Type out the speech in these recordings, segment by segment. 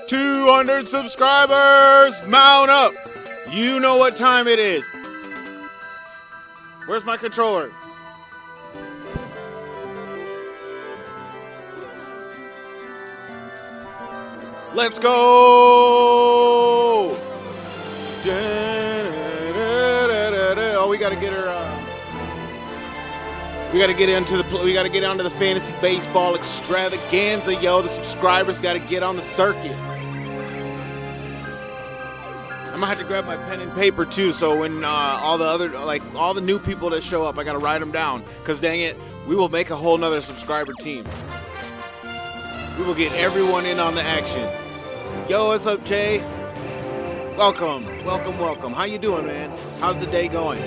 200 subscribers! Mount up! You know what time it is. Where's my controller? Let's go! Oh, we gotta get her. We gotta get onto the fantasy baseball extravaganza, yo. The subscribers gotta get on the circuit. I'm gonna have to grab my pen and paper too, so when all the new people that show up, I gotta write them down. Cause dang it, we will make a whole nother subscriber team. We will get everyone in on the action. Yo, what's up, Jay? Welcome. How you doing, man? How's the day going?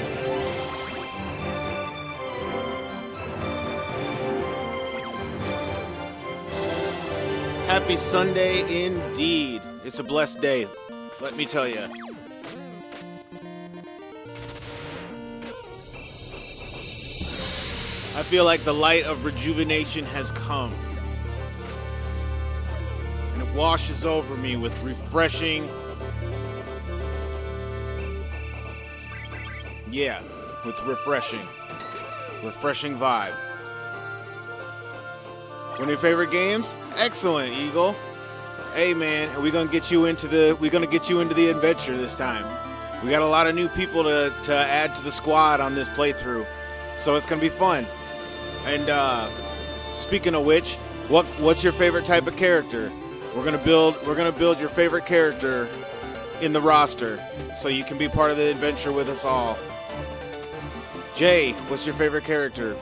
Happy Sunday indeed. It's a blessed day, let me tell you. I feel like the light of rejuvenation has come. And it washes over me with refreshing... Yeah, with refreshing vibe. One of your favorite games? Excellent, Eagle. Hey man, we're gonna get you into the adventure this time. We got a lot of new people to add to the squad on this playthrough, so it's gonna be fun. And speaking of which, what's your favorite type of character? We're gonna build your favorite character in the roster, so you can be part of the adventure with us all. Jay, what's your favorite character?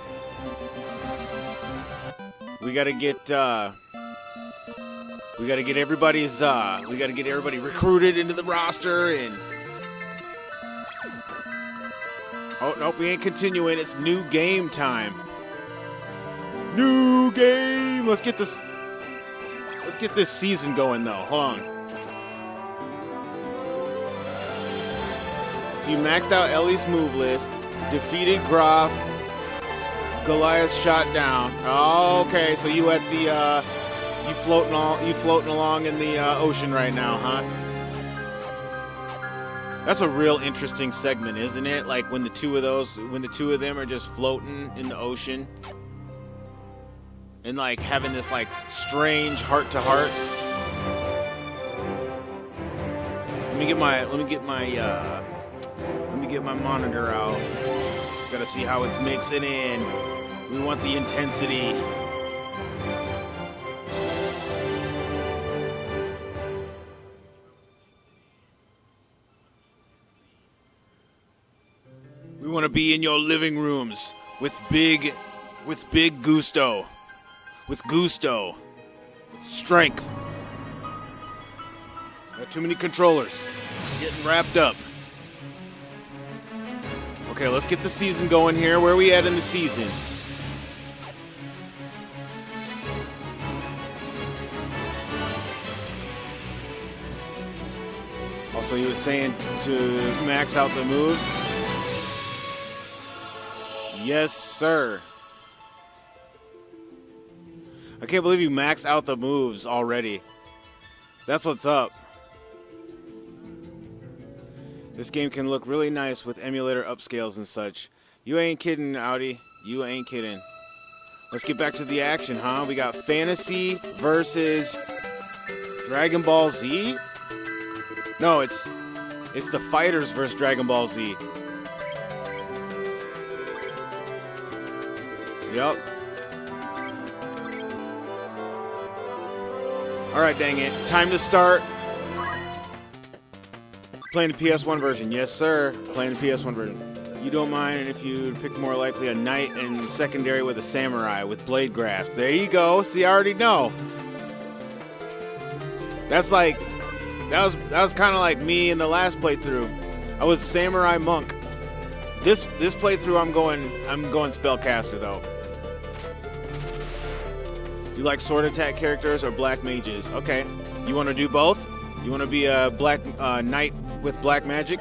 We gotta get everybody recruited into the roster. And oh nope, we ain't continuing. It's new game time. New game. Let's get this season going though. Hold on. So you maxed out Ellie's move list, defeated Graf. Goliath shot down. Oh, okay, so you at the you floating along in the ocean right now, huh? That's a real interesting segment, isn't it? Like when the two of them are just floating in the ocean and like having this like strange heart to heart. Let me get my monitor out. Gotta see how it's mixing in. We want the intensity. We want to be in your living rooms with big gusto. With gusto. Strength. Got too many controllers. Getting wrapped up. Okay, let's get the season going here. Where are we at in the season? Also, he was saying to max out the moves. Yes, sir. I can't believe you maxed out the moves already. That's what's up. This game can look really nice with emulator upscales and such. You ain't kidding, Audi. You ain't kidding. Let's get back to the action, huh? We got Fantasy versus Dragon Ball Z? No, it's the Fighters versus Dragon Ball Z. Yup. Alright, dang it. Time to start. Playing the PS1 version. Yes, sir. Playing the PS1 version. You don't mind if you pick more likely a knight and secondary with a samurai with blade grasp. There you go. See, I already know. That's like... That was kind of like me in the last playthrough. I was samurai monk. This playthrough I'm going spellcaster though. You like sword attack characters or black mages? Okay. You want to do both? You want to be a black knight with black magic?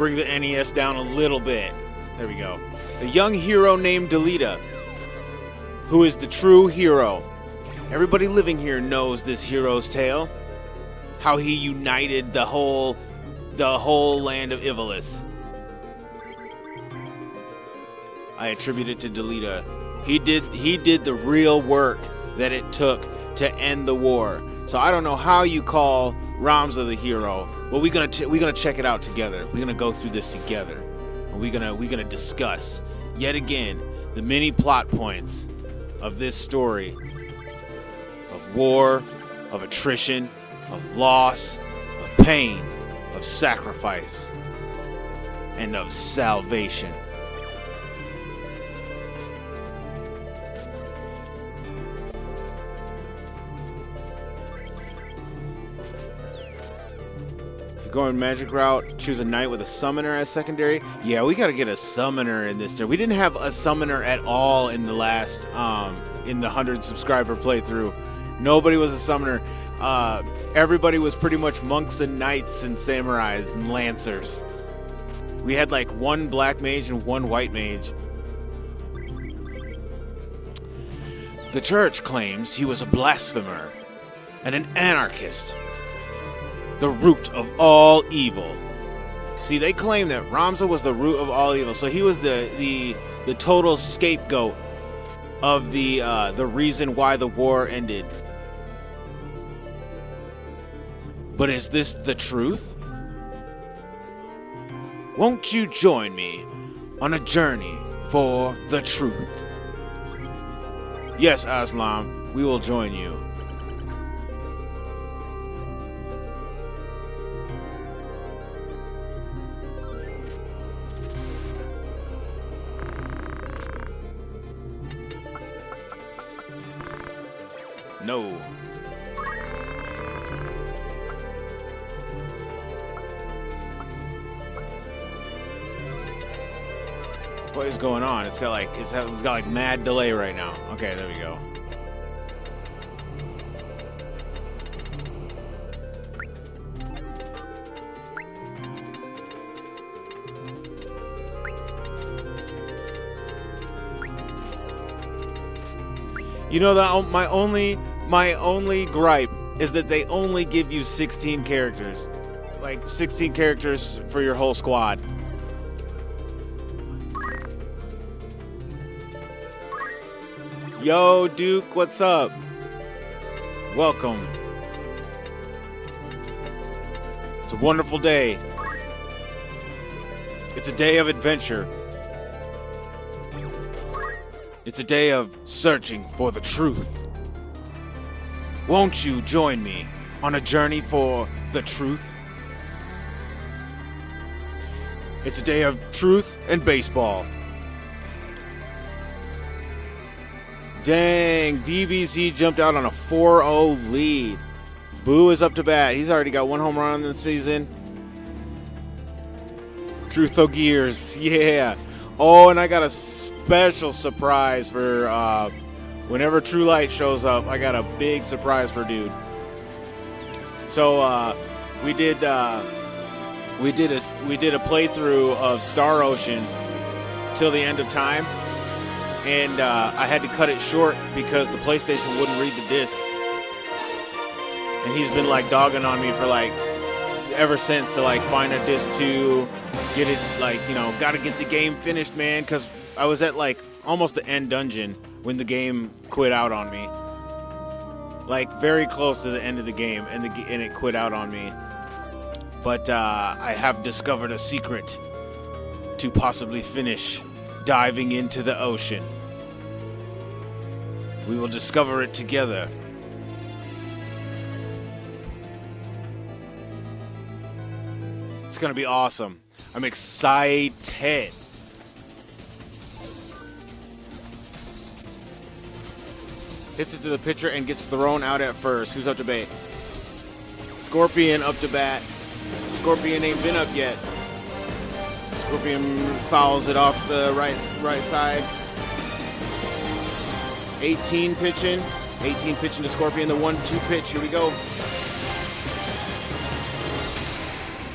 bring the NES down a little bit. There we go. A young hero named Delita, who is the true hero. Everybody living here knows this hero's tale. How he united the whole land of Ivalice. I attribute it to Delita. He did the real work that it took to end the war. So I don't know how you call Ramza the hero, but we're gonna check it out together. We're gonna go through this together, and we're gonna discuss yet again the many plot points of this story of war, of attrition, of loss, of pain, of sacrifice, and of salvation. Going magic route, choose a knight with a summoner as secondary. Yeah, we gotta get a summoner in this. We didn't have a summoner at all in the last in the 100 subscriber playthrough. Nobody was a summoner. Everybody was pretty much monks and knights and samurais and lancers. We had like one black mage and one white mage. The church claims he was a blasphemer and an anarchist, the root of all evil. See, they claim that Ramza was the root of all evil, so he was the total scapegoat of the reason why the war ended. But is this the truth? Won't you join me on a journey for the truth? Yes, Aslam, we will join you. No. What is going on? It's got like mad delay right now. Okay, there we go. You know that my only gripe is that they only give you 16 characters. Like 16 characters for your whole squad. Yo, Duke, what's up? Welcome. It's a wonderful day. It's a day of adventure. It's a day of searching for the truth. Won't you join me on a journey for the truth? It's a day of truth and baseball. Dang, DBZ jumped out on a 4-0 lead. Boo is up to bat. He's already got one home run this season. Trutho Gears, yeah. Oh, and I got a special surprise for whenever True Light shows up. I got a big surprise for dude. So we did a playthrough of Star Ocean till the end of time. And I had to cut it short because the PlayStation wouldn't read the disc. And he's been like dogging on me for like ever since to like find a disc to get it, like, you know, gotta get the game finished, man. Because I was at like almost the end dungeon when the game quit out on me. Like very close to the end of the game, and it quit out on me. But I have discovered a secret to possibly finish diving into the ocean. We will discover it together. It's gonna be awesome. I'm excited. Hits it to the pitcher and gets thrown out at first. Who's up to bat? Scorpion up to bat. Scorpion ain't been up yet. Scorpion fouls it off the right side. 18 pitching. 18 pitching to Scorpion. The 1-2 pitch. Here we go.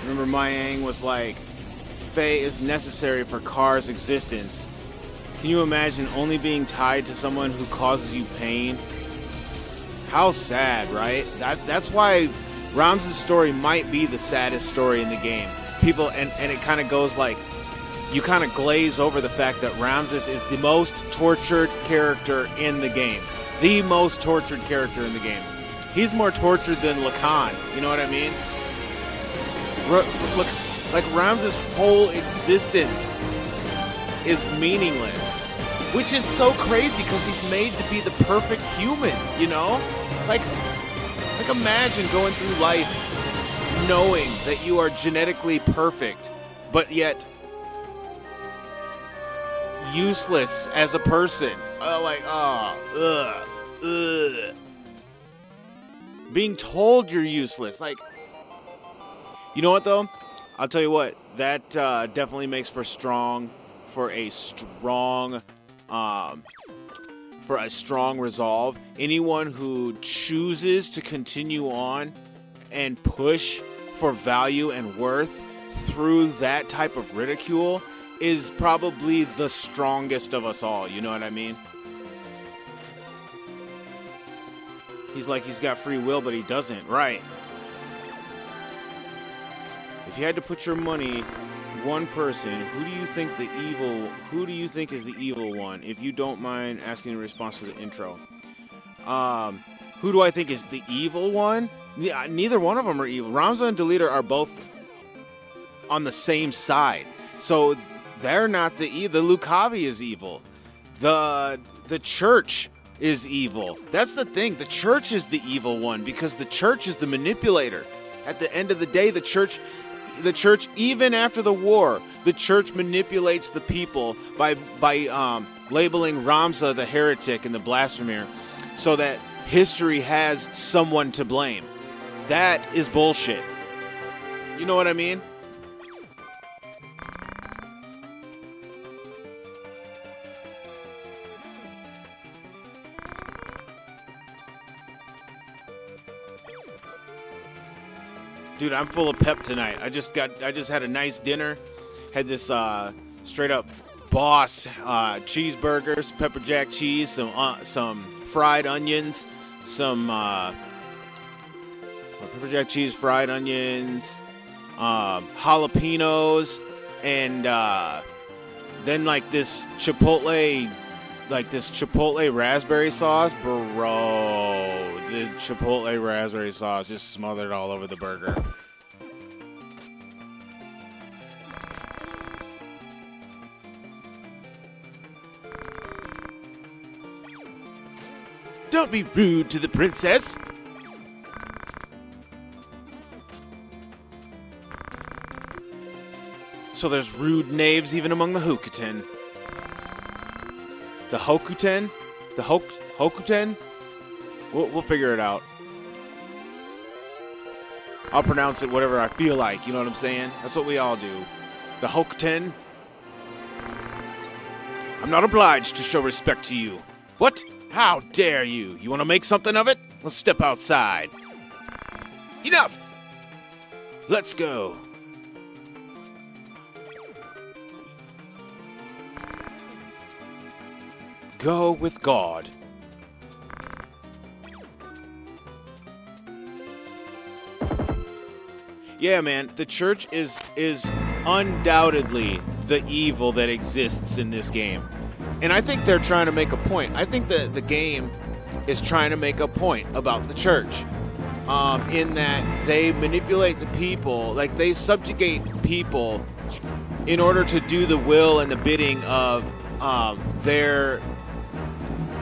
Remember, Mayang was like Fei is necessary for Kar's existence. Can you imagine only being tied to someone who causes you pain? How sad, right? That's why Ramses' story might be the saddest story in the game. People, and it kind of goes like, you kind of glaze over the fact that Ramses is the most tortured character in the game. The most tortured character in the game. He's more tortured than Lacan, you know what I mean? Look, like Ramses' whole existence is meaningless, which is so crazy because he's made to be the perfect human, you know? Like imagine going through life knowing that you are genetically perfect, but yet useless as a person. Being told you're useless. Like, you know what though? I'll tell you what. That definitely makes for a strong resolve. Anyone who chooses to continue on and push for value and worth through that type of ridicule is probably the strongest of us all. You know what I mean? He's like, he's got free will, but he doesn't. Right. If you had to put your money, one person, who do you think is the evil one? If you don't mind asking in response to the intro. Who do I think is the evil one? Yeah, neither one of them are evil. Ramza and Delita are both on the same side. So they're not the evil. The Lucavi is evil. The church is evil. That's the thing. The church is the evil one because the church is the manipulator. At the end of the day, the church, even after the war, the church manipulates the people by labeling Ramza the heretic and the blasphemer so that history has someone to blame. That is bullshit. You know what I mean? Dude, I'm full of pep tonight. I just had a nice dinner. Had this straight up boss cheeseburgers, pepper jack cheese, some fried onions, some pepper jack cheese, fried onions, jalapenos, and then like this chipotle raspberry sauce. Bro, the chipotle raspberry sauce just smothered all over the burger. Don't be rude to the princess. So there's rude knaves even among the Hokuten. The Hokuten? The Hokuten? We'll figure it out. I'll pronounce it whatever I feel like, you know what I'm saying? That's what we all do. The Hokuten? I'm not obliged to show respect to you. What? How dare you? You want to make something of it? Let's step outside. Enough! Let's go. Go with God. Yeah, man, the church is undoubtedly the evil that exists in this game. And I think they're trying to make a point. I think that the game is trying to make a point about the church. In that they manipulate the people, like they subjugate people in order to do the will and the bidding of their,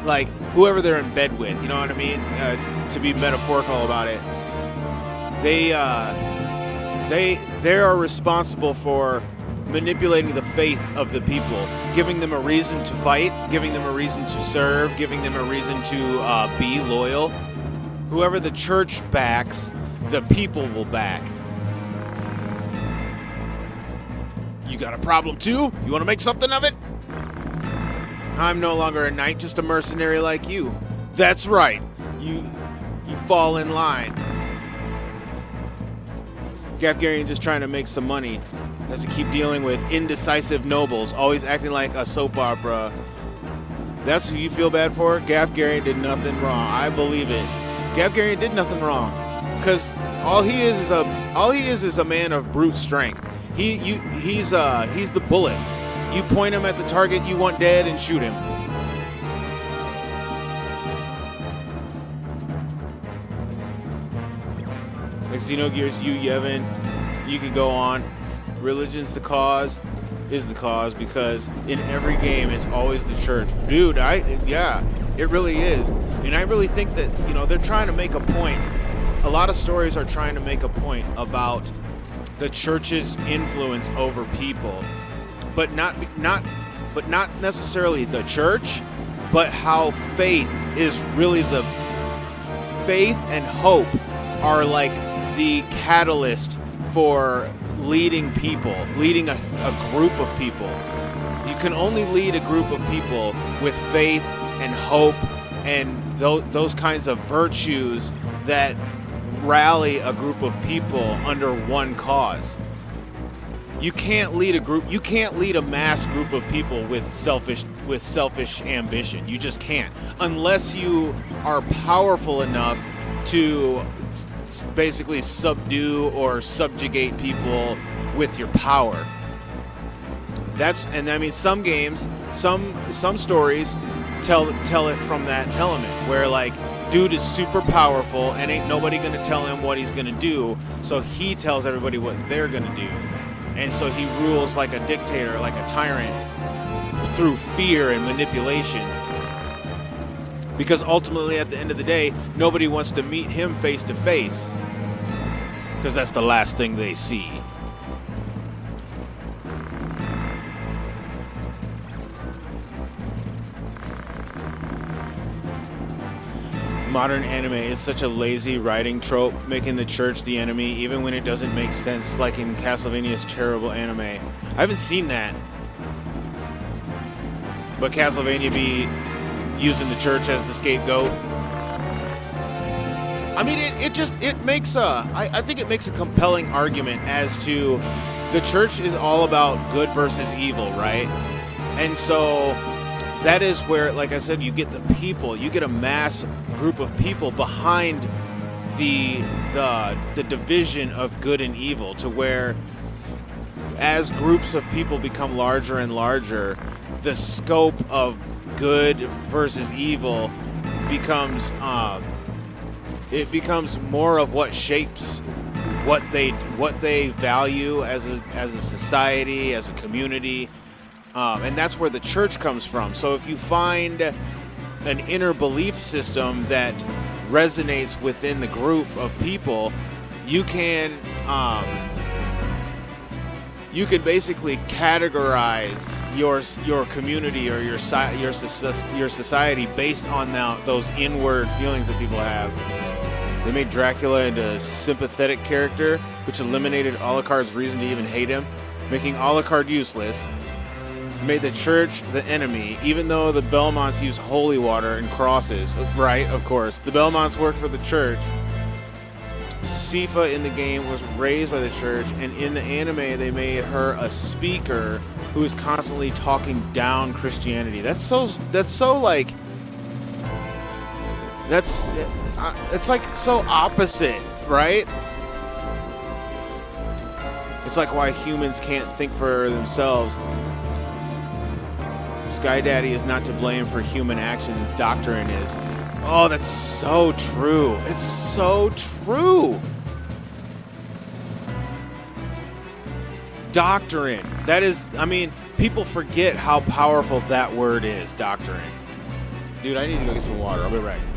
like, whoever they're in bed with, you know what I mean? To be metaphorical about it. They are responsible for manipulating the faith of the people, giving them a reason to fight, giving them a reason to serve, giving them a reason to be loyal. Whoever the church backs, the people will back. You got a problem too? You want to make something of it? I'm no longer a knight, just a mercenary like you. That's right. You fall in line. Gafgarian just trying to make some money. Has to keep dealing with indecisive nobles, always acting like a soap opera. That's who you feel bad for? Gaff Garriott did nothing wrong. I believe it. Gaff Garriott did nothing wrong, because all he is a man of brute strength. He's the bullet. You point him at the target you want dead and shoot him. Like Xenogears, Yevon, you could go on. Religion's the cause, is the cause, because in every game it's always the church. Dude, yeah, it really is. And I really think that, they're trying to make a point. A lot of stories are trying to make a point about the church's influence over people, but not necessarily the church, but how faith and hope are like the catalyst for leading people, leading a group of people. You can only lead a group of people with faith and hope and those kinds of virtues that rally a group of people under one cause. You can't lead a mass group of people with selfish ambition. You just can't, unless you are powerful enough to basically subdue or subjugate people with your power. Some games, some stories tell it from that element where, like, dude is super powerful and ain't nobody gonna tell him what he's gonna do, so he tells everybody what they're gonna do. And so he rules like a dictator, like a tyrant, through fear and manipulation. Because ultimately, at the end of the day, nobody wants to meet him face to face, because that's the last thing they see. Modern anime is such a lazy writing trope, making the church the enemy, even when it doesn't make sense, like in Castlevania's terrible anime. I haven't seen that. But Castlevania be using the church as the scapegoat. I mean, I think it makes a compelling argument as to the church is all about good versus evil, right? And so that is where, like I said, you get the people, you get a mass group of people behind the division of good and evil, to where as groups of people become larger and larger, the scope of good versus evil becomes more of what shapes what they value as a society, as a community. And that's where the church comes from. So if you find an inner belief system that resonates within the group of people, you can basically categorize your community or your society based on those inward feelings that people have. They made Dracula into a sympathetic character, which eliminated Alucard's reason to even hate him, making Alucard useless. Made the church the enemy, even though the Belmonts used holy water and crosses. Right, of course. The Belmonts worked for the church. Sypha in the game was raised by the church, and in the anime they made her a speaker who is constantly talking down Christianity. It's like so opposite, right? It's like why humans can't think for themselves. Sky Daddy is not to blame for human actions, doctrine is. Oh, that's so true. It's so true. Doctrine. That is, people forget how powerful that word is, doctrine. Dude, I need to go get some water. I'll be right back.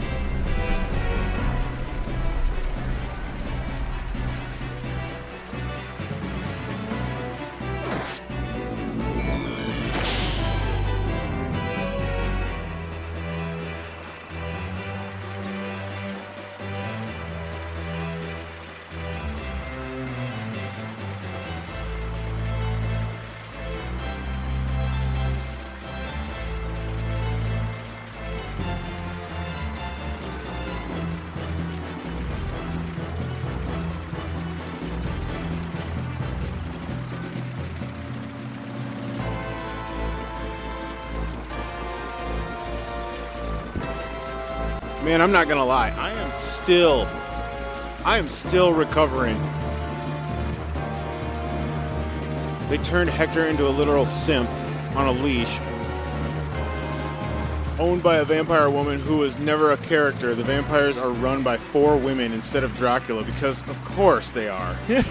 Man, I'm not gonna lie. I am still recovering. They turned Hector into a literal simp on a leash, owned by a vampire woman who was never a character. The vampires are run by 4 women instead of Dracula, because of course they are. He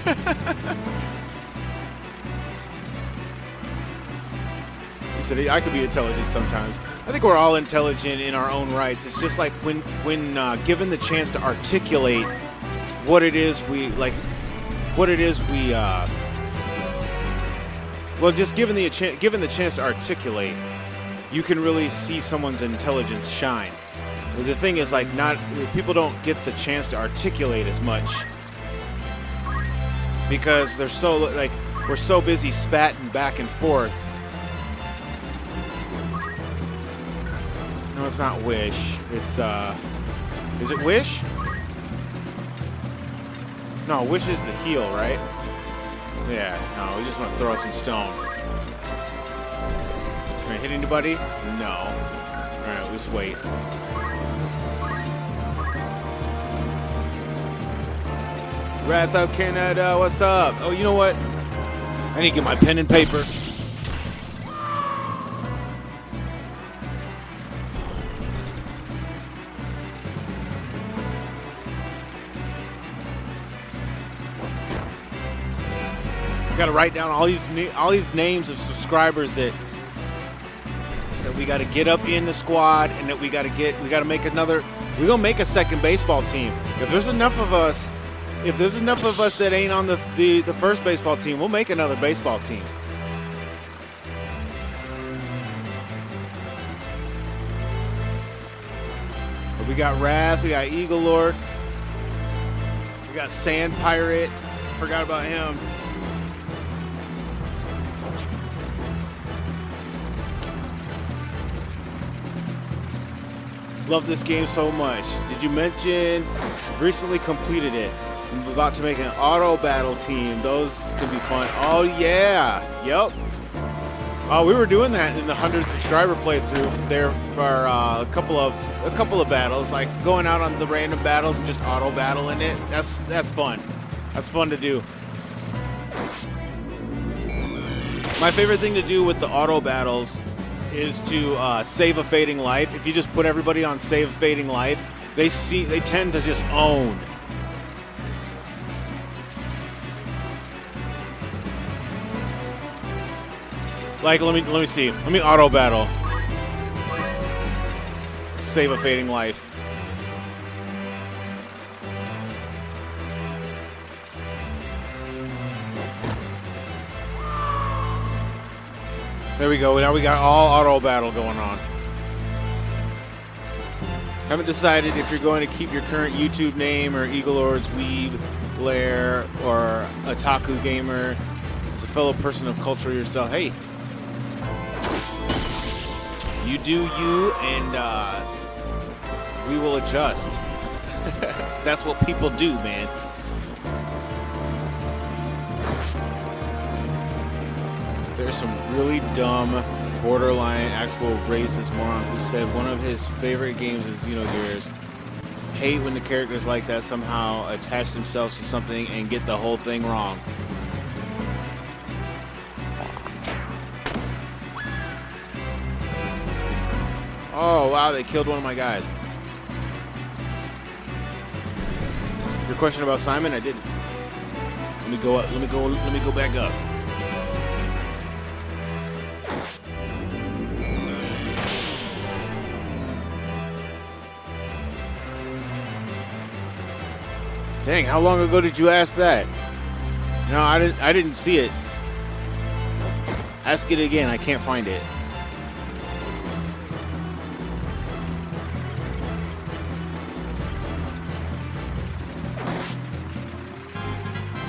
said, I could be intelligent sometimes. I think we're all intelligent in our own rights. It's just like when given the chance to articulate what it is we like, well, just given the chance to articulate, you can really see someone's intelligence shine. The thing is, like, people don't get the chance to articulate as much because they're so, like, we're so busy spatting back and forth. No, it's not Wish. It's, is it Wish? No, Wish is the heal, right? Yeah, no, we just want to throw some stone. Can I hit anybody? No. Alright, let's wait. Wrath of Canada, what's up? Oh, you know what? I need to get my pen and paper. Got to write down all these names of subscribers that we got to get up in the squad, and that we got to make another. We're gonna make a second baseball team. If there's enough of us that ain't on the first baseball team, we'll make another baseball team. But we got Wrath, we got Eagle Lord, we got Sand Pirate. Forgot about him. Love this game so much. Did you mention recently completed it? I'm about to make an auto battle team. Those can be fun. Oh yeah, yep. Oh, we were doing that in the 100 subscriber playthrough there for a couple of battles, like going out on the random battles and just auto battling it. That's fun. That's fun to do. My favorite thing to do with the auto battles is to save a fading life. If you just put everybody on save a fading life, they tend to just own. Like, let me see. Let me auto battle. Save a fading life. There we go. Now we got all auto battle going on. Haven't decided if you're going to keep your current YouTube name or Eagle Lord's Weeb, Blair, or Otaku Gamer. As a fellow person of culture yourself, hey, you do you, and we will adjust. That's what people do, man. There's some really dumb, borderline, actual racist moron who said one of his favorite games is Xenogears. Hate when the characters like that somehow attach themselves to something and get the whole thing wrong. Oh wow, they killed one of my guys. Your question about Simon? I didn't. Let me go up. Let me go back up. Dang, how long ago did you ask that? No, I didn't see it. Ask it again. I can't find it.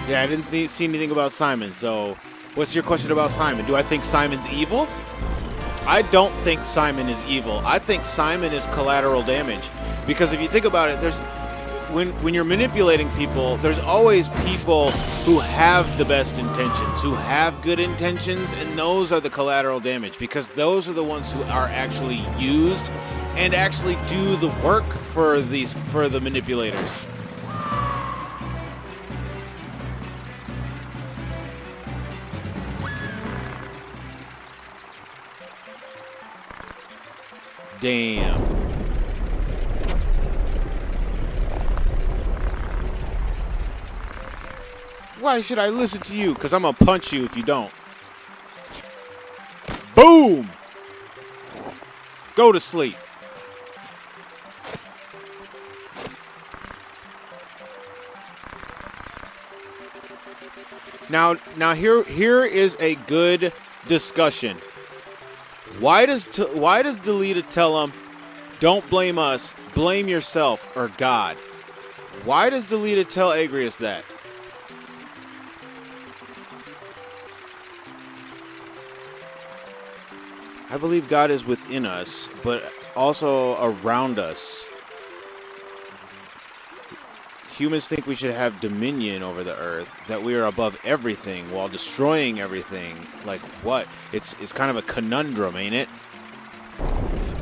Yeah, I didn't see anything about Simon. So, what's your question about Simon? Do I think Simon's evil? I don't think Simon is evil. I think Simon is collateral damage. Because if you think about it, when you're manipulating people, there's always people who have the best intentions, who have good intentions, and those are the collateral damage, because those are the ones who are actually used and actually do the work for the manipulators. Damn. Why should I listen to you? Because I'm going to punch you if you don't. Boom! Go to sleep. Now here is a good discussion. Why does Delita tell him, don't blame us, blame yourself or God? Why does Delita tell Agrias that? I believe God is within us, but also around us. Humans think we should have dominion over the earth, that we are above everything while destroying everything. Like what? It's kind of a conundrum, ain't it?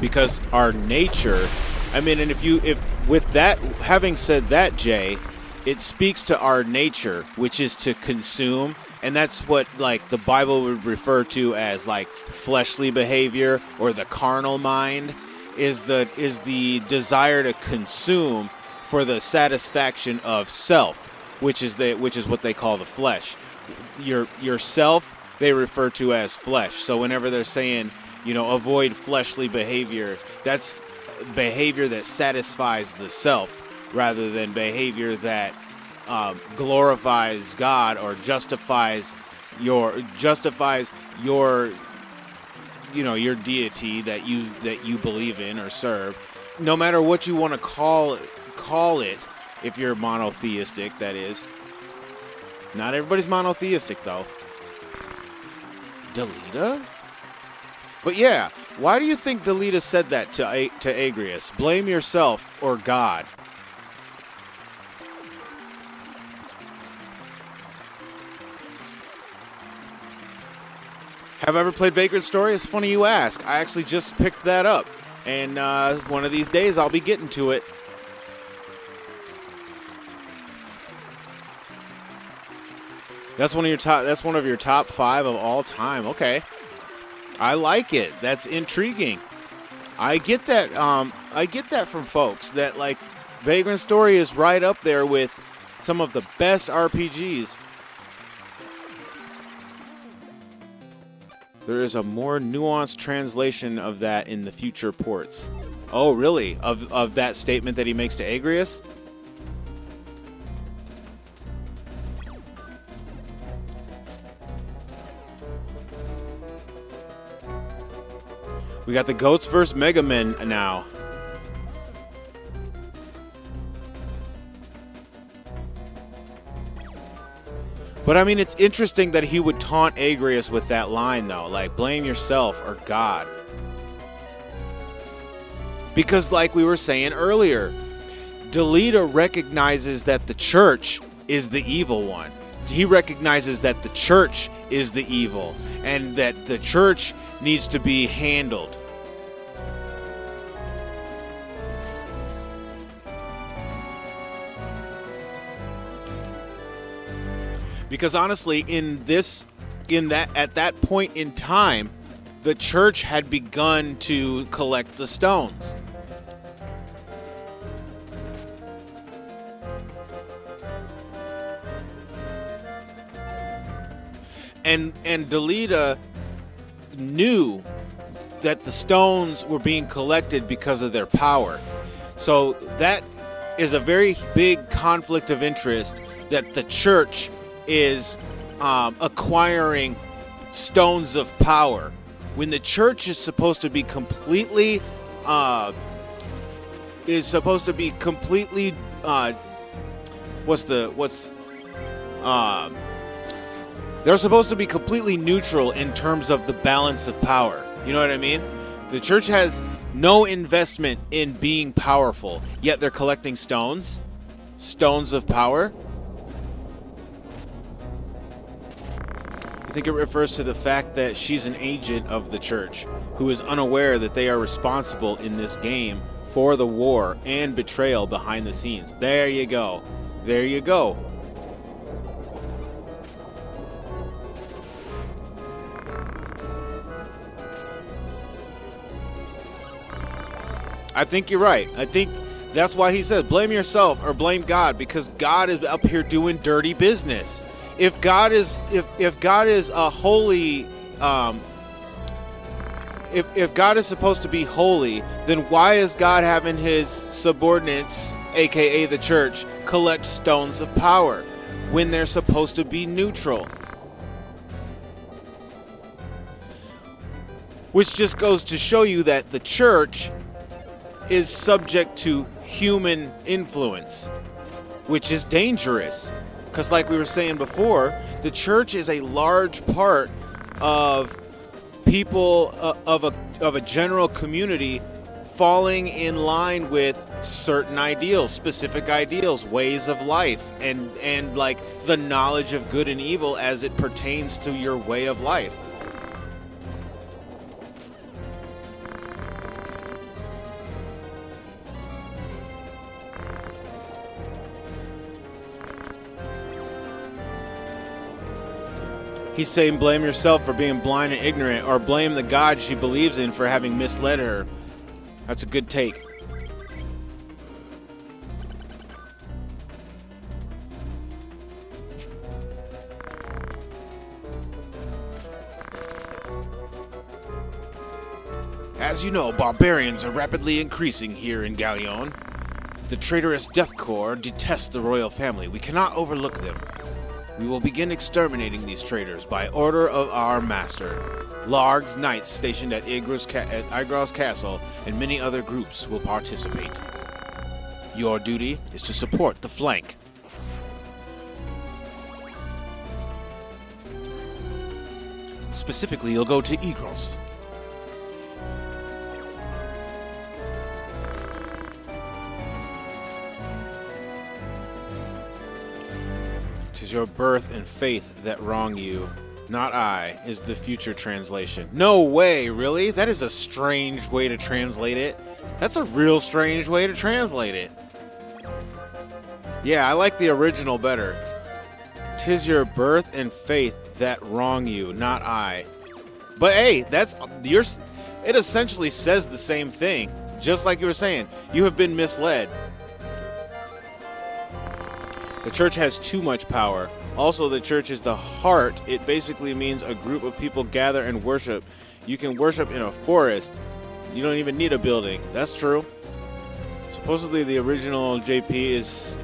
Because our nature, I mean, and if with that, having said that, Jay, it speaks to our nature, which is to consume. And that's what, like, the Bible would refer to as, like, fleshly behavior, or the carnal mind is the desire to consume for the satisfaction of self, which is what they call the flesh. Your self, they refer to as flesh. So whenever they're saying, avoid fleshly behavior, that's behavior that satisfies the self rather than behavior that glorifies God or justifies your your deity that you believe in or serve. No matter what you want to call it, if you're monotheistic, that is. Not everybody's monotheistic though. Delita? But yeah, why do you think Delita said that to Agrias? Blame yourself or God. Have I ever played Vagrant Story? It's funny you ask. I actually just picked that up, and one of these days I'll be getting to it. That's one of your top 5 of all time. Okay, I like it. That's intriguing. I get that. I get that from folks that like Vagrant Story is right up there with some of the best RPGs. There is a more nuanced translation of that in the future ports. Oh, really? Of that statement that he makes to Agrias? We got the Goats vs. Mega Men now. But I mean, it's interesting that he would taunt Agrias with that line, though, like, blame yourself or God. Because like we were saying earlier, Delita recognizes that the church is the evil one. He recognizes that the church is the evil and that the church needs to be handled. Because honestly, at that point in time, the church had begun to collect the stones. And Delita knew that the stones were being collected because of their power. So that is a very big conflict of interest, that the church is acquiring stones of power when the church is supposed to be completely they're supposed to be completely neutral in terms of the balance of power. You know what I mean? The church has no investment in being powerful, yet they're collecting stones of power. think it refers to the fact that she's an agent of the church who is unaware that they are responsible in this game for the war and betrayal behind the scenes. There you go. There you go. I think you're right. I think that's why he says blame yourself or blame God, because God is up here doing dirty business. If God is if God is a holy if God is supposed to be holy, then why is God having his subordinates, aka the church, collect stones of power when they're supposed to be neutral? Which just goes to show you that the church is subject to human influence, which is dangerous. Because like we were saying before, the church is a large part of people of a general community falling in line with certain ideals, specific ideals, ways of life, and like the knowledge of good and evil as it pertains to your way of life. He's saying blame yourself for being blind and ignorant, or blame the God she believes in for having misled her. That's a good take. As you know, barbarians are rapidly increasing here in Galleon. The traitorous Death Corps detest the royal family. We cannot overlook them. We will begin exterminating these traitors by order of our master. Larg's knights stationed at Igros Castle and many other groups will participate. Your duty is to support the flank. Specifically, you'll go to Igros. Your birth and faith that wrong you, not I, is the future translation. No way, really? That is a strange way to translate it. That's a real strange way to translate it. Yeah, I like the original better. 'Tis your birth and faith that wrong you, not I. But hey, that's yours. It essentially says the same thing, just like you were saying. You have been misled. The church has too much power. Also, the church is the heart. It basically means a group of people gather and worship. You can worship in a forest. You don't even need a building. That's true. Supposedly, the original JP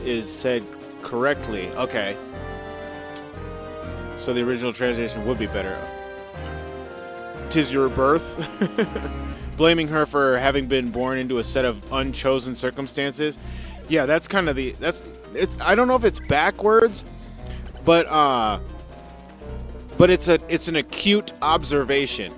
is said correctly. Okay. So the original translation would be better. 'Tis your birth. Blaming her for having been born into a set of unchosen circumstances. Yeah, that's kind of I don't know if it's backwards, but it's an acute observation.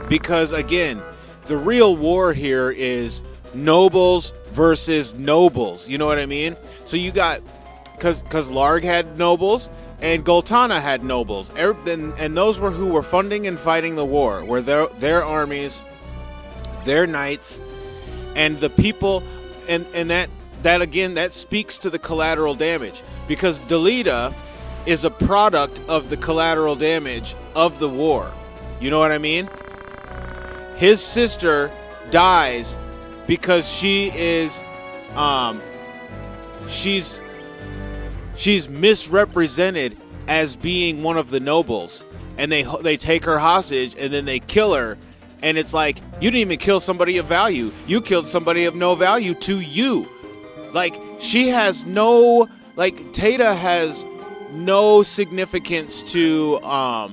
Because again, the real war here is nobles versus nobles. You know what I mean? So you got, because Larg had nobles and Goltana had nobles, and those were who were funding and fighting the war, were their armies, their knights, and the people, and that again, that speaks to the collateral damage, because Delita is a product of the collateral damage of the war. You know what I mean? His sister dies because she is she's misrepresented as being one of the nobles, and they take her hostage and then they kill her, and it's like, you didn't even kill somebody of value. You killed somebody of no value to you. Like, she has no, like, Tata has no significance to, oh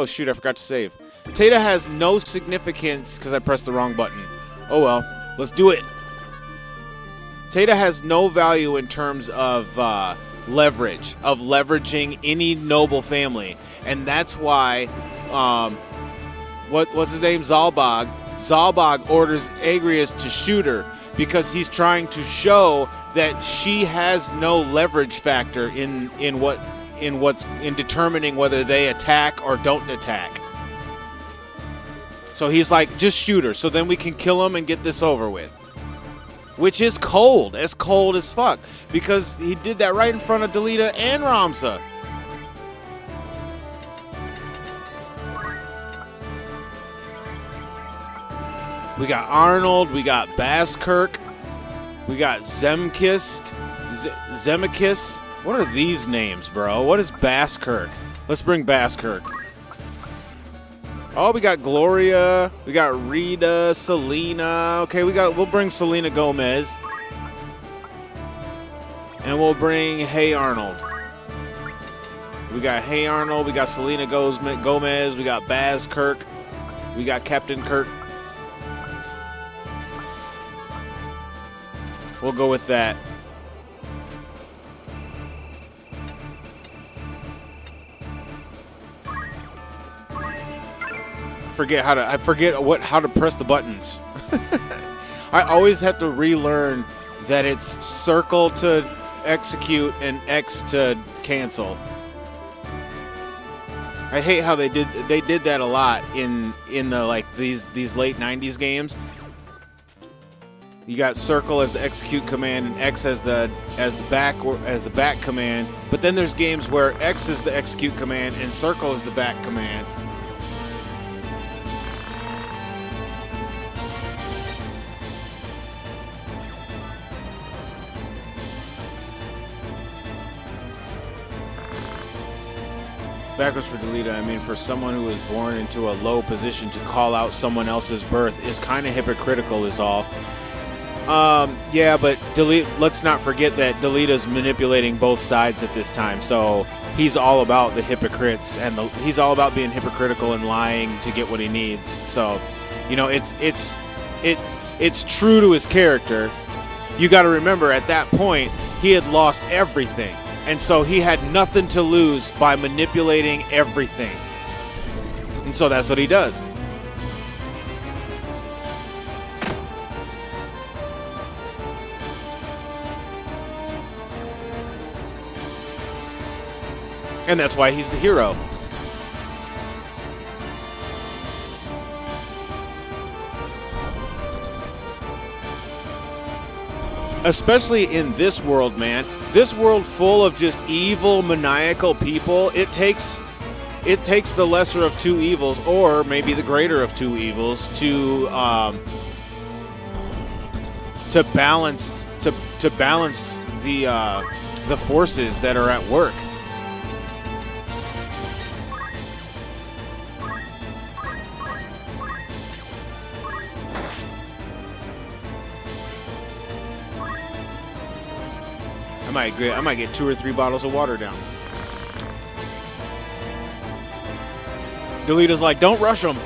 shoot, I forgot to save. Tata has no significance, because I pressed the wrong button. Oh well, let's do it. Tata has no value in terms of leverage, of leveraging any noble family. And that's why, what's his name, Zalbog? Zalbog orders Agrias to shoot her, because he's trying to show that she has no leverage factor in what in determining whether they attack or don't attack. So he's like, just shoot her, so then we can kill him and get this over with. Which is cold as fuck, because he did that right in front of Delita and Ramza. We got Arnold, we got Baskirk, we got Zemkis. What are these names, bro? What is Baskirk? Let's bring Baskirk. Oh, we got Gloria, we got Rita, Selena. Okay, we'll bring Selena Gomez. And we'll bring Hey Arnold. We got Hey Arnold, we got Selena Gomez, we got Baskirk, we got Captain Kirk. We'll go with that. I forget how to press the buttons. I always have to relearn that it's circle to execute and X to cancel. I hate how they did that a lot in the like these late 90s games. You got circle as the execute command and X as the back command. But then there's games where X is the execute command and circle is the back command. Backwards for Delita, I mean, for someone who was born into a low position to call out someone else's birth is kind of hypocritical is all. Yeah, but let's not forget that Delita's manipulating both sides at this time, so he's all about the hypocrites, and he's all about being hypocritical and lying to get what he needs. So, you know, it's true to his character. You got to remember, at that point, he had lost everything. And so he had nothing to lose by manipulating everything. And so that's what he does. And that's why he's the hero. Especially in this world, man. This world full of just evil, maniacal people. It takes the lesser of two evils, or maybe the greater of two evils, to balance the forces that are at work. I might get 2 or 3 bottles of water down. Delita's like, don't rush them.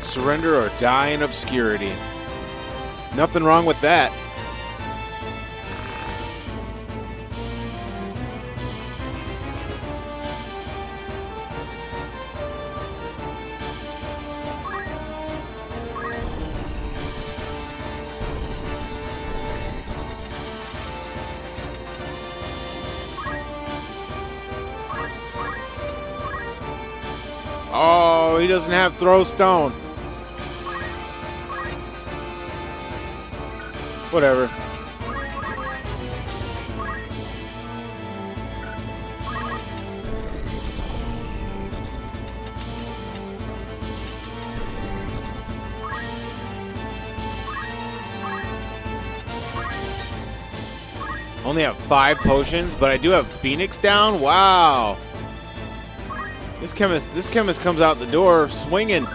Surrender or die in obscurity. Nothing wrong with that. Oh, he doesn't have throw stone. Whatever. Only have 5 potions, but I do have Phoenix down. Wow. This chemist comes out the door swinging.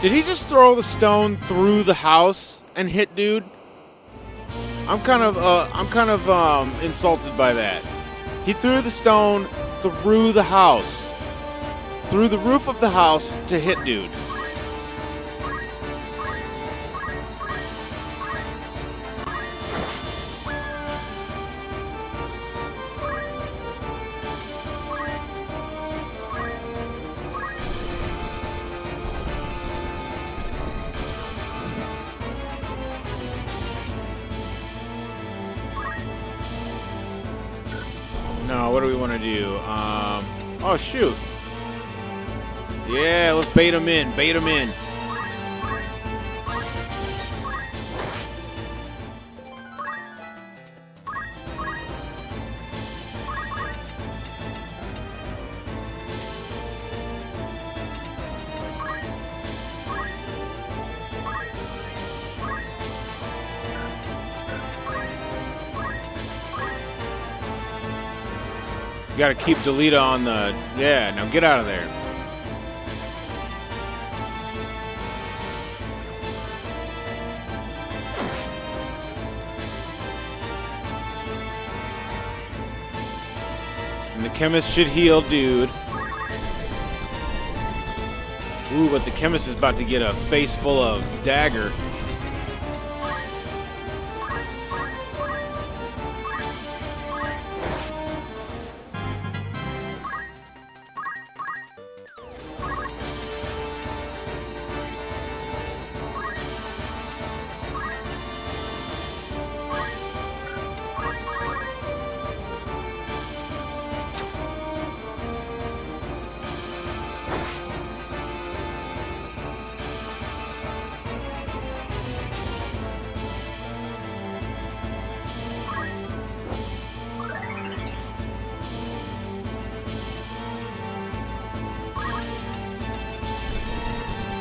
Did he just throw the stone through the house and hit dude? I'm kind of insulted by that. He threw the stone through the house, through the roof of the house to hit dude. No, what do we want to do? Oh, shoot. Yeah, let's bait him in. Bait him in. You gotta keep Delita on the... Yeah, now get out of there. And the chemist should heal dude. Ooh, but the chemist is about to get a face full of dagger.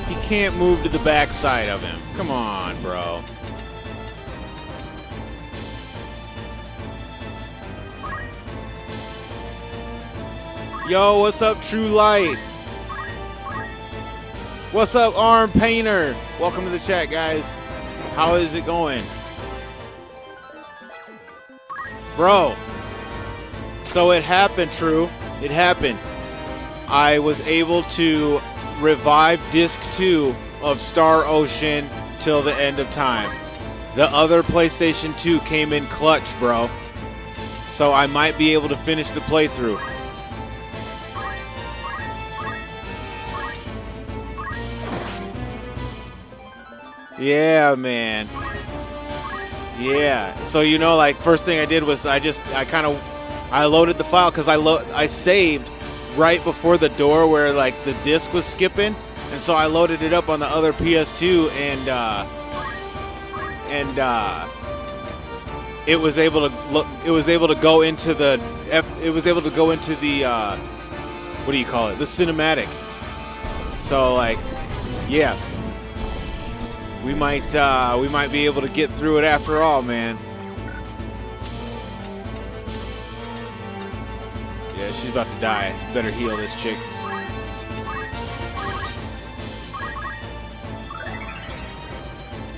He can't move to the back side of him. Come on, bro. Yo, what's up, True Light? What's up, Arm Painter? Welcome to the chat, guys. How is it going? Bro. So it happened, True. It happened. I was able to revive Disc 2 of Star Ocean till the end of time. The other PlayStation 2 came in clutch, bro. So I might be able to finish the playthrough. Yeah, man. Yeah. So, you know, like, first thing I did was I loaded the file because I saved right before the door where, like, the disc was skipping, and so I loaded it up on the other PS2, and it was able to go into the what do you call it? The cinematic. So, like, yeah. We might be able to get through it after all, man. Yeah, she's about to die. Better heal this chick.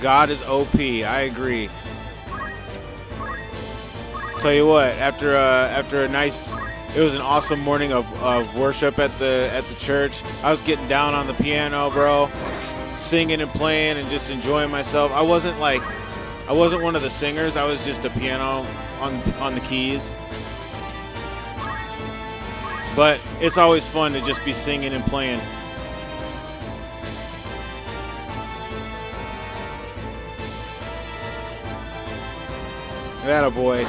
God is OP. I agree. Tell you what, after a nice, it was an awesome morning of worship at the church. I was getting down on the piano, bro, singing and playing and just enjoying myself. I wasn't one of the singers. I was just a piano on the keys. But it's always fun to just be singing and playing. Atta boy.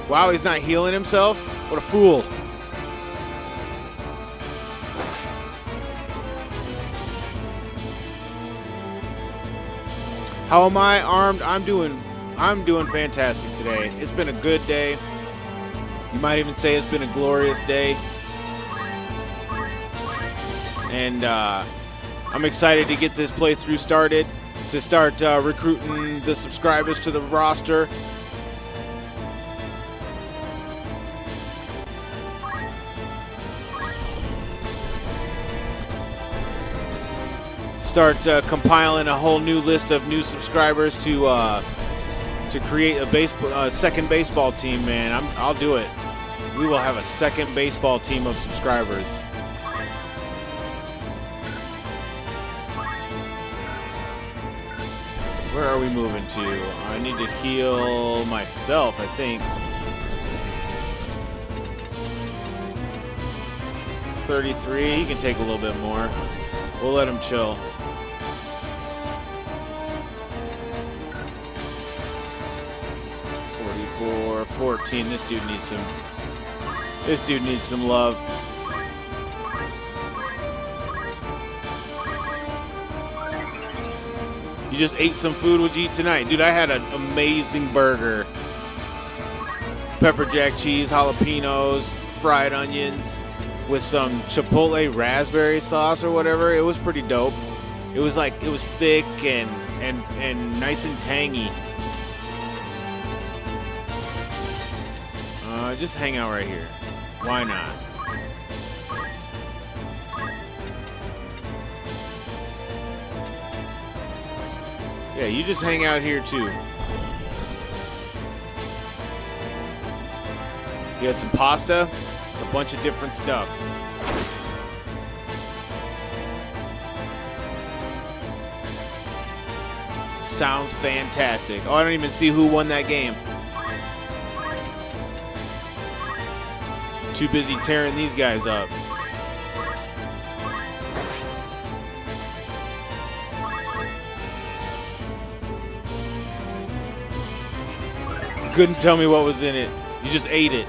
Wow, he's not healing himself? What a fool. How am I armed? I'm doing fantastic today. It's been a good day. You might even say it's been a glorious day. And I'm excited to get this playthrough started, to start recruiting the subscribers to the roster. Start compiling a whole new list of new subscribers to create a second baseball team, man. I'll do it. We will have a second baseball team of subscribers. Where are we moving to? I need to heal myself, I think. 33. He can take a little bit more. We'll let him chill. 44, 14. This dude needs some love. You just ate some food. What'd you eat tonight? Dude, I had an amazing burger. Pepper jack cheese, jalapenos, fried onions with some Chipotle raspberry sauce or whatever. It was pretty dope. It was thick and nice and tangy. Just hang out right here. Why not? Yeah, you just hang out here too. You had some pasta, a bunch of different stuff. Sounds fantastic. Oh, I don't even see who won that game. Too busy tearing these guys up. Couldn't tell me what was in it. You just ate it.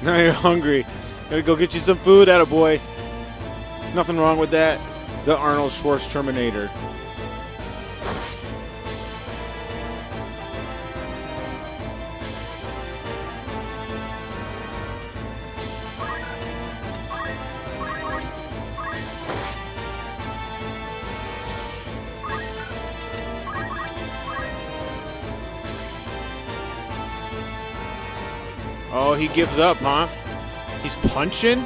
Now you're hungry. Gotta go get you some food, attaboy. Nothing wrong with that. The Arnold Schwarzenegger Terminator. Oh, he gives up, huh? He's punching?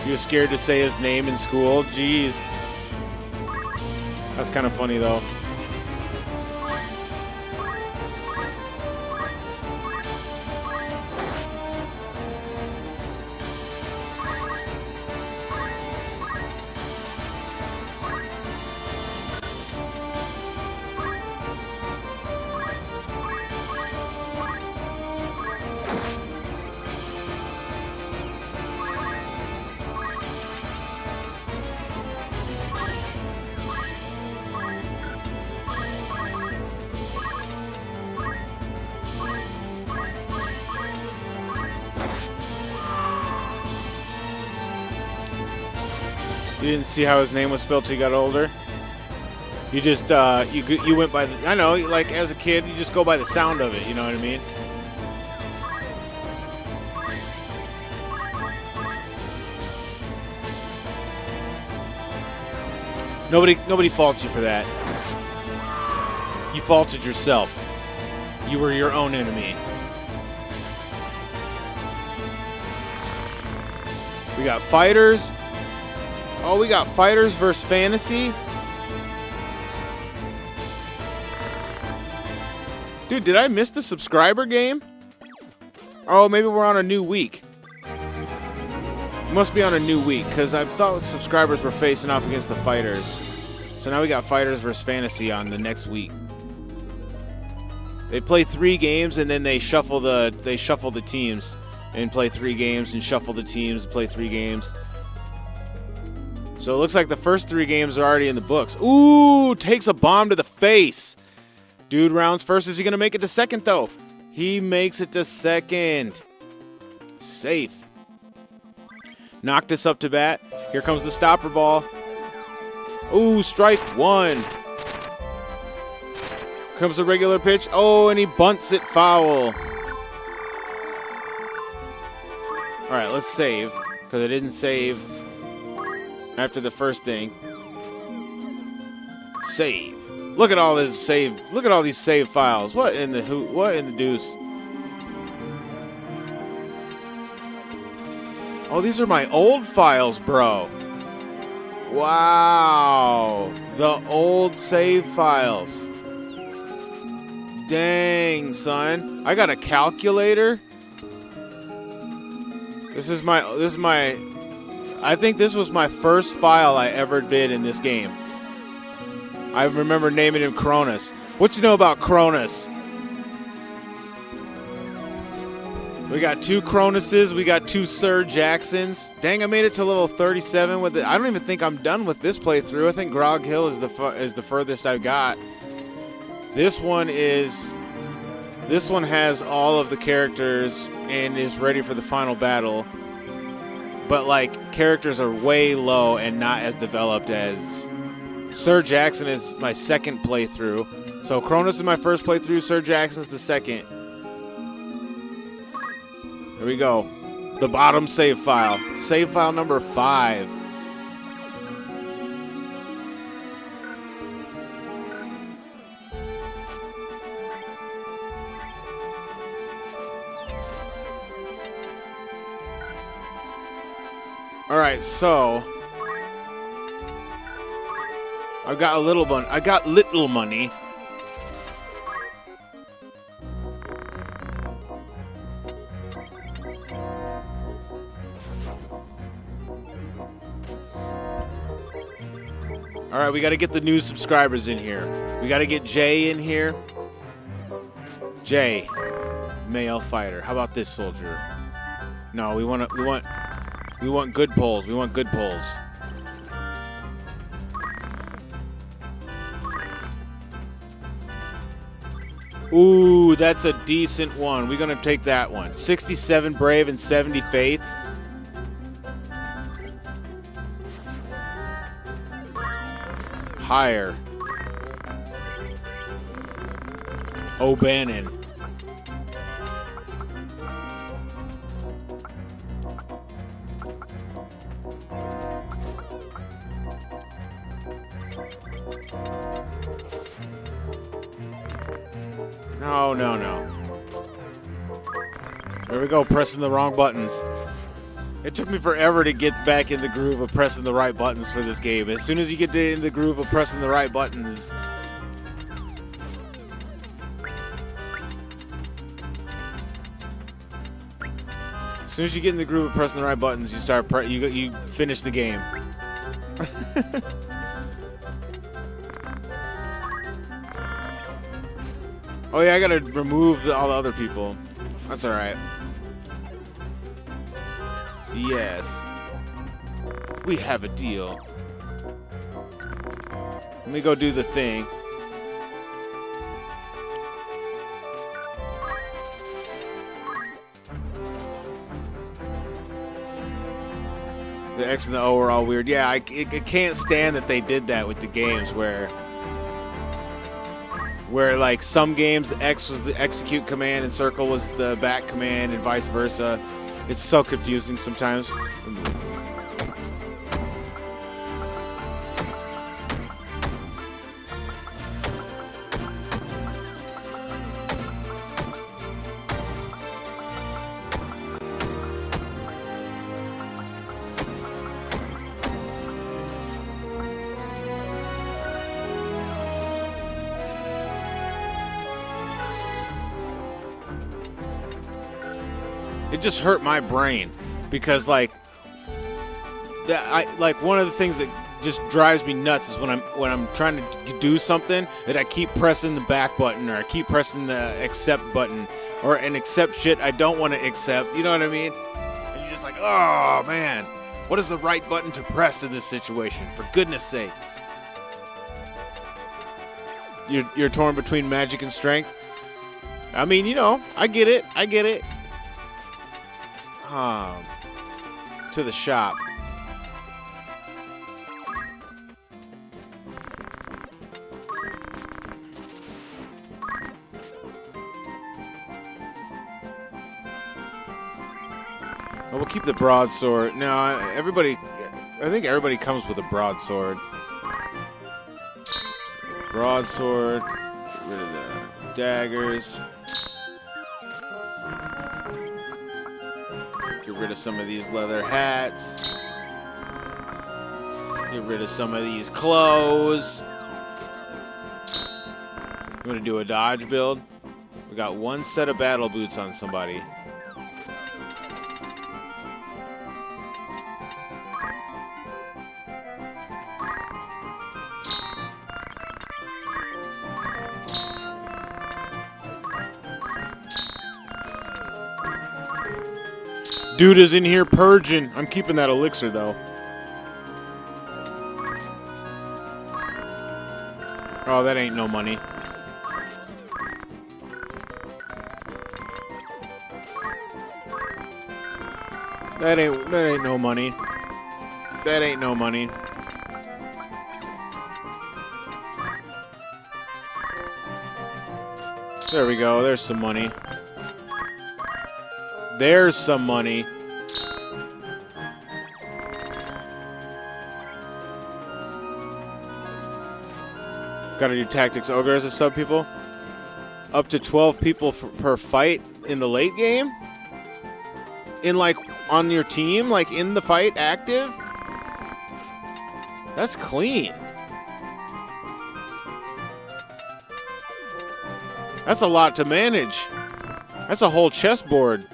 You're scared to say his name in school? Jeez. That's kind of funny, though. You didn't see how his name was spelled till you got older? You just, you went by the, I know, like as a kid, you just go by the sound of it, you know what I mean? Nobody faults you for that. You faulted yourself. You were your own enemy. We got fighters. Oh, we got fighters versus fantasy. Dude, did I miss the subscriber game? Oh, maybe we're on a new week. Must be on a new week, because I thought subscribers were facing off against the fighters. So now we got fighters versus fantasy on the next week. They play 3 games and then they shuffle the teams and play 3 games and shuffle the teams and play 3 games. So it looks like the first 3 games are already in the books. Ooh, takes a bomb to the face. Dude rounds first. Is he going to make it to second, though? He makes it to second. Safe. Knocked us up to bat. Here comes the stopper ball. Ooh, strike 1. Comes the regular pitch. Oh, and he bunts it foul. All right, let's save, because I didn't save after the first thing. Save. Look at all this save. Look at all these save files. What in the deuce? Oh, these are my old files, bro. Wow. The old save files. Dang, son. I got a calculator. I think this was my first file I ever did in this game. I remember naming him Cronus. What you know about Cronus? We got 2 Cronuses. We got 2 Sir Jacksons. Dang, I made it to level 37 with it. I don't even think I'm done with this playthrough. I think Grog Hill is the furthest I've got. This one has all of the characters and is ready for the final battle. But like, characters are way low and not as developed as Sir Jackson is my second playthrough. So Cronus is my first playthrough, Sir Jackson's the second. Here we go. The bottom save file. Save file number 5. All right, so I got little money. All right, we got to get the new subscribers in here. We got to get Jay in here. Jay, male fighter. How about this soldier? No, we want good polls. We want good polls. Ooh, that's a decent one. We're going to take that one. 67 Brave and 70 Faith. Higher. O'Bannon. No. There we go, pressing the wrong buttons. It took me forever to get back in the groove of pressing the right buttons for this game. As soon as you get in the groove of pressing the right buttons, you start you finish the game. Oh yeah, I gotta remove all the other people. That's all right. Yes. We have a deal. Let me go do the thing. The X and the O are all weird. Yeah, I can't stand that they did that with the games where like some games the X was the execute command and circle was the back command and vice versa. It's so confusing sometimes. It just hurt my brain because like one of the things that just drives me nuts is when I'm trying to do something that I keep pressing the back button or I keep pressing the accept button or and accept shit I don't want to accept. You know what I mean? And you're just like, oh man, what is the right button to press in this situation? For goodness sake. You're torn between magic and strength. I mean, you know, I get it. To the shop. Oh, we'll keep the broadsword. Now, I think everybody comes with a broadsword. Broadsword. Get rid of the daggers. Get rid of some of these leather hats. Get rid of some of these clothes. I'm going to do a dodge build. We got one set of battle boots on somebody. Dude is in here purging. I'm keeping that elixir, though. Oh, that ain't no money. That ain't no money. That ain't no money. There we go. There's some money. There's some money. Gotta do tactics. Ogre as a sub people. Up to 12 people per fight in the late game? In like on your team? Like in the fight active? That's clean. That's a lot to manage. That's a whole chessboard.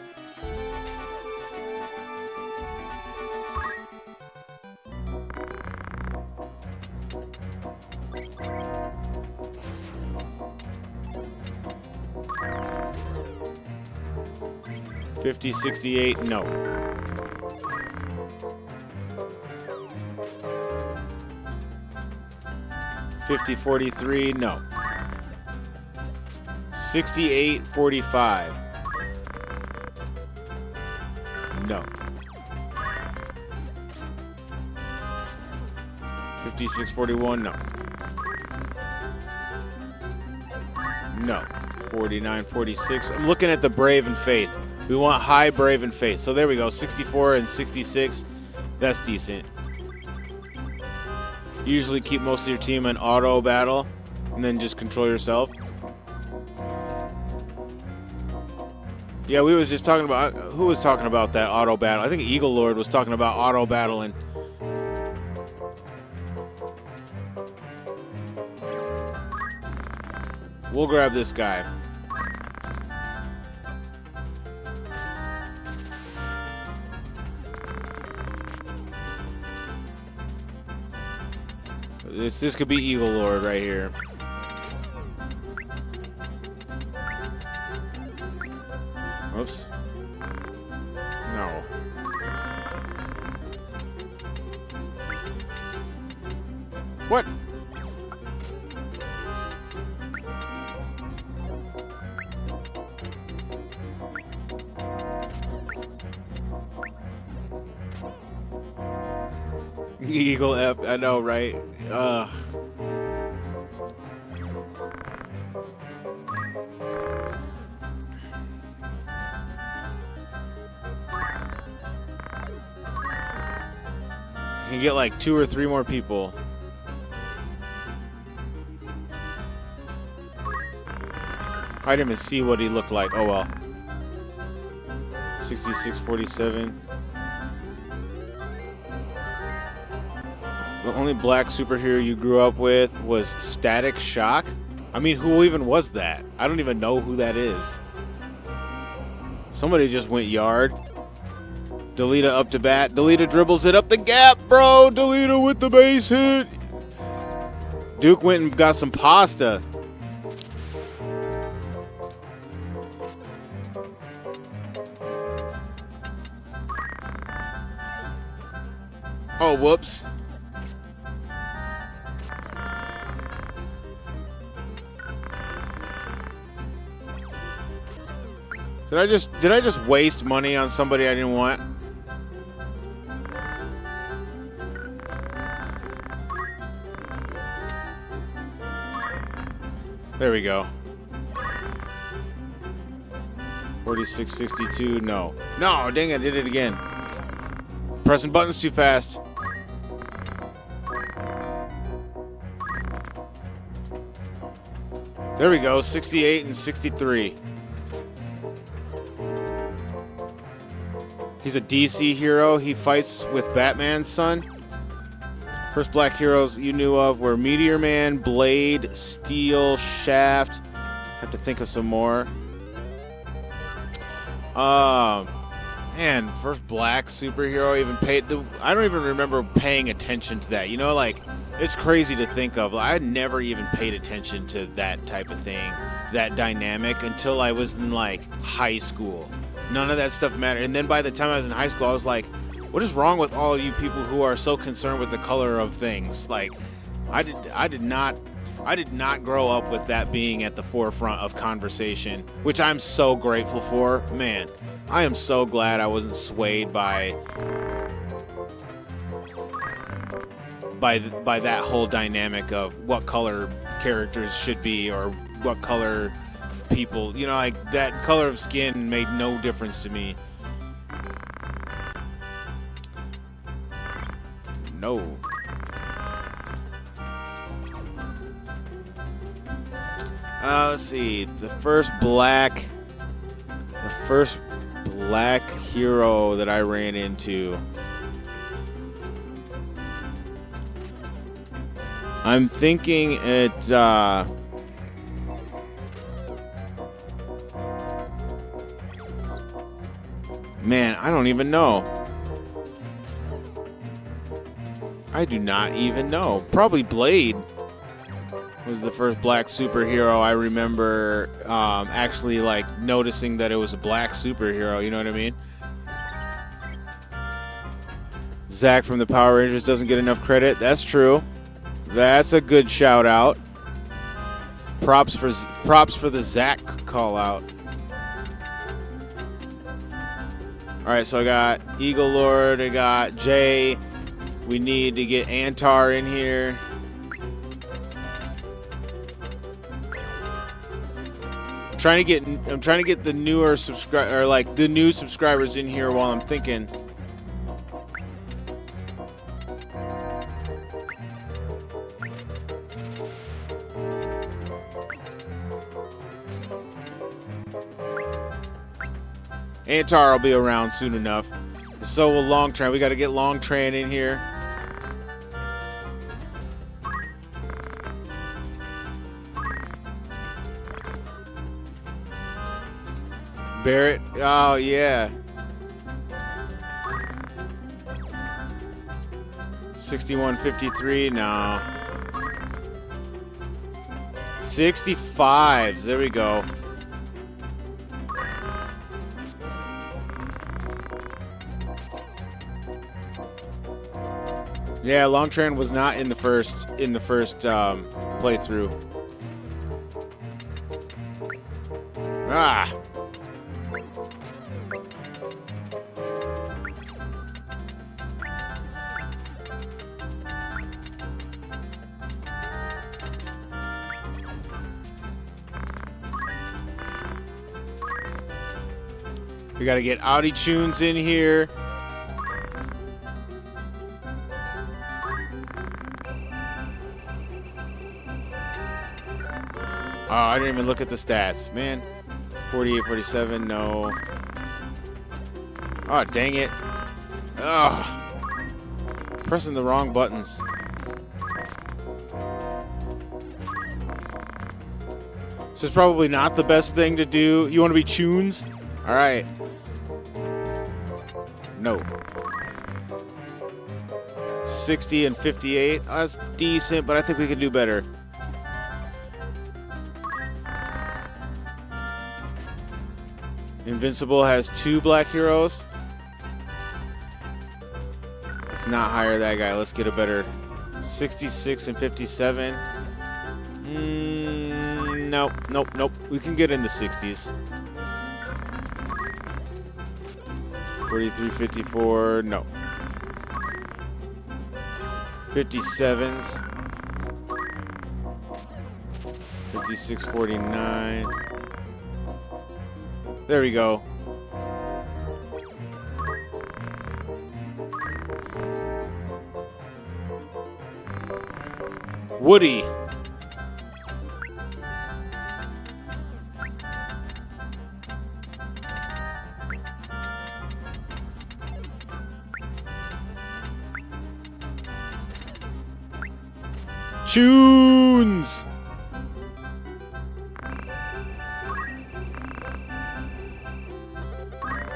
$50, $68, no. $50, $43, no. $68, $45, no. $56, $41, no. No. $49, $46. I'm looking at the Brave and Faith. We want high Brave and Faith. So there we go. 64 and 66. That's decent. Usually keep most of your team in auto battle and then just control yourself. Yeah, we was just talking about, who was talking about that auto battle? I think Eagle Lord was talking about auto battling. We'll grab this guy. This could be Eagle Lord right here. Oops. No. What? Eagle F, I know, right? You can get like 2 or 3 more people. I didn't even see what he looked like. Oh well. 66, 47. The only black superhero you grew up with was Static Shock? I mean, who even was that? I don't even know who that is. Somebody just went yard. Delita up to bat. Delita dribbles it up the gap, bro. Delita with the base hit. Duke went and got some pasta. Oh, whoops. Did I just waste money on somebody I didn't want? There we go. 46.62. No. No, dang, I did it again. Pressing buttons too fast. There we go. 68 and 63. He's a DC hero. He fights with Batman's son. First black heroes you knew of were Meteor Man, Blade, Steel, Shaft. Have to think of some more. Man, first black superhero even paid. I don't even remember paying attention to that. You know, like, it's crazy to think of. I had never even paid attention to that type of thing, that dynamic, until I was in, like, high school. None of that stuff mattered. And then by the time I was in high school, I was like, what is wrong with all of you people who are so concerned with the color of things? Like, I did not grow up with that being at the forefront of conversation, which I'm so grateful for. Man, I am so glad I wasn't swayed by that whole dynamic of what color characters should be or what color people, you know, like that color of skin made no difference to me. No. Let's see. The first black hero that I ran into. I'm thinking it. Man, I don't even know. I do not even know. Probably Blade was the first black superhero I remember actually like noticing that it was a black superhero, you know what I mean? Zach from the Power Rangers doesn't get enough credit. That's true. That's a good shout out. Props for the Zach call out. All right, so I got Eagle Lord, I got Jay. We need to get Antar in here. I'm trying to get the newer the new subscribers in here while I'm thinking. Antar will be around soon enough. So will Longtran. We got to get Longtran in here. Barrett. Oh, yeah. 61.53. No. 65s. There we go. Yeah, Longtran was not in the first playthrough. Ah. We got to get Audi Tunes in here. Oh, I didn't even look at the stats, man. 48, 47, no. Oh, dang it. Ugh. Pressing the wrong buttons. This is probably not the best thing to do. You want to be Tunes? All right. No. 60 and 58. Oh, that's decent, but I think we can do better. Invincible has 2 black heroes. Let's not hire that guy. Let's get a better 66 and 57. Nope, nope, nope. We can get in the 60s. 43, 54. No. 57s. 56, 49. There we go. Woody. Tunes.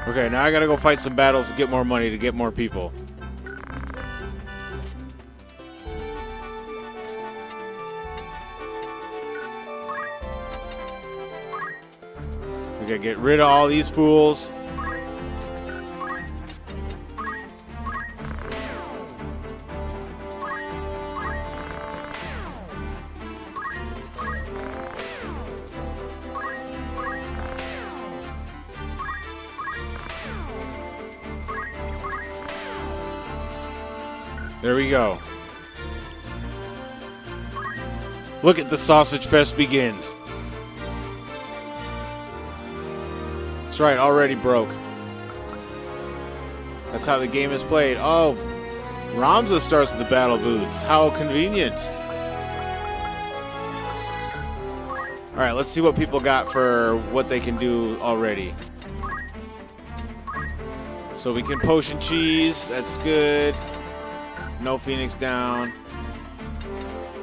Okay, now I gotta go fight some battles to get more money to get more people. We gotta get rid of all these fools. There we go. Look at the sausage fest begins. That's right, already broke. That's how the game is played. Oh, Ramza starts with the battle boots. How convenient. All right, let's see what people got for what they can do already. So we can potion cheese. That's good. No Phoenix down.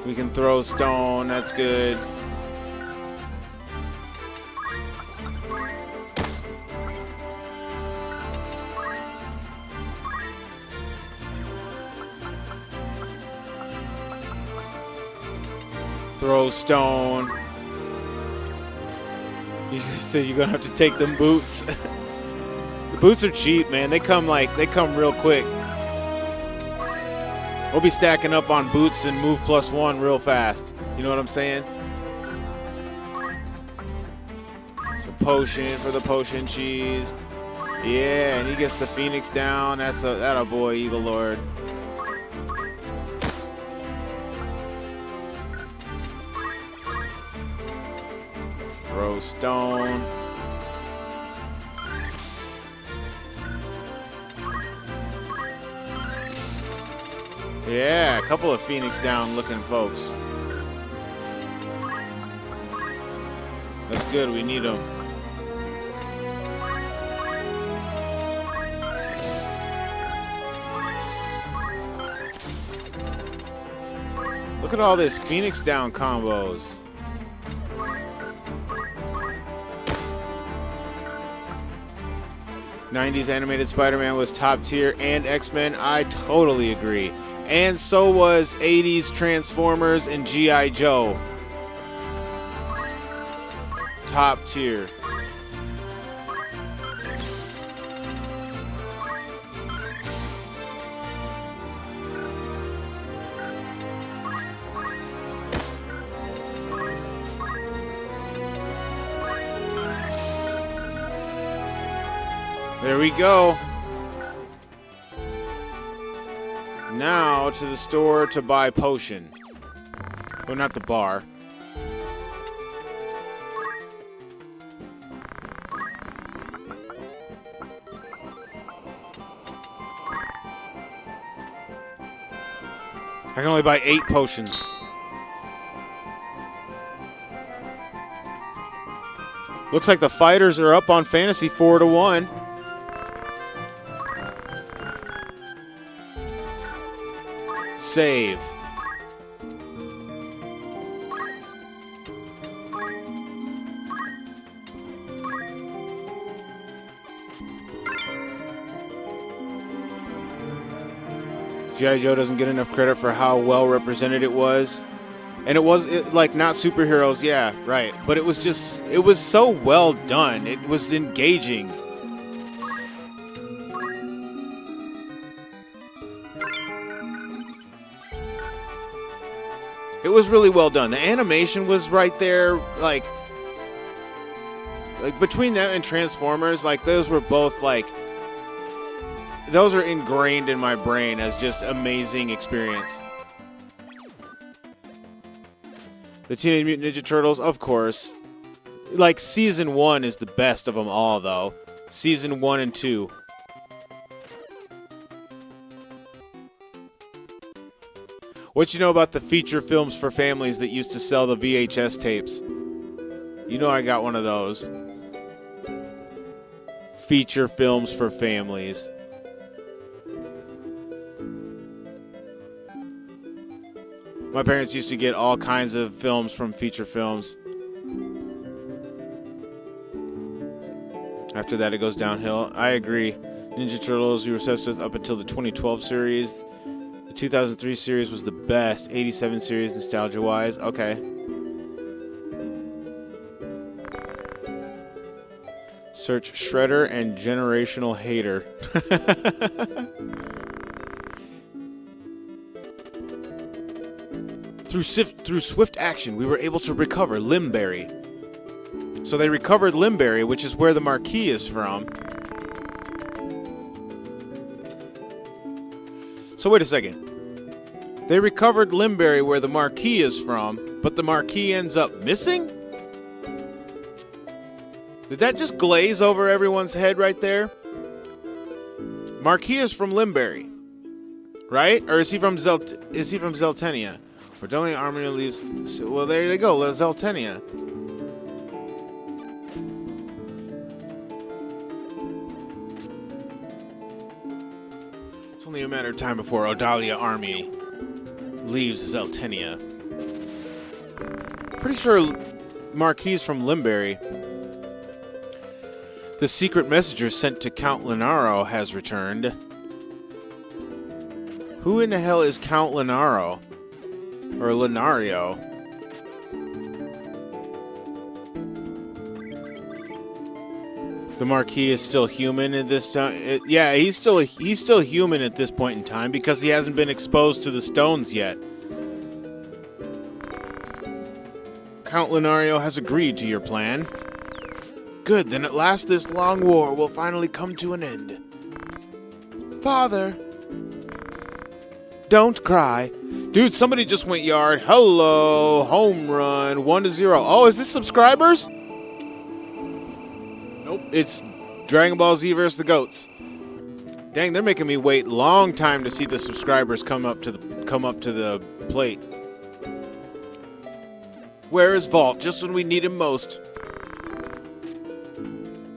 We can throw stone. That's good. Throw stone. You just said you're gonna have to take them boots. The boots are cheap, man. They come real quick. We'll be stacking up on boots and move +1 real fast. You know what I'm saying? Some potion for the potion cheese. Yeah, and he gets the Phoenix down. That's a boy, Eagle Lord. Throw stone. Yeah, a couple of Phoenix down looking folks. That's good, we need them. Look at all this Phoenix down combos. '90s animated Spider-Man was top tier, and X-Men, I totally agree. And so was 80s Transformers and G.I. Joe. Top tier. There we go. Now to the store to buy potion. Oh, not the bar. I can only buy 8 potions. Looks like the fighters are up on fantasy 4-1. Save. G.I. Joe doesn't get enough credit for how well represented it was. And it was like not superheroes, yeah, right. But it was so well done. It was engaging. It was really well done. The animation was right there, like between that and Transformers, like those were both like, those are ingrained in my brain as just amazing experience. The Teenage Mutant Ninja Turtles, of course. Like season 1 is the best of them all, though. Season 1 and 2. What you know about the feature films for families that used to sell the VHS tapes? You know I got one of those. Feature films for families. My parents used to get all kinds of films from feature films. After that, it goes downhill. I agree. Ninja Turtles, we were obsessed with up until the 2012 series. The 2003 series was the best. 87 series, nostalgia-wise. Okay. Search Shredder and Generational Hater. Through swift action, we were able to recover Limberry. So they recovered Limberry, which is where the Marquis is from. So wait a second. They recovered Limberry where the Marquis is from, but the Marquis ends up missing? Did that just glaze over everyone's head right there? Marquis is from Limberry, right? Or is he from Zeltenia? Redonia Army leaves. Well, there they go. Zeltenia. It's only a matter of time before Odalia Army leaves Zeltenia. Pretty sure Marquis from Limberry. The secret messenger sent to Count Lenaro has returned. Who in the hell is Count Lenaro? Or Lenario? The Marquis is still human at this time. Yeah, he's still human at this point in time because he hasn't been exposed to the stones yet. Count Lenario has agreed to your plan. Good, then at last this long war will finally come to an end. Father! Don't cry. Dude, somebody just went yard. Hello, home run, 1-0. Oh, is this subscribers? Nope, it's Dragon Ball Z vs. the Goats. Dang, they're making me wait a long time to see the subscribers come up to the plate. Where is Vault? Just when we need him most.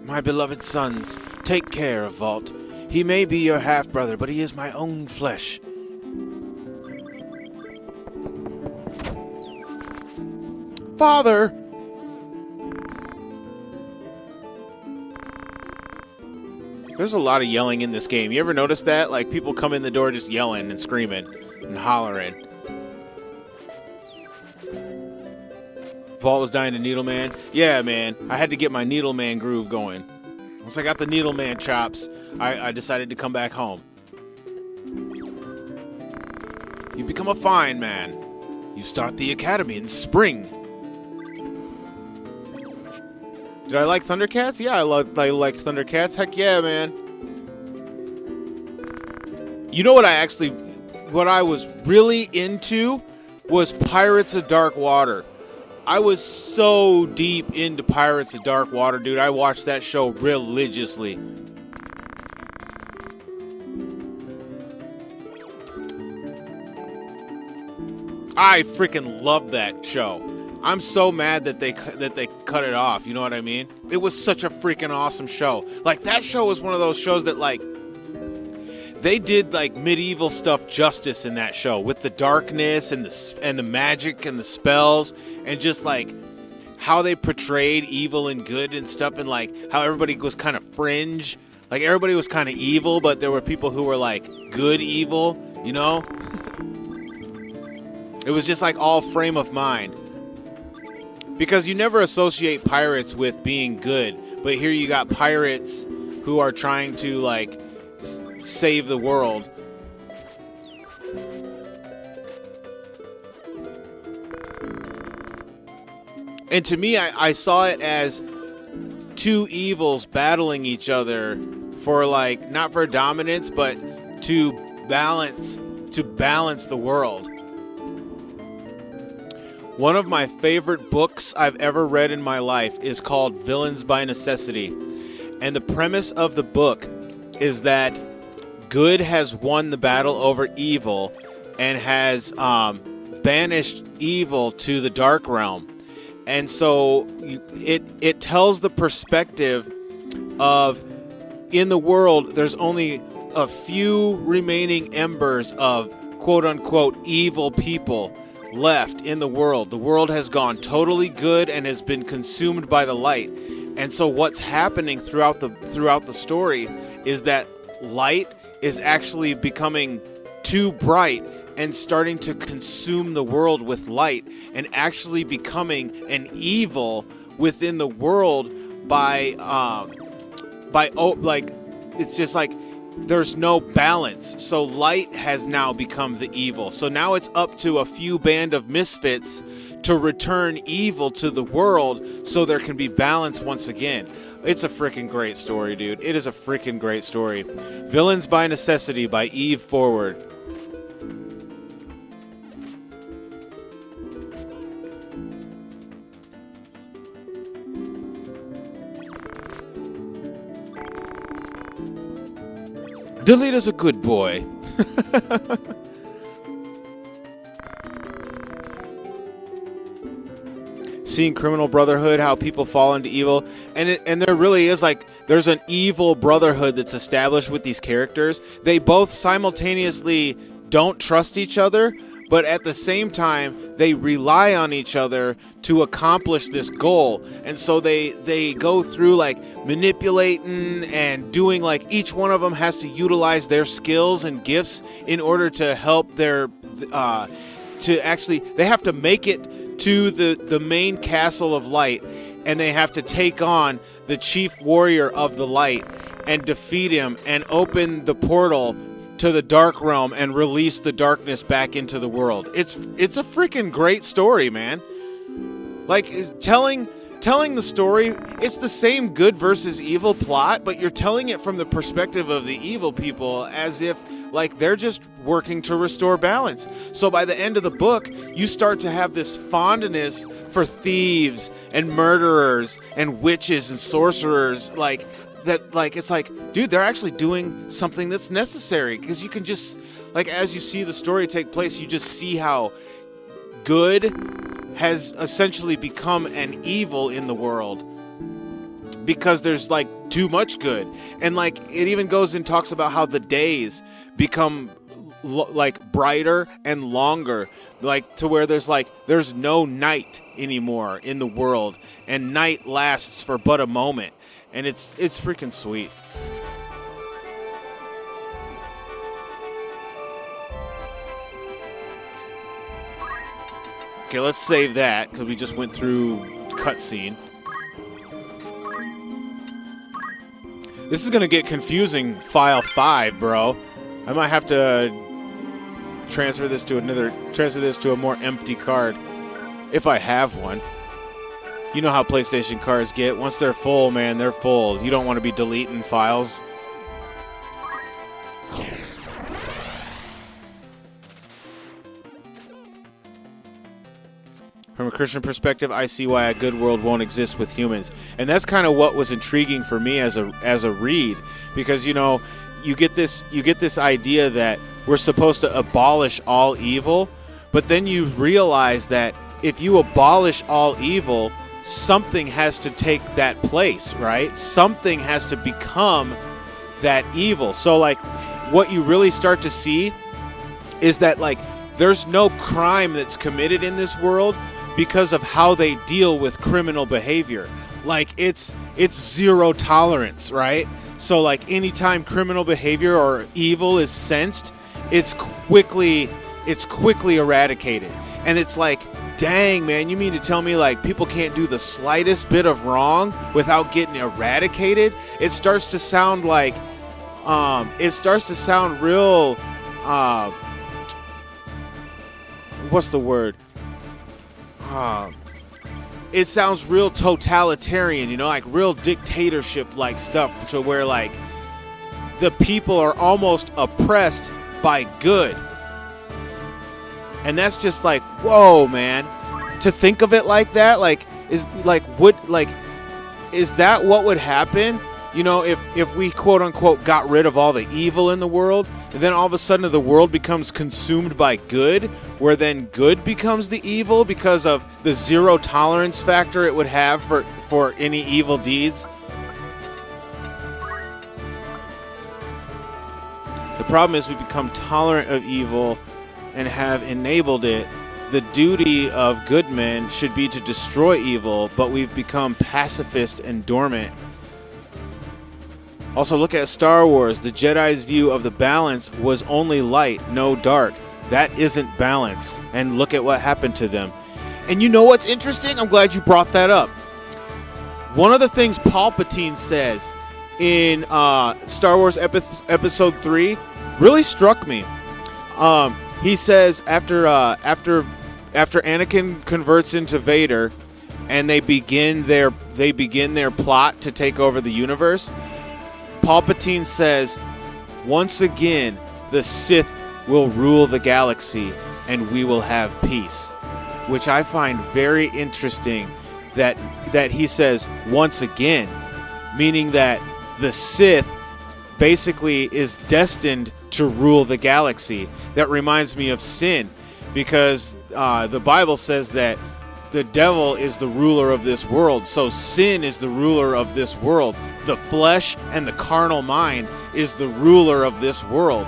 My beloved sons, take care of Vault. He may be your half-brother, but he is my own flesh. Father! There's a lot of yelling in this game. You ever notice that? Like, people come in the door just yelling and screaming and hollering. Vault was dying to Needleman. Yeah, man. I had to get my Needleman groove going. Once I got the Needleman chops, I decided to come back home. You become a fine man. You start the academy in spring. Did I like Thundercats? Yeah, I liked Thundercats. Heck yeah, man. You know what I was really into was Pirates of Dark Water. I was so deep into Pirates of Dark Water, dude. I watched that show religiously. I freaking love that show. I'm so mad that they cut it off. You know what I mean? It was such a freaking awesome show. Like, that show was one of those shows that, like, they did like medieval stuff justice in that show with the darkness and the magic and the spells and just like how they portrayed evil and good and stuff, and like how everybody was kind of fringe. Like, everybody was kind of evil, but there were people who were like good evil. You know? It was just like all frame of mind. Because you never associate pirates with being good, but here you got pirates who are trying to like save the world. And to me, I saw it as two evils battling each other for like not for dominance, but to balance the world. One of my favorite books I've ever read in my life is called Villains by Necessity. And the premise of the book is that good has won the battle over evil and has banished evil to the dark realm. And so it tells the perspective of, in the world, there's only a few remaining embers of quote-unquote evil people left in the world. The world has gone totally good and has been consumed by the light. And so what's happening throughout the story is that light is actually becoming too bright and starting to consume the world with light and actually becoming an evil within the world by it's just like there's no balance. So light has now become the evil. So now it's up to a few band of misfits to return evil to the world so there can be balance once again. It's a freaking great story, dude. It is a freaking great story. Villains by Necessity by Eve Forward. Delita's a good boy. Seeing Criminal Brotherhood, how people fall into evil, and there really is like there's an evil brotherhood that's established with these characters. They both simultaneously don't trust each other, but at the same time they rely on each other to accomplish this goal. And so they go through like manipulating and doing, like each one of them has to utilize their skills and gifts in order to help their they have to make it to the main castle of light, and they have to take on the chief warrior of the light and defeat him and open the portal to the dark realm and release the darkness back into the world. It's a freaking great story, man. Like telling the story, it's the same good versus evil plot, but you're telling it from the perspective of the evil people as if like they're just working to restore balance. So by the end of the book, you start to have this fondness for thieves and murderers and witches and sorcerers, like that, like it's like, dude, they're actually doing something that's necessary, because you can just like, as you see the story take place, you just see how good has essentially become an evil in the world because there's like too much good. And like it even goes and talks about how the days become like brighter and longer, like to where there's no night anymore in the world, and night lasts for but a moment. And it's freaking sweet. Okay, let's save that because we just went through cutscene. This is gonna get confusing. File 5, bro. I might have to transfer this to a more empty card if I have one. You know how PlayStation cards get. Once they're full, man, they're full. You don't want to be deleting files. From a Christian perspective, I see why a good world won't exist with humans. And that's kind of what was intriguing for me as a read, because you know, you get this idea that we're supposed to abolish all evil, but then you realize that if you abolish all evil, something has to take that place, right? Something has to become that evil. So like what you really start to see is that like there's no crime that's committed in this world because of how they deal with criminal behavior. Like it's zero tolerance, right? So like anytime criminal behavior or evil is sensed, it's quickly eradicated. And it's like, dang, man, you mean to tell me like people can't do the slightest bit of wrong without getting eradicated? It starts to sound like real what's the word? It sounds real totalitarian, you know, like real dictatorship like stuff, to where like the people are almost oppressed by good. And that's just like, whoa, man. To think of it like that, is that what would happen? You know, if we quote unquote got rid of all the evil in the world, and then all of a sudden the world becomes consumed by good, where then good becomes the evil because of the zero tolerance factor it would have for any evil deeds. The problem is we become tolerant of evil and have enabled it. The duty of good men should be to destroy evil, but we've become pacifist and dormant. Also, look at Star Wars. The Jedi's view of the balance was only light, no dark. That isn't balance. And look at what happened to them. And you know what's interesting? I'm glad you brought that up. One of the things Palpatine says in Star Wars Episode 3 really struck me. He says after Anakin converts into Vader, and they begin their plot to take over the universe, Palpatine says, "Once again, the Sith will rule the galaxy, and we will have peace," which I find very interesting. That he says once again, meaning that the Sith basically is destined to rule the galaxy. That reminds me of sin, because the Bible says that the devil is the ruler of this world. So sin is the ruler of this world. The flesh and the carnal mind is the ruler of this world.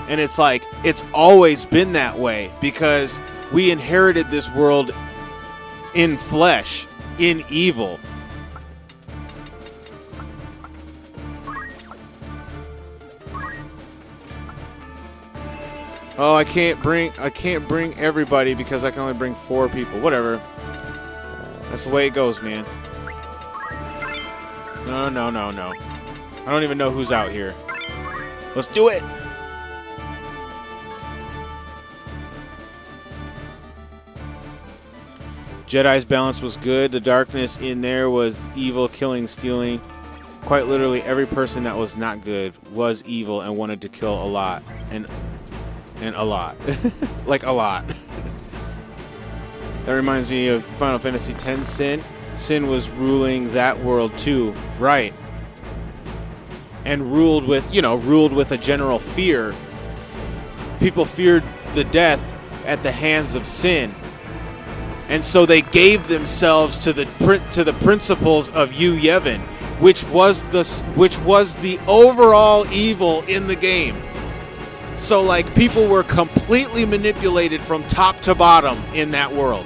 And it's like, it's always been that way, because we inherited this world in flesh, in evil. Oh, I can't bring everybody because I can only bring 4 people. Whatever. That's the way it goes, man. No. I don't even know who's out here. Let's do it. Jedi's balance was good. The darkness in there was evil, killing, stealing. Quite literally, every person that was not good was evil and wanted to kill a lot. And a lot. Like a lot. That reminds me of Final Fantasy X Sin. Sin was ruling that world too. Right. And ruled with a general fear. People feared the death at the hands of sin. And so they gave themselves to the principles of Yu Yevon, which was the overall evil in the game. So, like, people were completely manipulated from top to bottom in that world.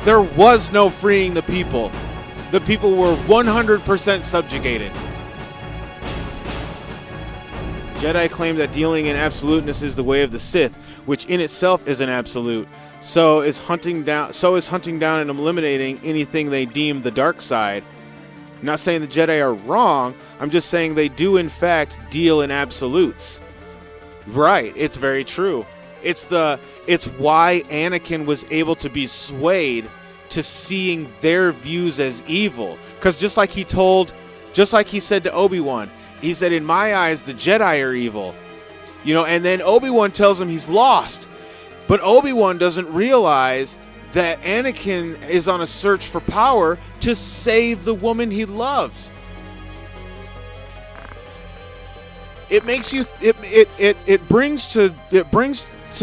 There was no freeing the people. The people were 100% subjugated. Jedi claim that dealing in absoluteness is the way of the Sith, which in itself is an absolute. So is hunting down and eliminating anything they deem the dark side. I'm not saying the Jedi are wrong. I'm just saying they do, in fact, deal in absolutes. Right, it's very true. It's why Anakin was able to be swayed to seeing their views as evil. Because just like he said to Obi-Wan, he said, "In my eyes, the Jedi are evil." You know, and then Obi-Wan tells him he's lost. But Obi-Wan doesn't realize that Anakin is on a search for power to save the woman he loves. It makes you it brings to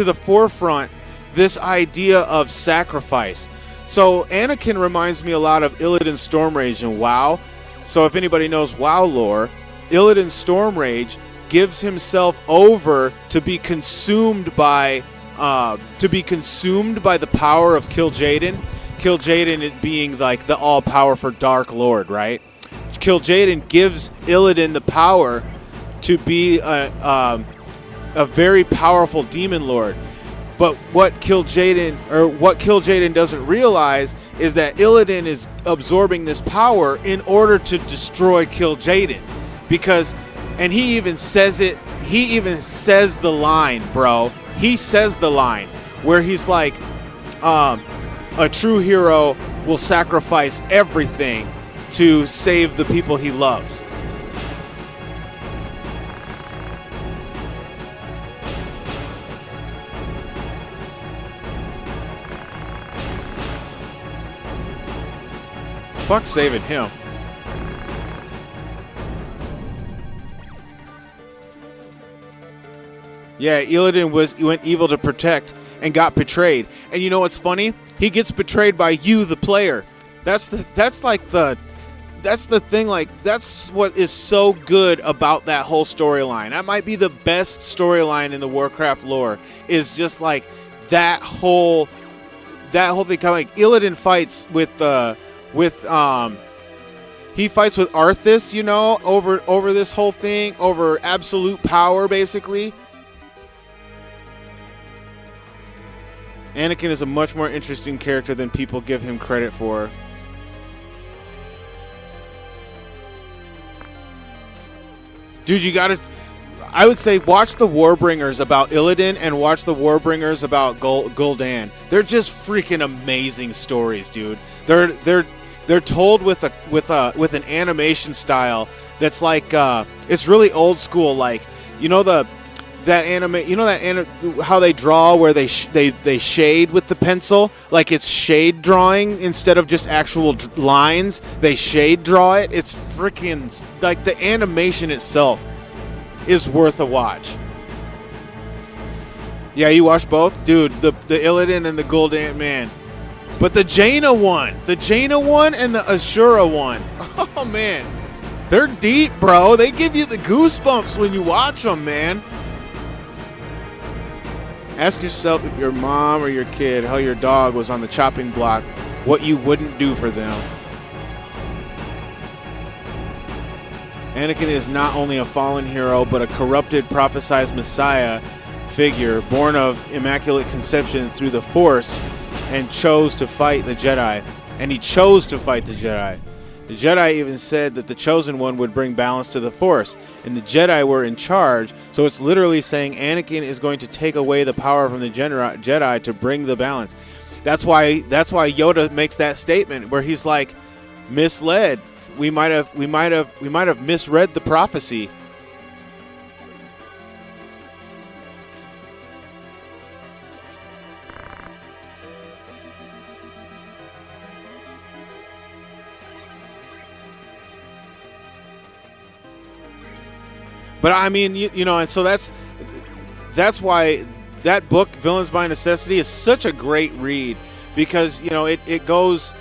the forefront this idea of sacrifice. So Anakin reminds me a lot of Illidan Stormrage in WoW. So if anybody knows WoW lore, Illidan Stormrage gives himself over to be consumed by the power of Kil'jaeden. Kil'jaeden being like the all-powerful Dark Lord, right? Kil'jaeden gives Illidan the power to be a very powerful demon lord. But what Kil'jaeden doesn't realize is that Illidan is absorbing this power in order to destroy Kil'jaeden. Because, and he even says it, he even says the line, bro. He says the line where he's like, a true hero will sacrifice everything to save the people he loves. Fuck saving him. Yeah, Illidan went evil to protect and got betrayed. And you know what's funny? He gets betrayed by you, the player. That's the thing. Like, that's what is so good about that whole storyline. That might be the best storyline in the Warcraft lore. Is just like that whole thing. Like Illidan fights with he fights with Arthas, you know, over this whole thing, over absolute power, basically. Anakin is a much more interesting character than people give him credit for. Dude, I would say watch the Warbringers about Illidan and watch the Warbringers about Gul'dan. They're just freaking amazing stories, dude. They're told with an animation style that's like it's really old school. Like, you know how they draw where they shade with the pencil, like it's shade drawing instead of just actual lines. They shade draw it. It's freaking like the animation itself is worth a watch. Yeah, you watched both, dude. The Illidan and the Gul'dan, man. But the Jaina one and the Ashura one, oh man, they're deep, bro. They give you the goosebumps when you watch them, man. Ask yourself, if your mom or your kid, how your dog was on the chopping block, what you wouldn't do for them. Anakin is not only a fallen hero, but a corrupted, prophesied Messiah figure born of immaculate conception through the Force, and chose to fight the Jedi. And he chose to fight the Jedi. The Jedi even said that the Chosen One would bring balance to the Force, and the Jedi were in charge, so it's literally saying Anakin is going to take away the power from the Jedi to bring the balance. That's why Yoda makes that statement where he's like, misled. We might have misread the prophecy. But I mean, you know, and so that's why that book, Villains by Necessity, is such a great read, because, you know, it goes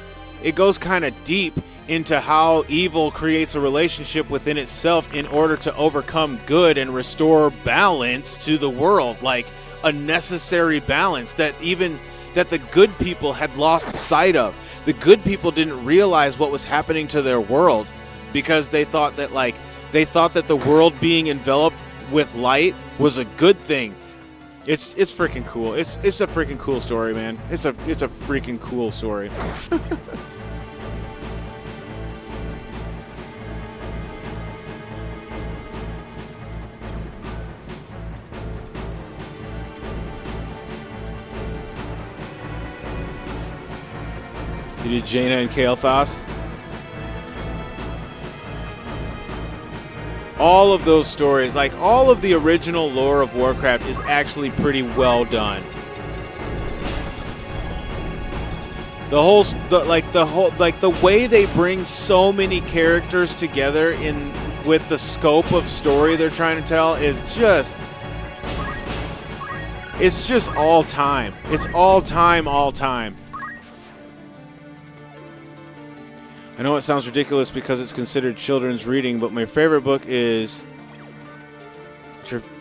kind of deep into how evil creates a relationship within itself in order to overcome good and restore balance to the world, like a necessary balance that the good people had lost sight of. The good people didn't realize what was happening to their world because they thought that the world being enveloped with light was a good thing. It's freaking cool. It's a freaking cool story, man. It's a freaking cool story. You did Jaina and Kael'thas? All of those stories, like all of the original lore of Warcraft, is actually pretty well done. The way they bring so many characters together with the scope of story they're trying to tell is just, it's just all time. It's all time. I know it sounds ridiculous because it's considered children's reading, but my favorite book is...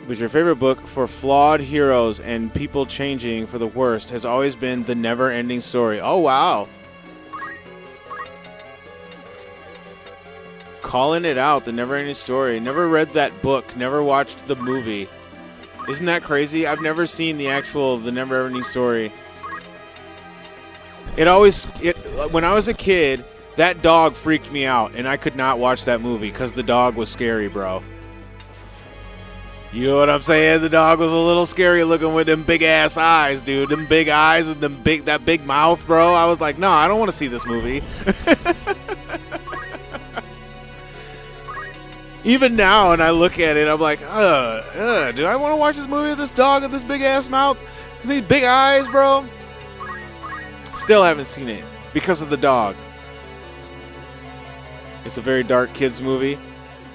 But your favorite book for flawed heroes and people changing for the worst has always been The Never-Ending Story. Oh, wow. Calling it out, The Never-Ending Story. Never read that book. Never watched the movie. Isn't that crazy? I've never seen the Never Ending Story. When I was a kid, that dog freaked me out, and I could not watch that movie because the dog was scary, bro. You know what I'm saying? The dog was a little scary looking with them big ass eyes, dude. Them big eyes and that big mouth, bro. I was like, no, I don't want to see this movie. Even now, when I look at it, I'm like, do I want to watch this movie with this dog with this big ass mouth and these big eyes, bro? Still haven't seen it because of the dog. It's a very dark kids movie.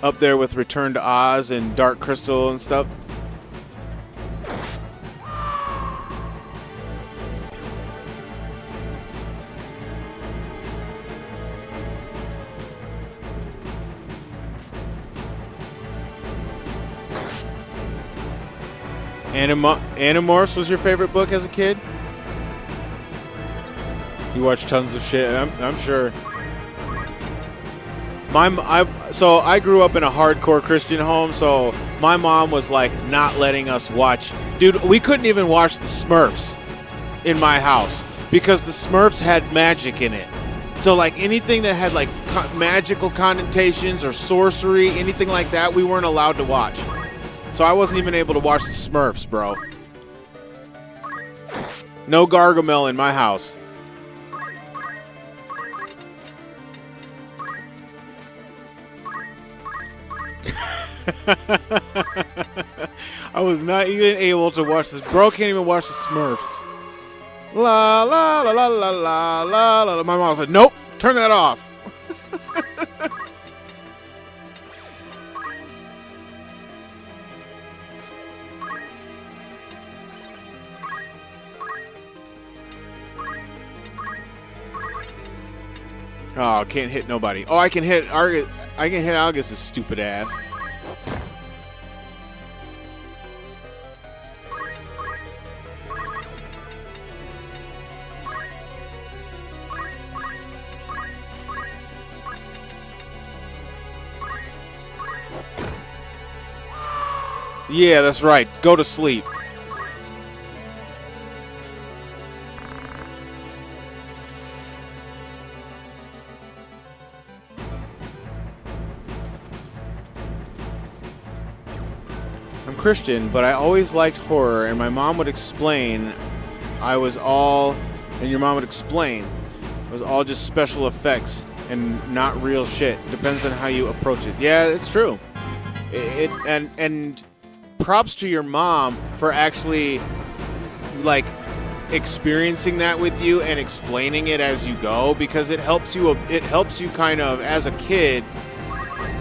Up there with Return to Oz and Dark Crystal and stuff. Animorphs was your favorite book as a kid? You watched tons of shit, I'm sure. So I grew up in a hardcore Christian home, so my mom was like not letting us watch. Dude, we couldn't even watch the Smurfs in my house because the Smurfs had magic in it. So like anything that had like magical connotations or sorcery, anything like that, we weren't allowed to watch. So I wasn't even able to watch the Smurfs, bro. No Gargamel in my house. I was not even able to watch this. Bro can't even watch the Smurfs. La la la la la la la la. My mom said, nope, turn that off. Oh, can't hit nobody. Oh, I can hit Argus. I can hit Argus's stupid ass. Yeah, that's right. Go to sleep. I'm Christian, but I always liked horror, and my mom would explain and your mom would explain it was all just special effects and not real shit. Depends on how you approach it. Yeah, it's true. And props to your mom for actually like experiencing that with you and explaining it as you go, because it helps you kind of as a kid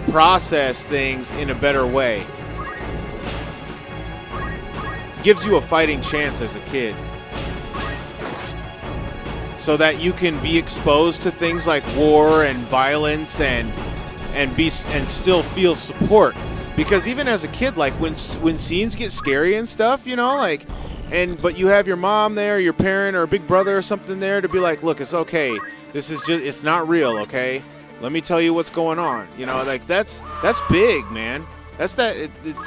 process things in a better way. Gives you a fighting chance as a kid, so that you can be exposed to things like war and violence and still feel support. Because even as a kid, like when scenes get scary and stuff, you know, like, but you have your mom there, your parent or a big brother or something there to be like, look, it's okay. It's not real, okay? Let me tell you what's going on. You know, like that's big, man. It's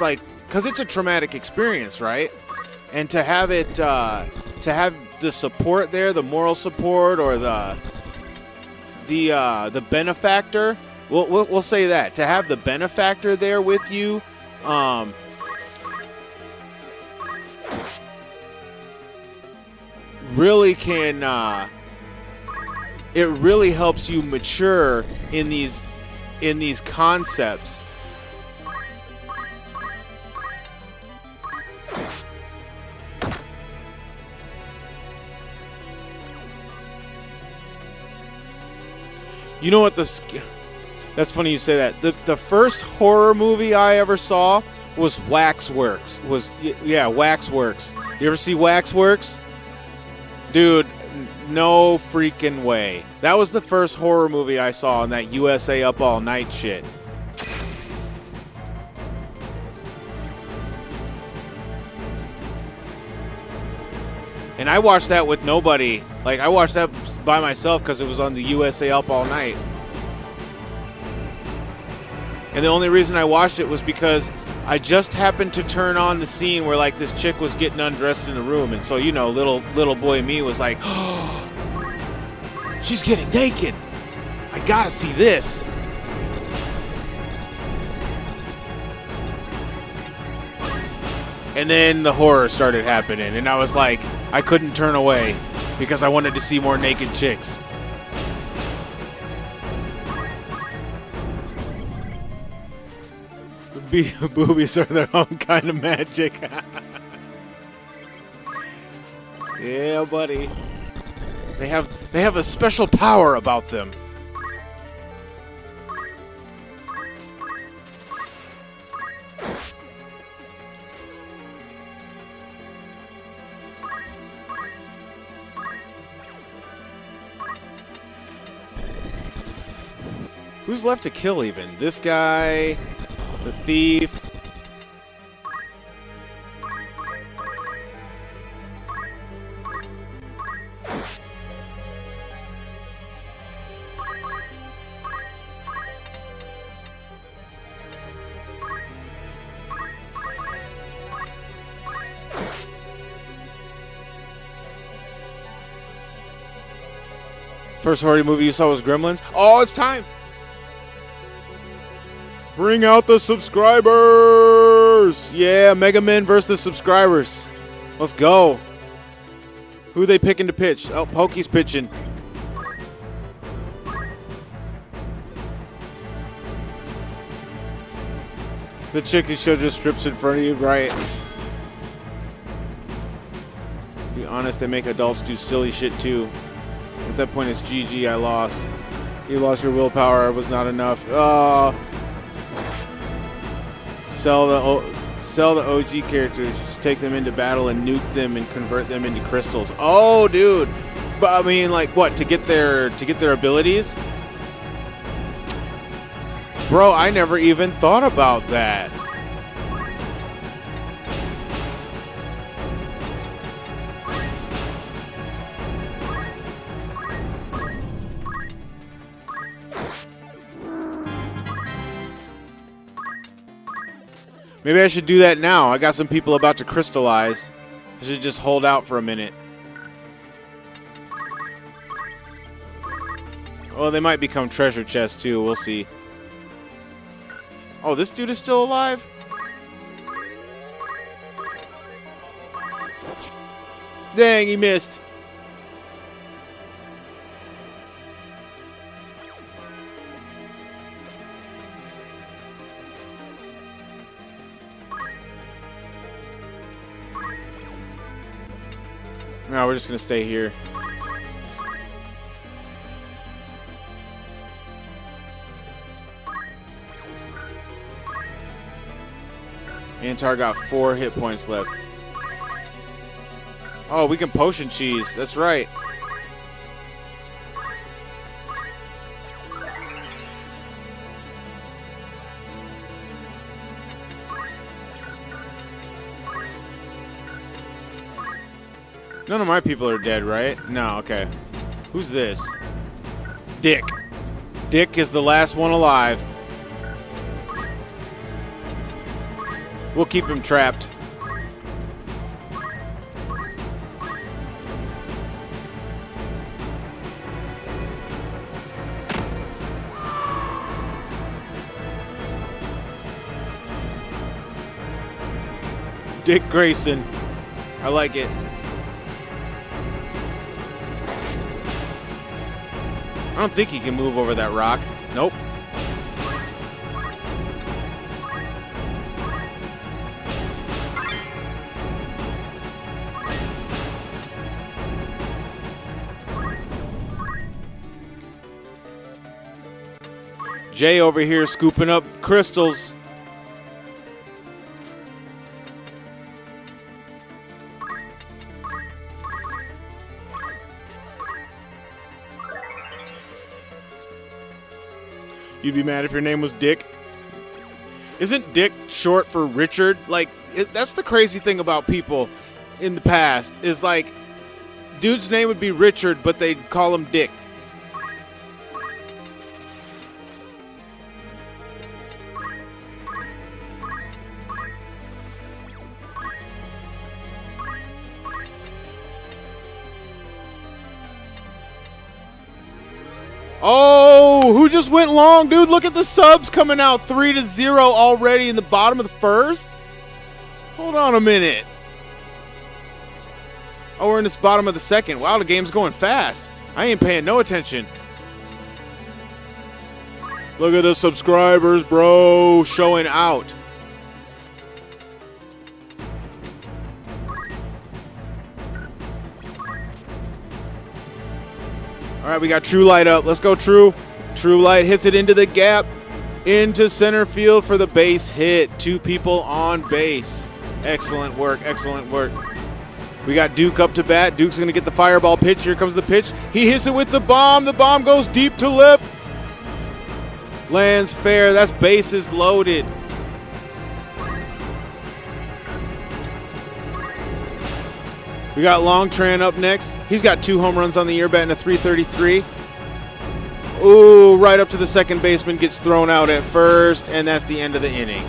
like, because it's a traumatic experience, right? And to have it, to have the support there, the moral support or the benefactor. We'll say that, to have the benefactor there with you, really can. It really helps you mature in these concepts. You know what that's funny you say that. The first horror movie I ever saw was Waxworks. Waxworks. You ever see Waxworks? Dude, no freaking way. That was the first horror movie I saw in that USA Up All Night shit. And I watched that with nobody. Like, I watched that by myself because it was on the USA Up All Night. And the only reason I watched it was because I just happened to turn on the scene where like this chick was getting undressed in the room, and so little boy me was like, "Oh, she's getting naked. I gotta see this." And then the horror started happening, and I was like, I couldn't turn away because I wanted to see more naked chicks. Boobies are their own kind of magic. Yeah, buddy. They have a special power about them. Who's left to kill even? This guy, the thief. First horror movie you saw was Gremlins? Oh, it's time! Bring out the subscribers! Yeah, Mega Men versus the subscribers. Let's go. Who they picking to pitch? Oh, Pokey's pitching. The chick who should just strips in front of you, right? Be honest, they make adults do silly shit too. At that point, it's GG. I lost. You lost your willpower. It was not enough. Oh. Sell the OG characters. Take them into battle and nuke them and convert them into crystals. Oh, dude. But I mean, like, what, to get their abilities? Bro, I never even thought about that. Maybe I should do that now. I got some people about to crystallize. I should just hold out for a minute. Oh, they might become treasure chests too. We'll see. Oh, this dude is still alive? Dang, he missed. No, we're just going to stay here. Antar got 4 hit points left. Oh, we can potion cheese. That's right. None of my people are dead, right? No, okay. Who's this? Dick. Dick is the last one alive. We'll keep him trapped. Dick Grayson. I like it. I don't think he can move over that rock. Nope. Jay over here scooping up crystals. You'd be mad if your name was Dick? Isn't Dick short for Richard? Like, that's the crazy thing about people in the past, is like, dude's name would be Richard, but they'd call him Dick. Oh, who just went long? Dude, look at the subs coming out 3-0 already in the bottom of the first. Hold on a minute. Oh, we're in this bottom of the second. Wow, the game's going fast. I ain't paying no attention. Look at the subscribers, bro, showing out. All right, we got True Light up. Let's go, True. True Light hits it into the gap, into center field for the base hit. 2 people on base. Excellent work, excellent work. We got Duke up to bat. Duke's going to get the fireball pitch. Here comes the pitch. He hits it with the bomb. The bomb goes deep to left. Lands fair. That's bases loaded. We got Longtran up next. He's got 2 home runs on the year, batting a .333. Ooh, right up to the second baseman, gets thrown out at first, and that's the end of the inning.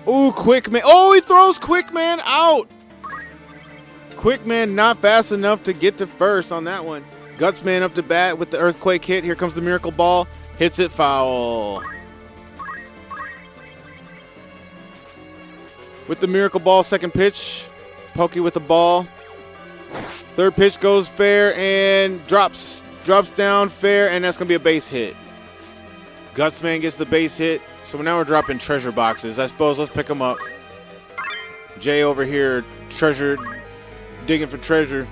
Ooh, Quickman. Oh, he throws Quickman out. Quickman not fast enough to get to first on that one. Gutsman up to bat with the earthquake hit. Here comes the miracle ball. Hits it foul. With the miracle ball, second pitch. Pokey with the ball. Third pitch goes fair and drops down fair, and that's going to be a base hit. Gutsman gets the base hit. So now we're dropping treasure boxes. I suppose let's pick them up. Jay over here, digging for treasure.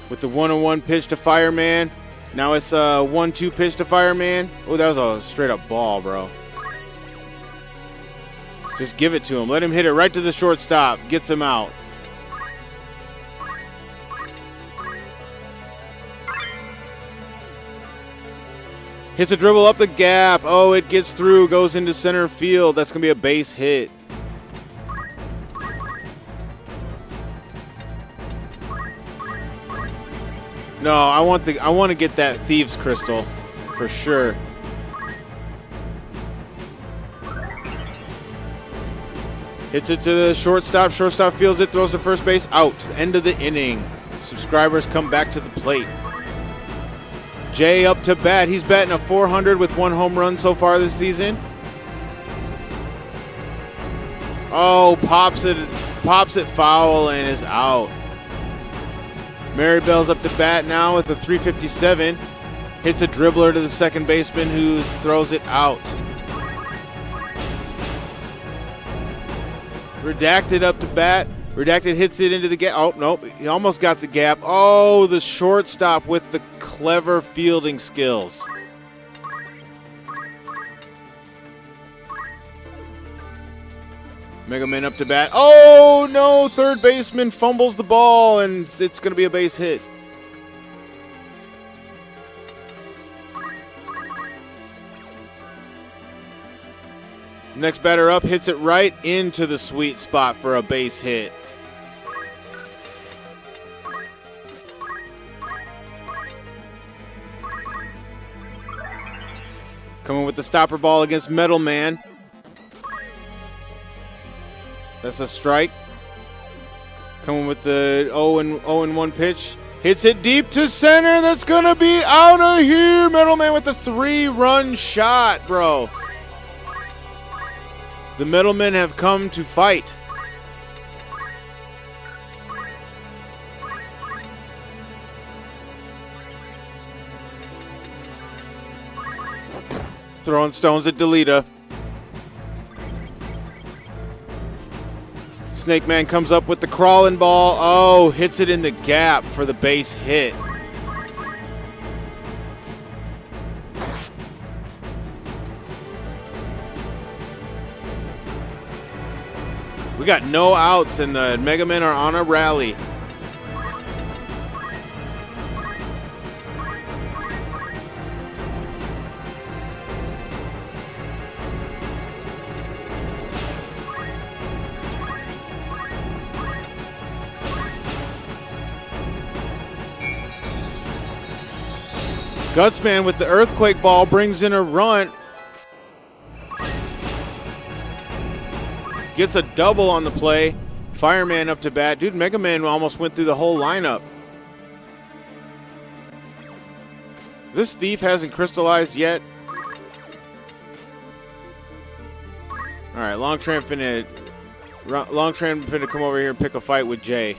With the 1-on-1 pitch to Fireman. Now it's a 1-2 pitch to Fireman. Oh, that was a straight up ball, bro. Just give it to him. Let him hit it right to the shortstop. Gets him out. Hits a dribble up the gap. Oh, it gets through. Goes into center field. That's going to be a base hit. No, I want to get that Thieves Crystal for sure. Hits it to the shortstop. Shortstop fields it, throws to first base. Out. End of the inning. Subscribers come back to the plate. Jay up to bat. He's batting a .400 with 1 home run so far this season. Oh, pops it foul and is out. Maribel's up to bat now with a .357. Hits a dribbler to the second baseman who throws it out. Redacted up to bat. Redacted hits it into the gap. Oh, nope. He almost got the gap. Oh, the shortstop with the clever fielding skills. Mega Man up to bat. Oh, no. Third baseman fumbles the ball, and it's going to be a base hit. Next batter up hits it right into the sweet spot for a base hit. Coming with the stopper ball against Metal Man. That's a strike. Coming with the 0-1 pitch. Hits it deep to center. That's going to be out of here. Metal Man with a 3-run shot, bro. The Metal Men have come to fight. Throwing stones at Delita. Snake Man comes up with the crawling ball. Oh, hits it in the gap for the base hit. We got no outs, and the Mega Men are on a rally. Gutsman with the earthquake ball brings in a run. Gets a double on the play. Fireman up to bat. Dude, Mega Man almost went through the whole lineup. This thief hasn't crystallized yet. All right, Longtran finna come over here and pick a fight with Jay.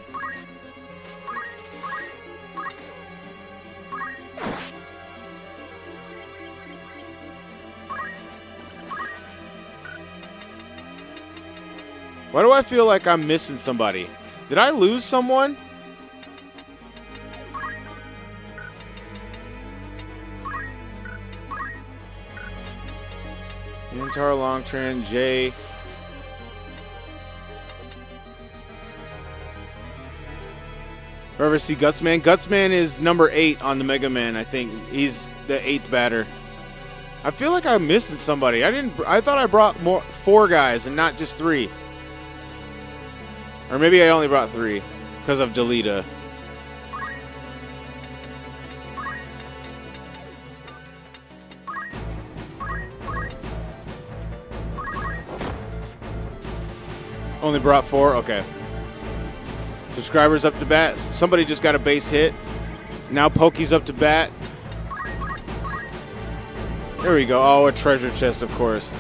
Why do I feel like I'm missing somebody? Did I lose someone? Intar, Longtran, Jay. Ever see Gutsman? Gutsman is number 8 on the Mega Man, I think. He's the 8th batter. I feel like I'm missing somebody. I thought I brought 4 guys and not just 3. Or maybe I only brought 3 because of Delita. Only brought 4? Okay. Subscribers up to bat. Somebody just got a base hit. Now Pokey's up to bat. There we go. Oh, a treasure chest, of course.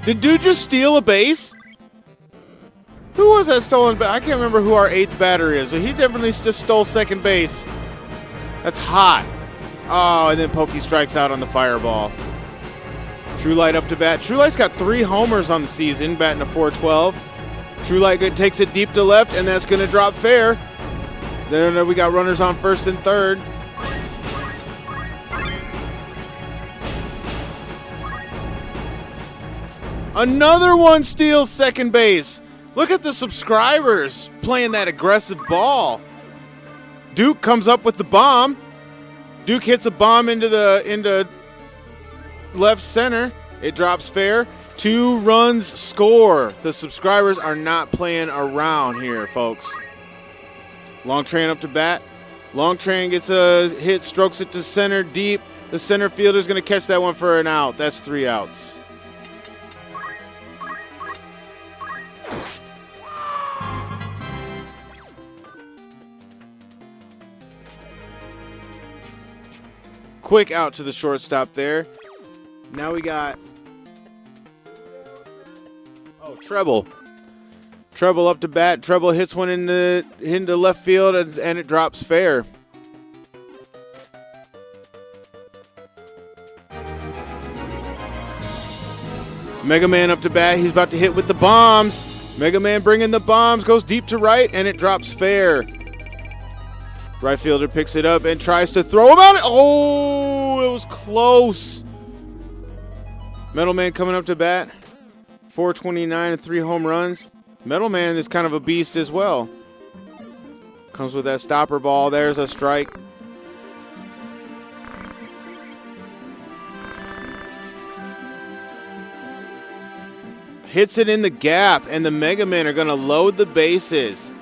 Did dude just steal a base? Who was that stolen? I can't remember who our 8th batter is, but he definitely just stole second base. That's hot. Oh, and then Pokey strikes out on the fireball. True Light up to bat. True Light's got 3 homers on the season, batting a .412. True Light takes it deep to left, and that's going to drop fair. Then we got runners on first and third. Another one steals second base. Look at the subscribers playing that aggressive ball. Duke comes up with the bomb. Duke hits a bomb into left center. It drops fair. 2 runs score. The subscribers are not playing around here, folks. Longtran up to bat. Longtran gets a hit, strokes it to center deep. The center fielder's going to catch that one for an out. That's 3 outs. Quick out to the shortstop there. Now we got... Oh, Treble. Treble up to bat. Treble hits one into left field, and it drops fair. Mega Man up to bat. He's about to hit with the bombs. Mega Man bringing the bombs. Goes deep to right, and it drops fair. Right fielder picks it up and tries to throw him out. Oh, it was close. Metal Man coming up to bat. 429 and 3 home runs. Metal Man is kind of a beast as well. Comes with that stopper ball. There's a strike. Hits it in the gap, and the Mega Men are going to load the bases.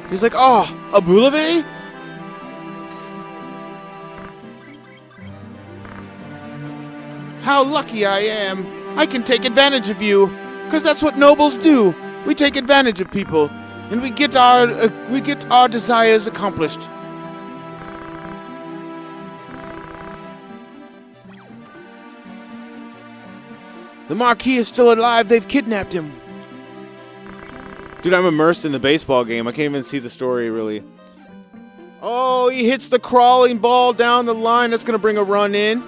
He's like, oh, Abulave? How lucky I am. I can take advantage of you. Because that's what nobles do. We take advantage of people. And we get our desires accomplished. The Marquis is still alive. They've kidnapped him. Dude, I'm immersed in the baseball game. I can't even see the story, really. Oh, he hits the crawling ball down the line. That's going to bring a run in.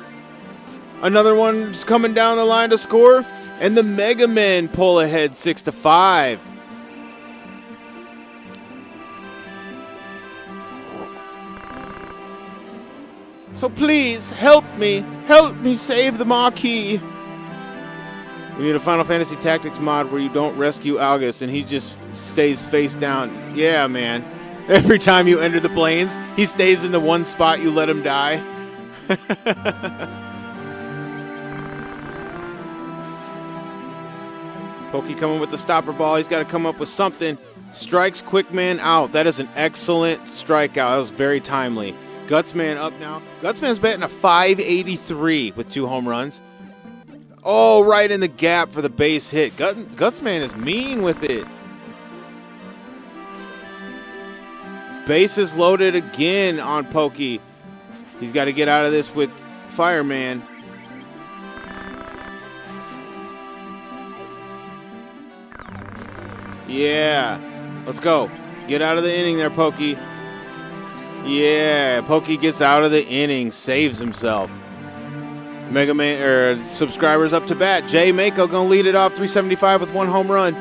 Another one's coming down the line to score. And the Mega Men pull ahead 6-5. So please, help me. Help me save the Marquis. We need a Final Fantasy Tactics mod where you don't rescue Algus and he just stays face down. Yeah, man. Every time you enter the plains, he stays in the one spot you let him die. Pokey coming with the stopper ball. He's got to come up with something. Strikes quick man out. That is an excellent strikeout. That was very timely. Gutsman up now. Gutsman's batting a .583 with 2 home runs. Oh, right in the gap for the base hit. Gutsman is mean with it. Bases loaded again on Pokey. He's got to get out of this with Fireman. Yeah. Let's go. Get out of the inning there, Pokey. Yeah. Pokey gets out of the inning. Saves himself. Mega Man subscribers up to bat. Jay Mako going to lead it off. 375 with 1 home run.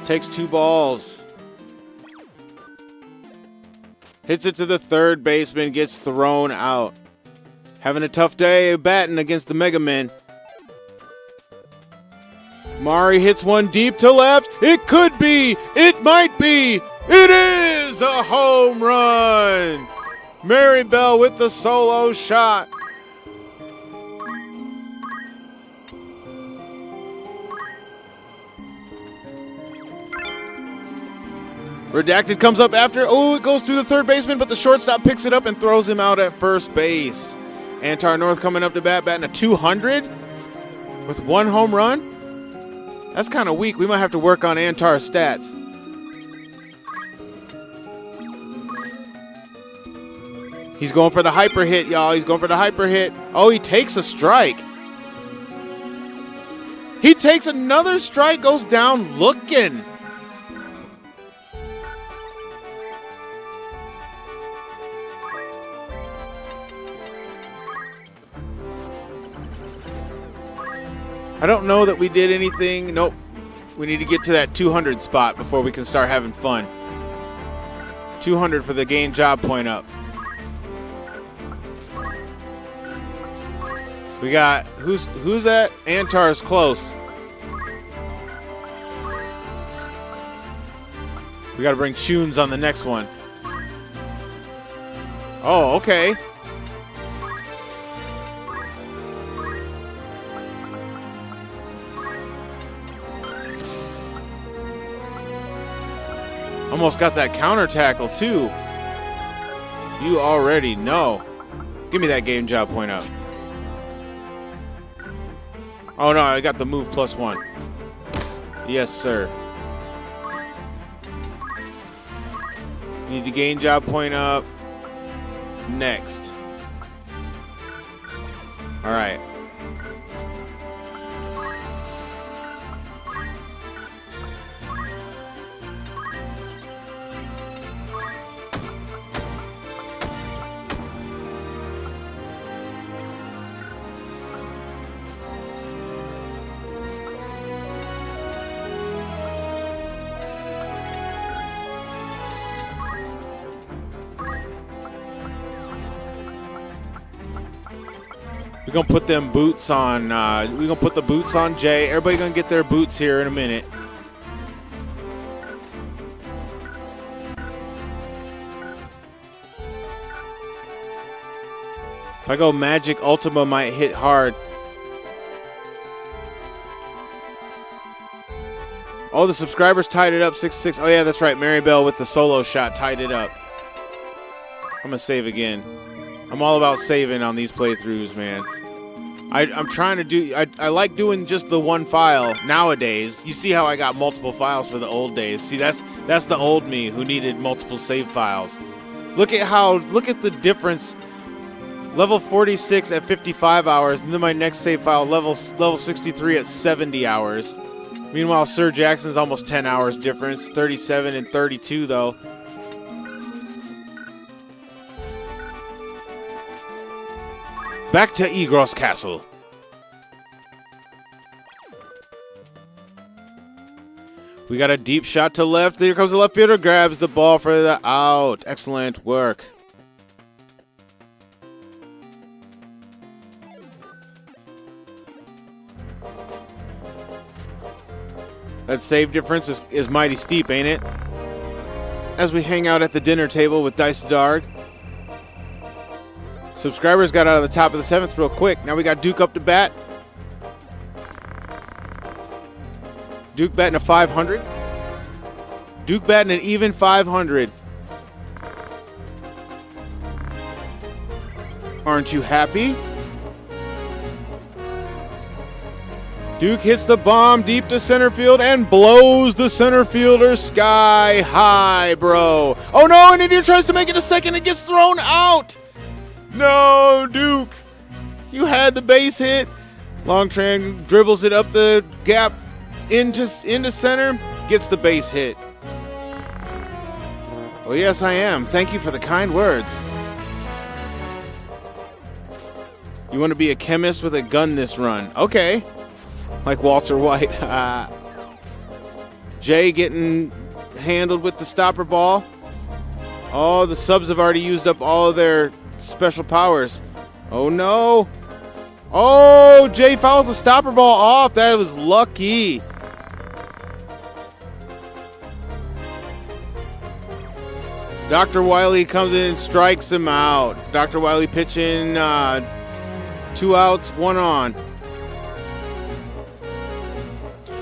Takes 2 balls. Hits it to the third baseman. Gets thrown out. Having a tough day batting against the Mega Men. Mari hits one deep to left. It could be. It might be. It is a home run. Maribel with the solo shot. Redacted comes up after. Oh, it goes through the third baseman, but the shortstop picks it up and throws him out at first base. Antar North coming up to bat, batting a .200 with 1 home run. That's kind of weak. We might have to work on Antar's stats. He's going for the hyper hit, y'all. He's going for the hyper hit. Oh, he takes a strike. He takes another strike, goes down looking. I don't know that we did anything. Nope. We need to get to that 200 spot before we can start having fun. 200 for the gain job point up. We got, who's that? Antar's close. We got to bring Tunes on the next one. Oh, okay. Almost got that counter tackle, too. You already know. Give me that game job point up. Oh, no, I got the move +1. Yes, sir. Need the game job point up. Next. All right. We're going to put them boots on. We're going to put the boots on Jay. Everybody going to get their boots here in a minute. If I go Magic, Ultima might hit hard. Oh, the subscribers tied it up 6-6. Oh, yeah, that's right. Maribel with the solo shot tied it up. I'm going to save again. I'm all about saving on these playthroughs, man. I'm trying to do, I like doing just the one file nowadays. You see how I got multiple files for the old days. See, that's the old me who needed multiple save files. Look at the difference. Level 46 at 55 hours, and then my next save file, level 63 at 70 hours. Meanwhile, Sir Jackson's almost 10 hours difference, 37 and 32 though. Back to Egros Castle. We got a deep shot to left. Here comes the left fielder, grabs the ball for the out. Excellent work. That save difference is mighty steep, ain't it? As we hang out at the dinner table with Dice Darg. Subscribers got out of the top of the 7th real quick. Now we got Duke up to bat. Duke batting a 500. Duke batting an even 500. Aren't you happy? Duke hits the bomb deep to center field and blows the center fielder sky high, bro. Oh no, and India tries to make it a second and gets thrown out. No, Duke. You had the base hit. Longtran dribbles it up the gap into center, gets the base hit. Well, yes, I am. Thank you for the kind words. You want to be a chemist with a gun this run. Okay. Like Walter White. Jay getting handled with the stopper ball. Oh, the subs have already used up all of their special powers. Oh, no. Oh, Jay fouls the stopper ball off. That was lucky. Dr. Wiley comes in and strikes him out. Dr. Wiley pitching 2 outs, 1 on.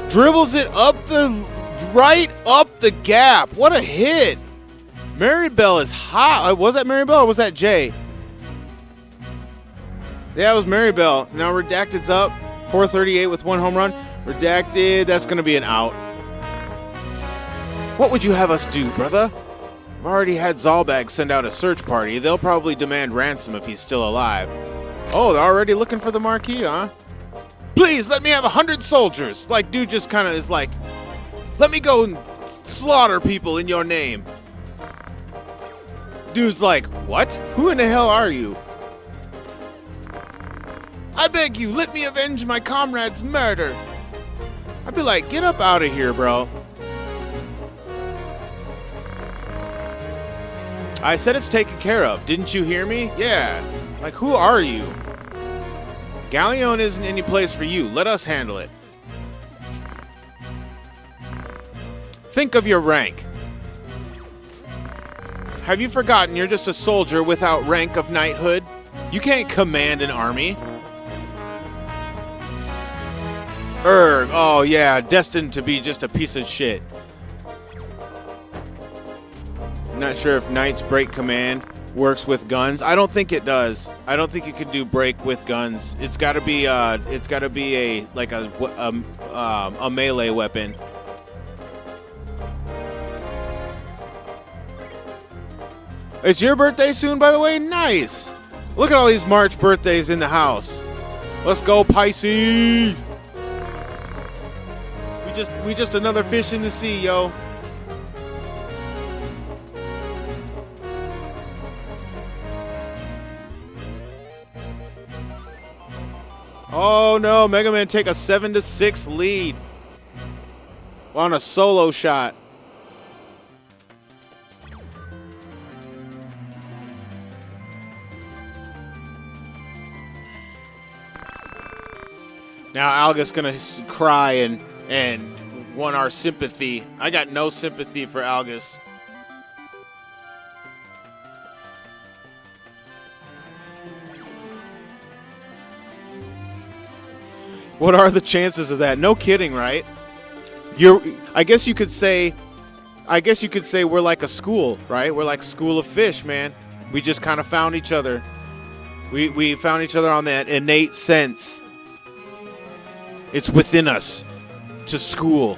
Dribbles it up right up the gap. What a hit. Maribel is hot. Was that Maribel or was that Jay? Yeah, it was Maribel. Now Redacted's up. 438 with 1 home run. Redacted, that's going to be an out. What would you have us do, brother? I've already had Zalbag send out a search party. They'll probably demand ransom if he's still alive. Oh, they're already looking for the marquee, huh? Please, let me have 100 soldiers. Like, dude just kind of is like, let me go and slaughter people in your name. Dude's like, what? Who in the hell are you? I beg you, let me avenge my comrade's murder. I'd be like, get up out of here, bro. I said it's taken care of. Didn't you hear me? Yeah. Like, who are you? Galleon isn't any place for you. Let us handle it. Think of your rank. Have you forgotten you're just a soldier without rank of knighthood? You can't command an army. Oh yeah, destined to be just a piece of shit. I'm not sure if Knight's break command works with guns. I don't think it does. I don't think you can do break with guns. It's got to be a melee weapon. It's your birthday soon, by the way? Nice. Look at all these March birthdays in the house. Let's go, Pisces. We just another fish in the sea, yo. Oh no, Mega Man take a 7-6 lead on a solo shot. Now Alga's gonna cry and want our sympathy. I got no sympathy for Algus. What are the chances of that? No kidding, right? I guess you could say we're like a school, right? We're like a school of fish, man. We just kind of found each other. We found each other on that innate sense. It's within us to school.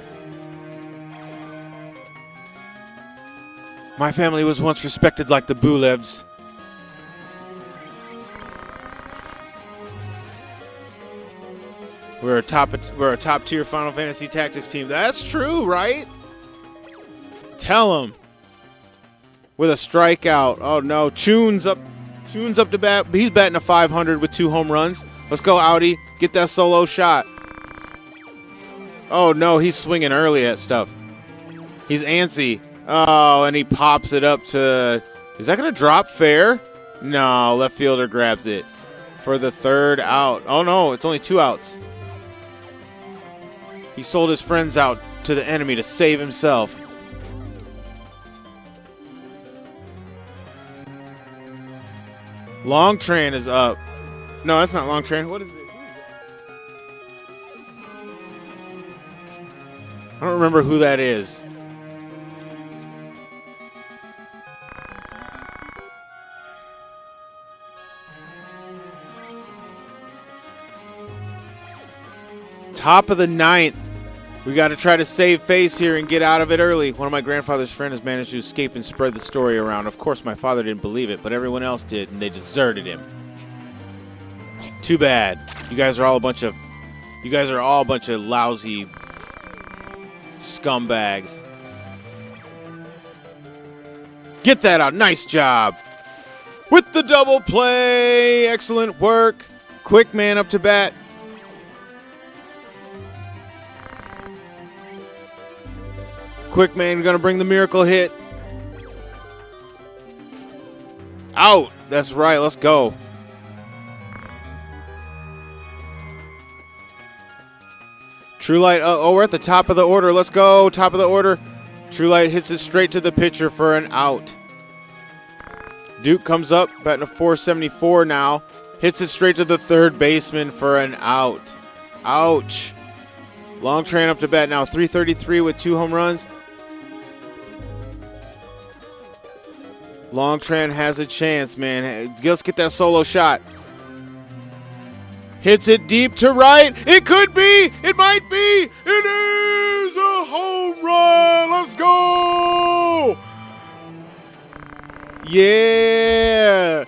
My family was once respected like the Bulevs. We're a top tier Final Fantasy Tactics team. That's true, right? Tell him. With a strikeout. Oh no, Chune's up to bat. He's batting a 500 with 2 home runs. Let's go, Audi. Get that solo shot. Oh no, he's swinging early at stuff. He's antsy. Oh, and he pops it up to... Is that going to drop fair? No, left fielder grabs it for the 3rd out. Oh no, it's only 2 outs. He sold his friends out to the enemy to save himself. Longtran is up. No, that's not Longtran. What is it? I don't remember who that is. Top of the 9th. We got to try to save face here and get out of it early. One of my grandfather's friends has managed to escape and spread the story around. Of course, my father didn't believe it, but everyone else did, and they deserted him. Too bad. You guys are all a bunch of lousy scumbags. Get that out. Nice job. With the double play. Excellent work. Quick man up to bat. Quick man going to bring the miracle hit. Out. That's right. Let's go. True Light. Oh, we're at the top of the order. Let's go. Top of the order. True Light hits it straight to the pitcher for an out. Duke comes up, batting a .474 now. Hits it straight to the third baseman for an out. Ouch. Longtran up to bat now. .333 with 2 home runs. Longtran has a chance, man. Let's get that solo shot. Hits it deep to right. It could be. It might be. It is a home run. Let's go. Yeah.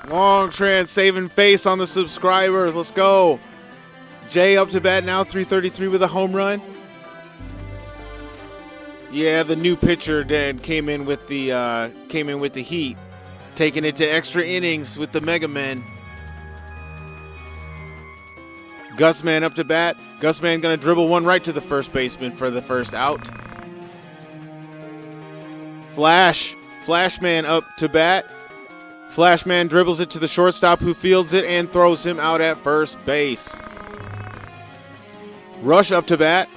Longtran saving face on the subscribers. Let's go. Jay up to bat now. .333 with a home run. Yeah, the new pitcher then came in with the heat, taking it to extra innings with the Mega Men. Gusman up to bat. Gusman gonna dribble one right to the first baseman for the first out. Flashman up to bat. Flashman dribbles it to the shortstop who fields it and throws him out at first base. Rush up to bat.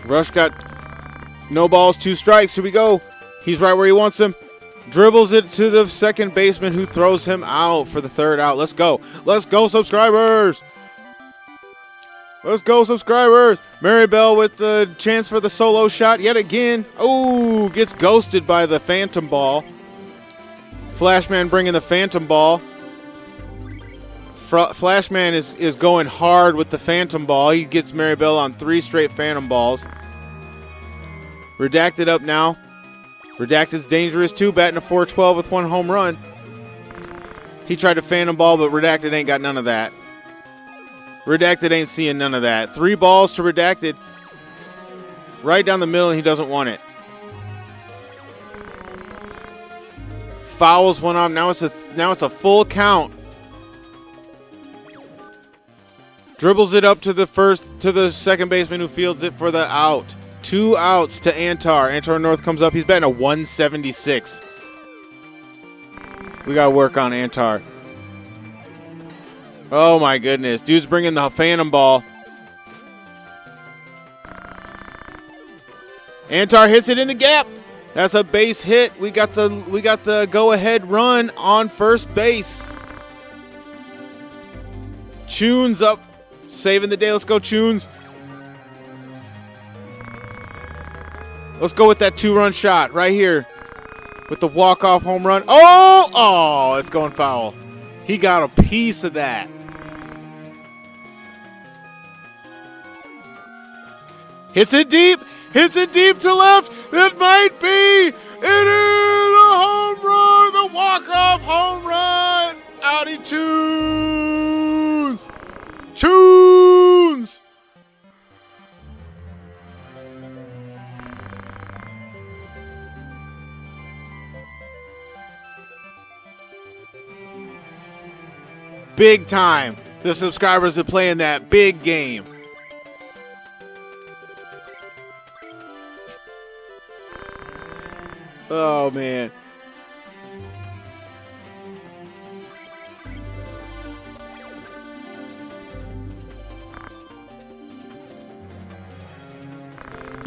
Rush got no balls, 2 strikes. Here we go. He's right where he wants him. Dribbles it to the second baseman who throws him out for the third out. Let's go. Let's go, subscribers. Let's go, subscribers. Maribel with the chance for the solo shot yet again. Oh, gets ghosted by the phantom ball. Flashman bringing the phantom ball. Flashman is going hard with the phantom ball. He gets Maribel on 3 straight phantom balls. Redacted up now. Redacted's dangerous too, batting a .412 with 1 home run. He tried to phantom ball, but Redacted ain't got none of that. Redacted ain't seeing none of that. 3 balls to Redacted. Right down the middle, and he doesn't want it. Fouls one off. Now it's a full count. Dribbles it up to the second baseman who fields it for the out. 2 outs to Antar. Antar North comes up. He's batting a .176. We got to work on Antar. Oh, my goodness. Dude's bringing the phantom ball. Antar hits it in the gap. That's a base hit. We got the go-ahead run on first base. Tunes up. Saving the day. Let's go, Tunes. Let's go with that 2-run shot right here with the walk-off home run. Oh, it's going foul. He got a piece of that. Hits it deep to left. That might be. It is a home run. The walk-off home run. Outie Tunes. Tunes. Big time. The subscribers are playing that big game. Oh, man.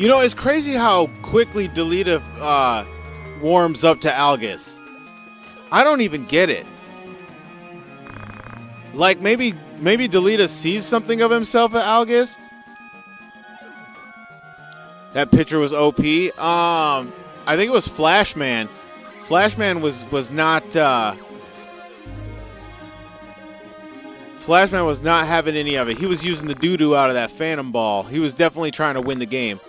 You know, it's crazy how quickly Delita warms up to Algus. I don't even get it. Like, maybe Delita sees something of himself at Algus. That picture was OP. I think it was Flashman. Flashman was not Flashman was not having any of it. He was using the doo-doo out of that Phantom Ball. He was definitely trying to win the game.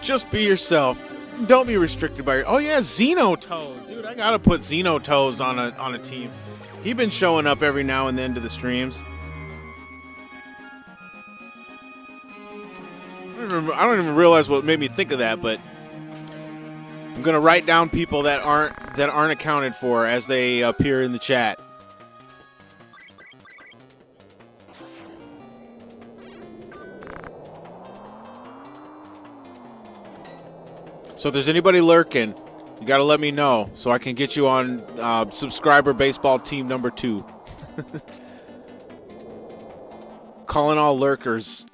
Just be yourself. Don't be restricted by your... Oh, yeah, Xenotoad. Dude, I gotta put Xenotoads on a team. He's been showing up every now and then to the streams. I don't even realize what made me think of that, but I'm gonna write down people that aren't accounted for as they appear in the chat. So if there's anybody lurking, you got to let me know so I can get you on subscriber baseball team number 2. Calling all lurkers.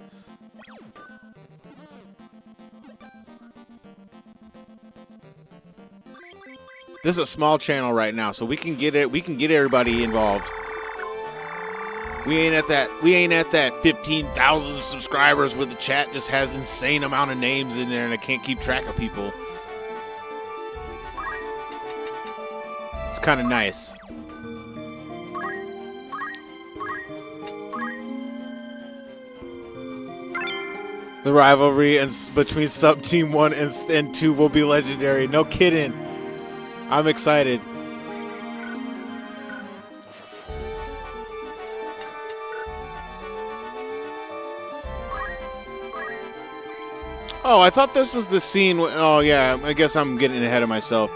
This is a small channel right now, so we can get it. We can get everybody involved. We ain't at that 15,000 subscribers where the chat just has insane amount of names in there and I can't keep track of people. It's kind of nice. The rivalry between Sub Team 1 and 2 will be legendary. No kidding. I'm excited. Oh, I thought this was the scene. Oh, yeah. I guess I'm getting ahead of myself.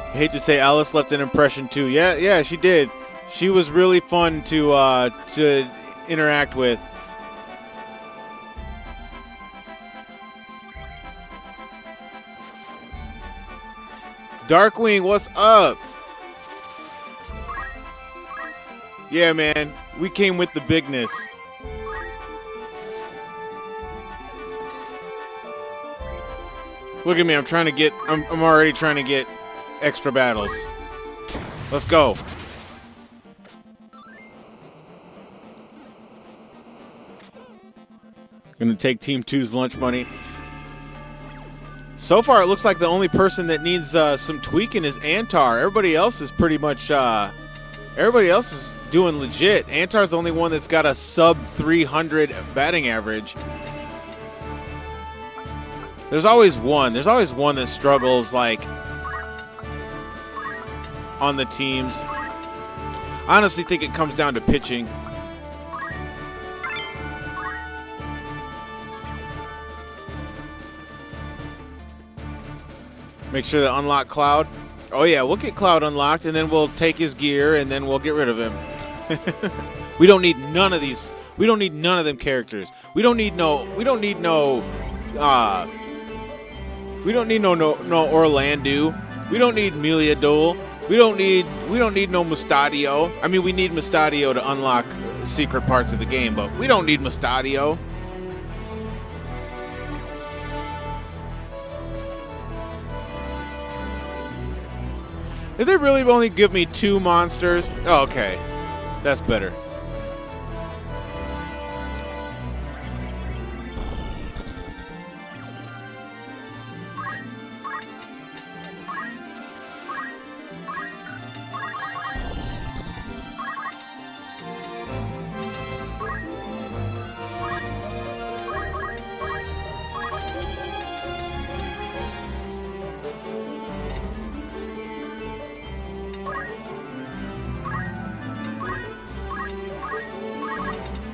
I hate to say Alice left an impression, too. Yeah, she did. She was really fun to interact with. Darkwing, what's up? Yeah, man. We came with the bigness. Look at me, I'm already trying to get extra battles. Let's go. Gonna take Team 2's lunch money. So far, it looks like the only person that needs some tweaking is Antar. Everybody else is pretty much, everybody else is doing legit. Antar's the only one that's got a sub 300 batting average. There's always one that struggles, like, on the teams. I honestly think it comes down to pitching. Make sure to unlock Cloud. Oh yeah, we'll get Cloud unlocked, and then we'll take his gear, and then we'll get rid of him. We don't need none of these. We don't need none of them characters. We don't need no Orlando. We don't need Meliador. We don't need no Mustadio. I mean, we need Mustadio to unlock secret parts of the game, but we don't need Mustadio. Did they really only give me 2 monsters? Oh, okay. That's better.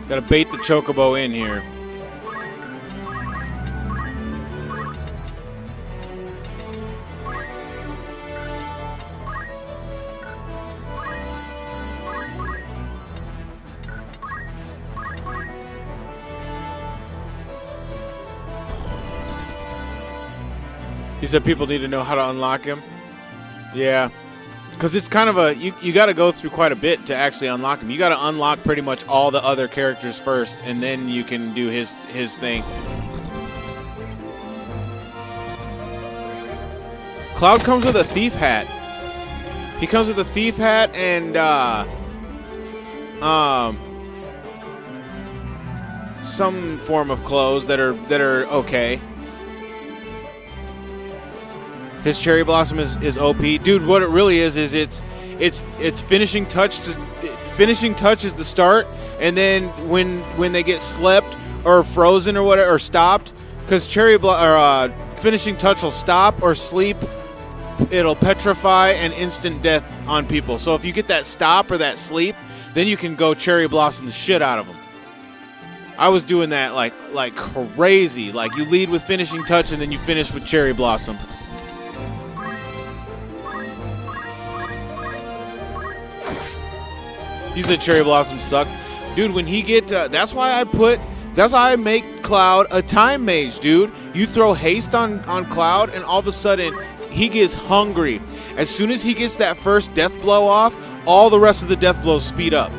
Gotta bait the Chocobo in here. He said people need to know how to unlock him. Yeah. Because it's kind of a... You got to go through quite a bit to actually unlock him. You got to unlock pretty much all the other characters first, and then you can do his thing. Cloud comes with a thief hat. He comes with a thief hat and some form of clothes that are okay. His cherry blossom is OP, dude. What it really is it's finishing touch. Finishing touch is the start, and then when they get slept or frozen or whatever or stopped, because finishing touch will stop or sleep. It'll petrify and instant death on people. So if you get that stop or that sleep, then you can go cherry blossom the shit out of them. I was doing that like crazy. Like you lead with finishing touch and then you finish with cherry blossom. He said cherry blossom sucks, dude. When he get that's why I make Cloud a time mage, dude. You throw haste on Cloud and all of a sudden he gets hungry. As soon as he gets that first death blow off, all the rest of the death blows speed up.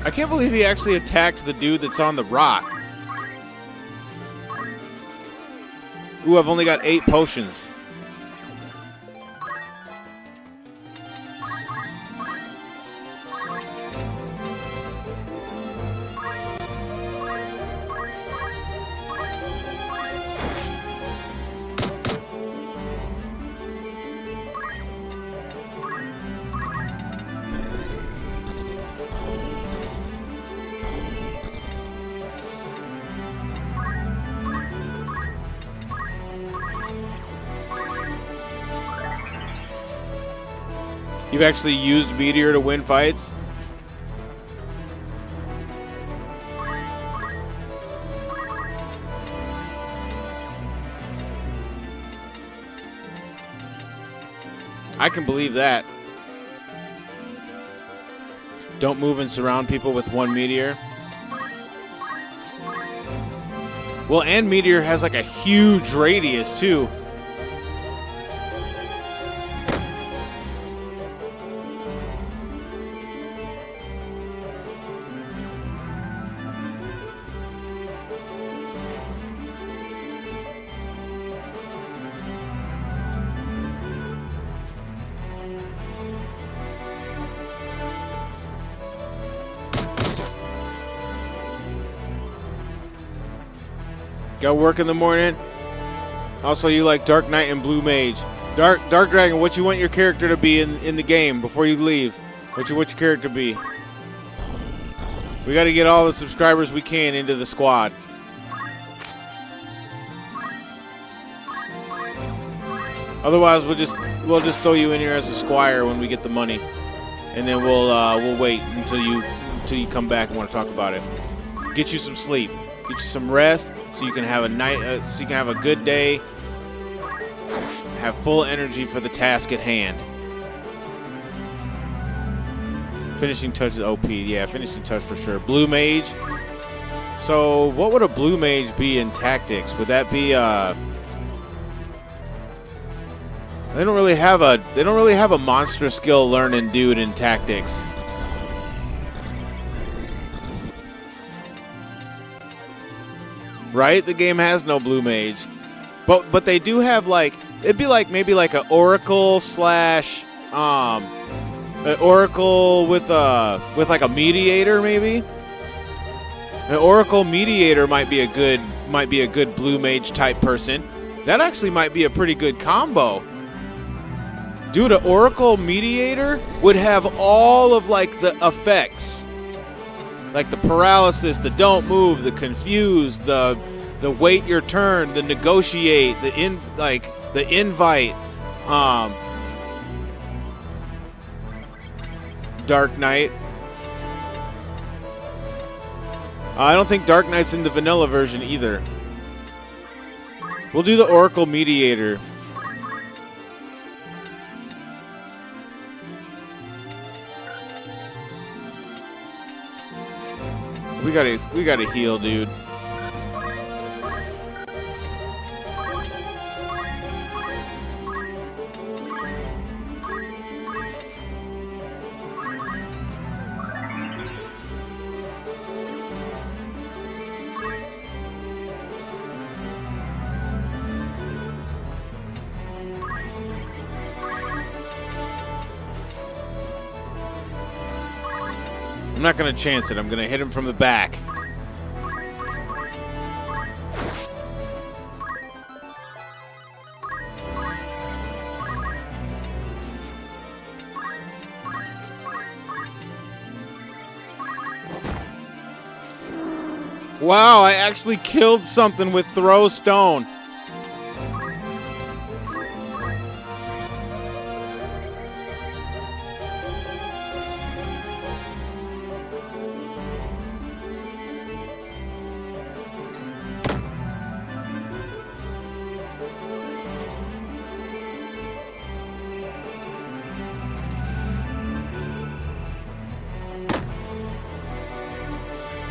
I can't believe he actually attacked the dude that's on the rock. Ooh, I've only got 8 potions. You've actually used Meteor to win fights? I can believe that. Don't move and surround people with 1 Meteor. Well, and Meteor has like a huge radius too. Got work in the morning. Also, you like Dark Knight and Blue Mage. Dark Dragon, what you want your character to be in the game before you leave? What you want your character to be? We got to get all the subscribers we can into the squad. Otherwise, we'll just throw you in here as a squire when we get the money, and then we'll wait until you come back and want to talk about it. Get you some sleep, get you some rest, so you can have a night, so you can have a good day, have full energy for the task at hand. Finishing touch is OP, yeah, finishing touch for sure. Blue Mage. So, what would a Blue Mage be in tactics? Would that be They don't really have a monster skill learning dude in tactics. Right? The game has no Blue Mage. But they do have like, it'd be like maybe like an Oracle slash an Oracle with like a Mediator maybe. An Oracle Mediator might be a good Blue Mage type person. That actually might be a pretty good combo. Dude, an Oracle Mediator would have all of like the effects. Like the paralysis, the don't move, the confuse, the wait your turn, the negotiate, the invite, Dark Knight. I don't think Dark Knight's in the vanilla version either. We'll do the Oracle Mediator. We gotta heal, dude. I'm not going to chance it. I'm going to hit him from the back. Wow, I actually killed something with throw stone.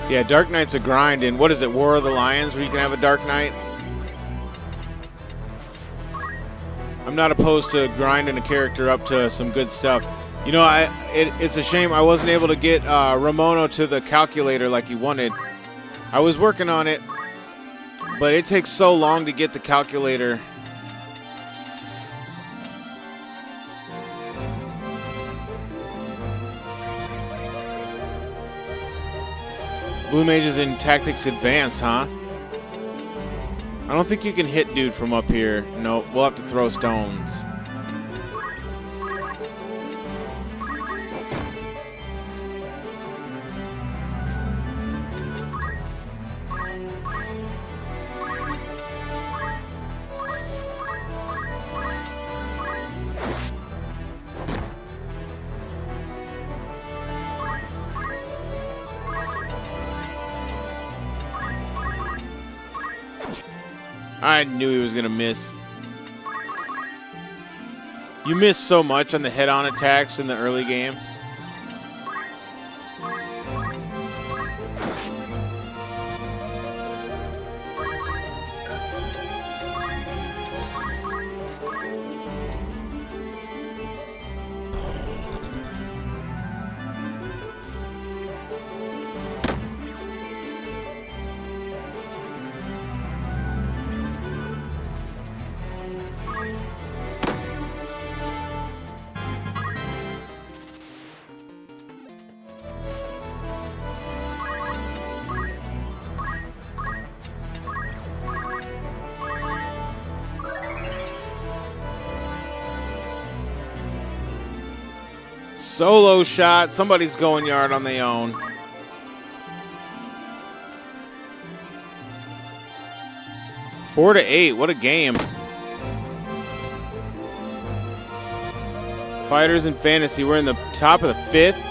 Yeah, Dark Knight's a grind in, what is it, War of the Lions, where you can have a Dark Knight? I'm not opposed to grinding a character up to some good stuff. You know, it's a shame I wasn't able to get Ramono to the calculator like he wanted. I was working on it, but it takes so long to get the calculator. Blue Mage is in Tactics Advance, huh? I don't think you can hit dude from up here. Nope, we'll have to throw stones. I knew he was going to miss. You miss so much on the head-on attacks in the early game. Solo shot. Somebody's going yard on their own. Four to 8. What a game. Fighters in fantasy. We're in the top of the 5th.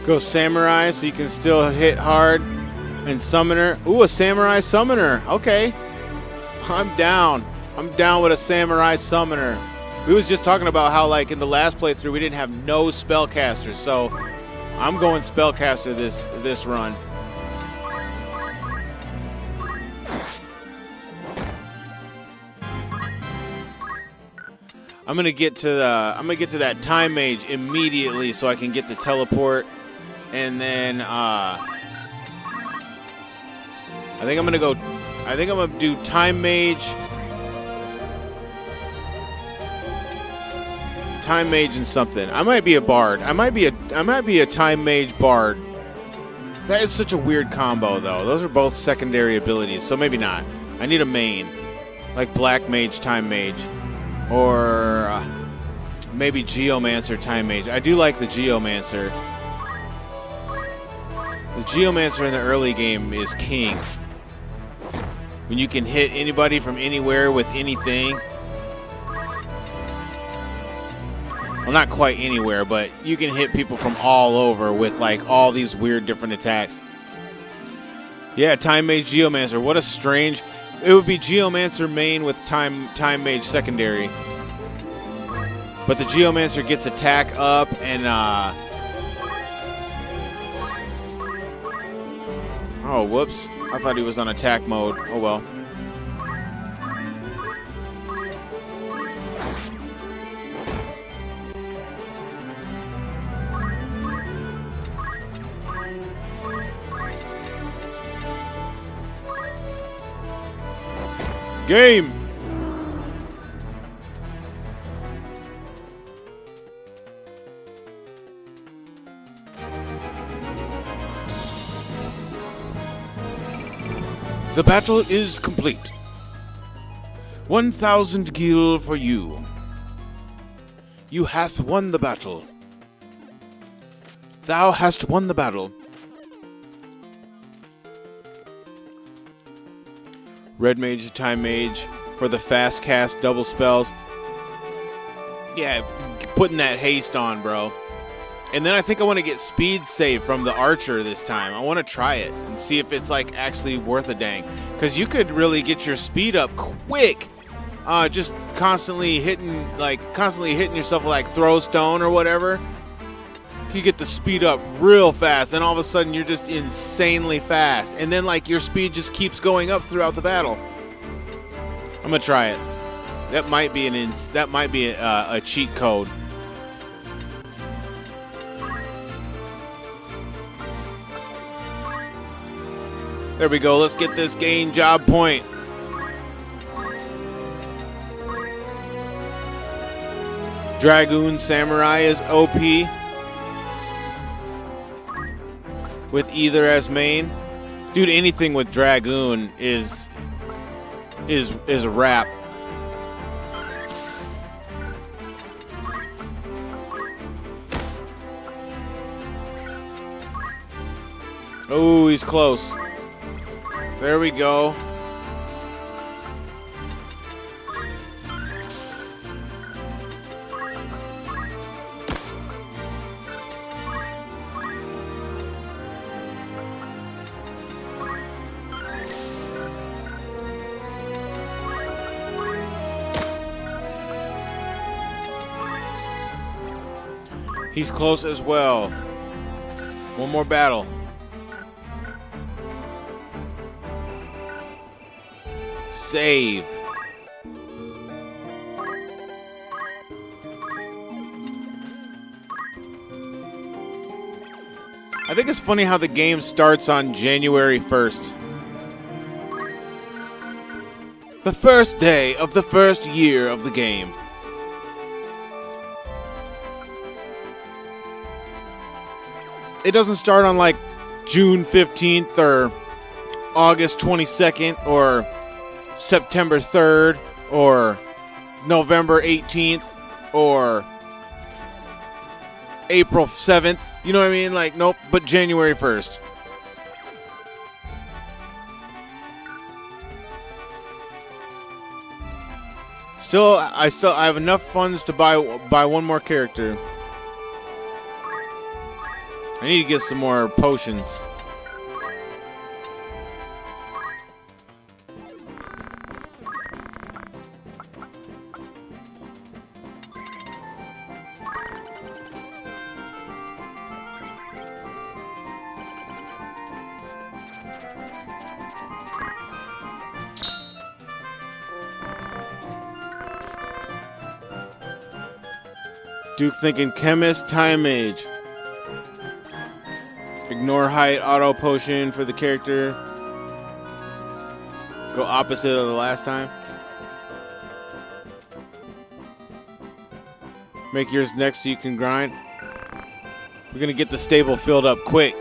Go Samurai so you can still hit hard. And Summoner. Ooh, a Samurai Summoner. Okay. I'm down. I'm down with a Samurai Summoner. We was just talking about how, like, in the last playthrough, we didn't have no spellcasters. So I'm going spellcaster this run. I'm gonna get to that time mage immediately so I can get the teleport, and then I think I'm gonna do time mage. Time mage and something. I might be a bard. I might be a time mage bard. That is such a weird combo though. Those are both secondary abilities, so maybe not. I need a main. Like black mage, time mage. Or maybe geomancer, time mage. I do like the geomancer. The geomancer in the early game is king. When you can hit anybody from anywhere with anything. Well, not quite anywhere, but you can hit people from all over with like all these weird different attacks. Yeah, time mage geomancer. What a strange. It would be geomancer main with time mage secondary. But the geomancer gets attack up and oh, whoops. I thought he was on attack mode. Oh well. Game. The battle is complete. 1,000 gil for you. You hath won the battle. Thou hast won the battle. Red mage, time mage for the fast cast double spells. Yeah, putting that haste on, bro. And then I think I want to get speed save from the archer this time. I want to try it and see if it's like actually worth a dang. Because you could really get your speed up quick. Just constantly hitting yourself with like throw stone or whatever. You get the speed up real fast, then all of a sudden you're just insanely fast, and then like your speed just keeps going up throughout the battle. I'm gonna try it. That might be a cheat code. There we go. Let's get this gain job point. Dragoon Samurai is OP. With either as main. Dude, anything with Dragoon is a wrap. Oh, he's close. There we go. He's close as well. One more battle. Save. I think it's funny how the game starts on January 1st. The first day of the first year of the game. It doesn't start on like June 15th or August 22nd or September 3rd or November 18th or April 7th. You know what I mean? Like, nope, but January 1st. I have enough funds to buy one more character. I need to get some more potions. Duke thinking chemist, time mage. Ignore height, auto potion for the character. Go opposite of the last time. Make yours next so you can grind. We're gonna get the stable filled up quick.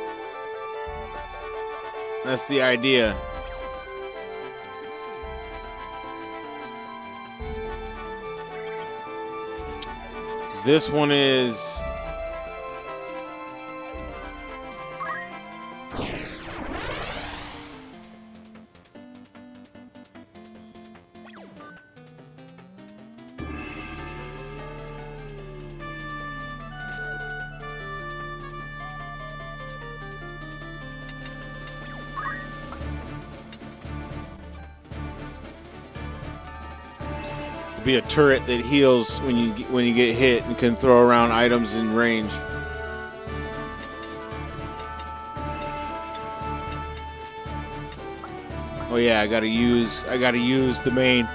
That's the idea. This one is... be a turret that heals when you get hit and can throw around items in range. Oh yeah, I gotta use the main.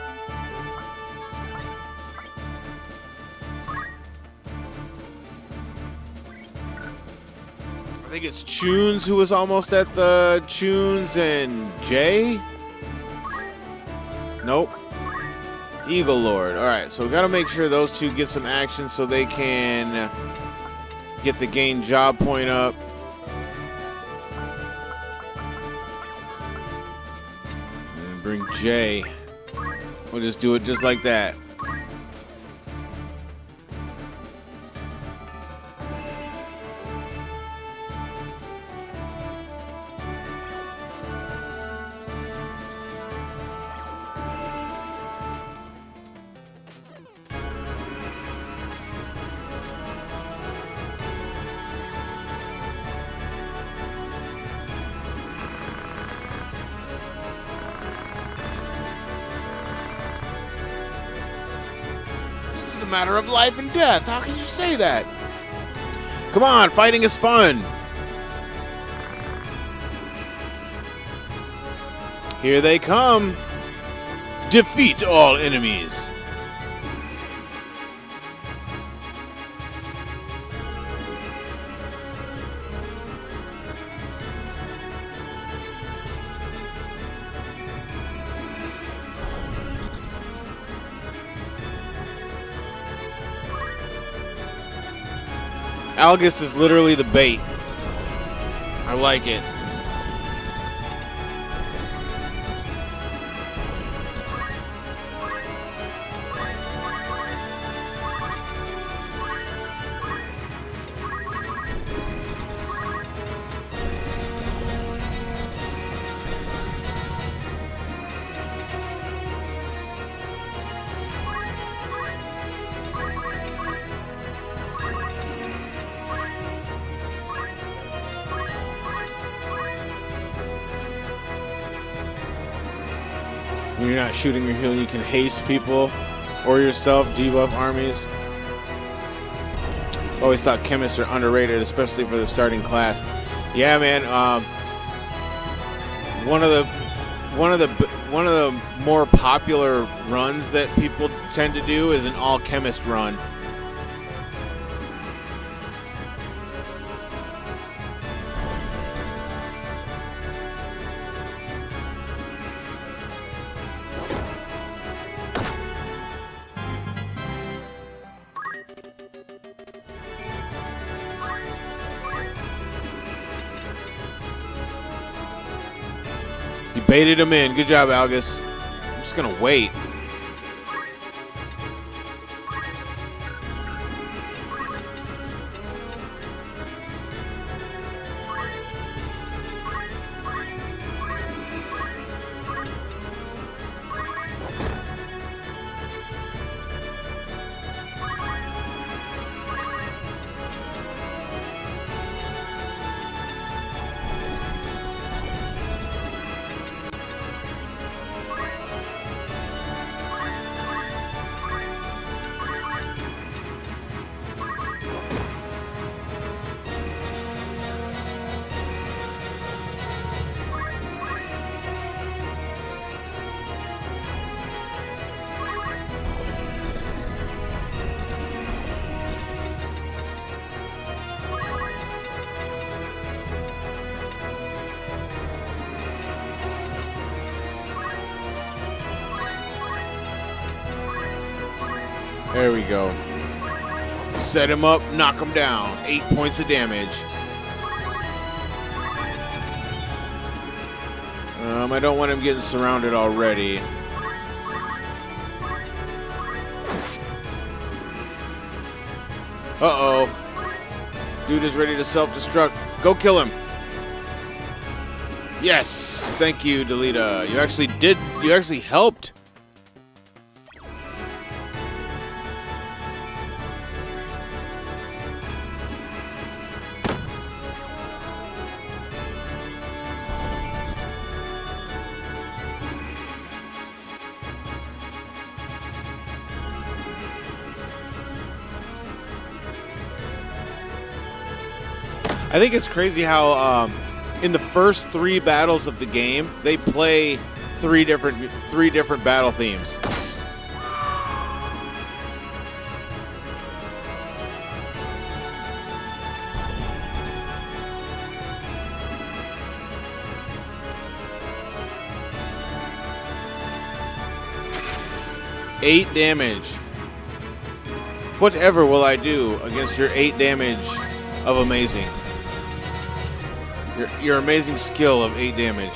I think it's Chunes who was almost at the Chunes and Jay. Nope. Eagle Lord. All right, so we got to make sure those two get some action so they can get the gain job point up. And bring Jay. We'll just do it just like that. Matter of life and death. How can you say that? Come on, fighting is fun. Here they come. Defeat all enemies. Algus is literally the bait. I like it. When you're not shooting or healing, you can haste people or yourself, debuff armies. Always thought chemists are underrated, especially for the starting class. Yeah, man. One of the more popular runs that people tend to do is an all chemist run. You baited him in. Good job, Algus. I'm just going to wait. There we go. Set him up, knock him down. 8 points of damage. I don't want him getting surrounded already. Uh-oh. Dude is ready to self-destruct. Go kill him. Yes. Thank you, Delita. You actually helped. I think it's crazy how in the first 3 battles of the game, they play three different battle themes. Eight damage. Whatever will I do against your 8 damage of amazing? Your amazing skill of 8 damage.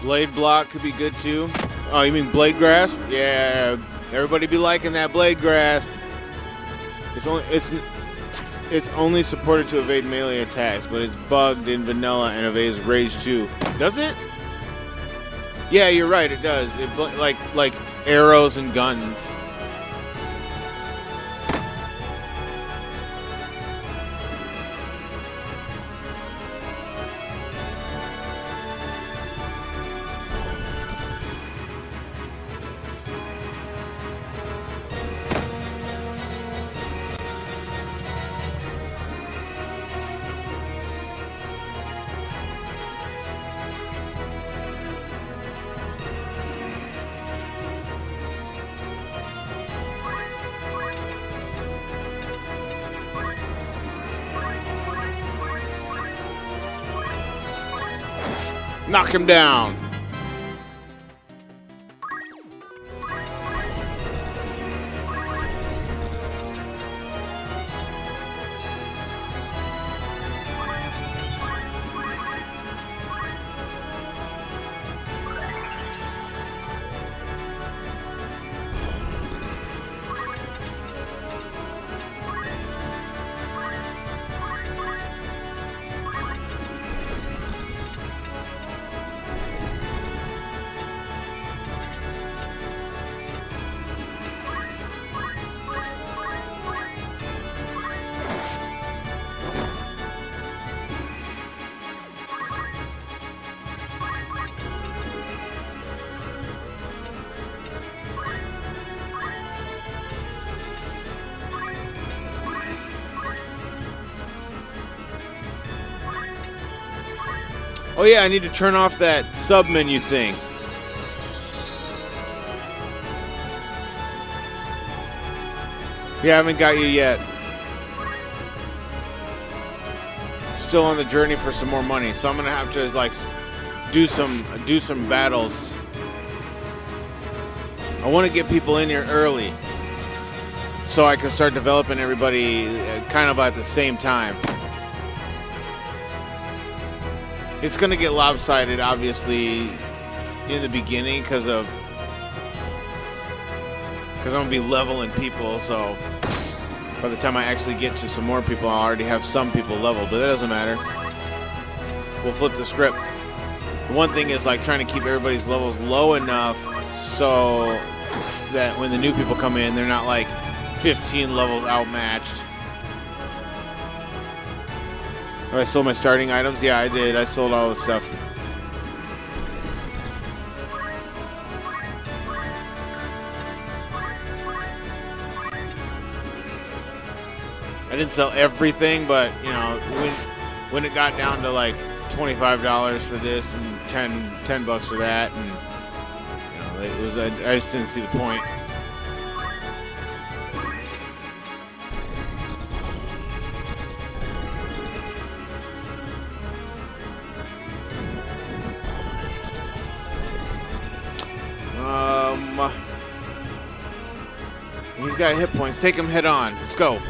Blade block could be good too. Oh, you mean blade grasp? Yeah, everybody be liking that blade grasp. It's only supported to evade melee attacks, but it's bugged in vanilla and evades rage too. Does it? Yeah, you're right. It does. It like arrows and guns. Knock him down. Oh yeah, I need to turn off that sub menu thing. Yeah, I haven't got you yet. Still on the journey for some more money, so I'm gonna have to like do some battles. I want to get people in here early, so I can start developing everybody kind of at the same time. It's going to get lopsided, obviously, in the beginning because I'm going to be leveling people, so By the time I actually get to some more people, I'll already have some people leveled, but that doesn't matter. We'll flip the script. The one thing is like trying to keep everybody's levels low enough so that when the new people come in, they're not like 15 levels outmatched. Oh, I sold my starting items? Yeah, I did. I sold all the stuff. I didn't sell everything, but you know, when it got down to like $25 for this and 10 bucks for that, and you know, it was I just didn't see the point. He's got hit points. Take him head on. Let's go.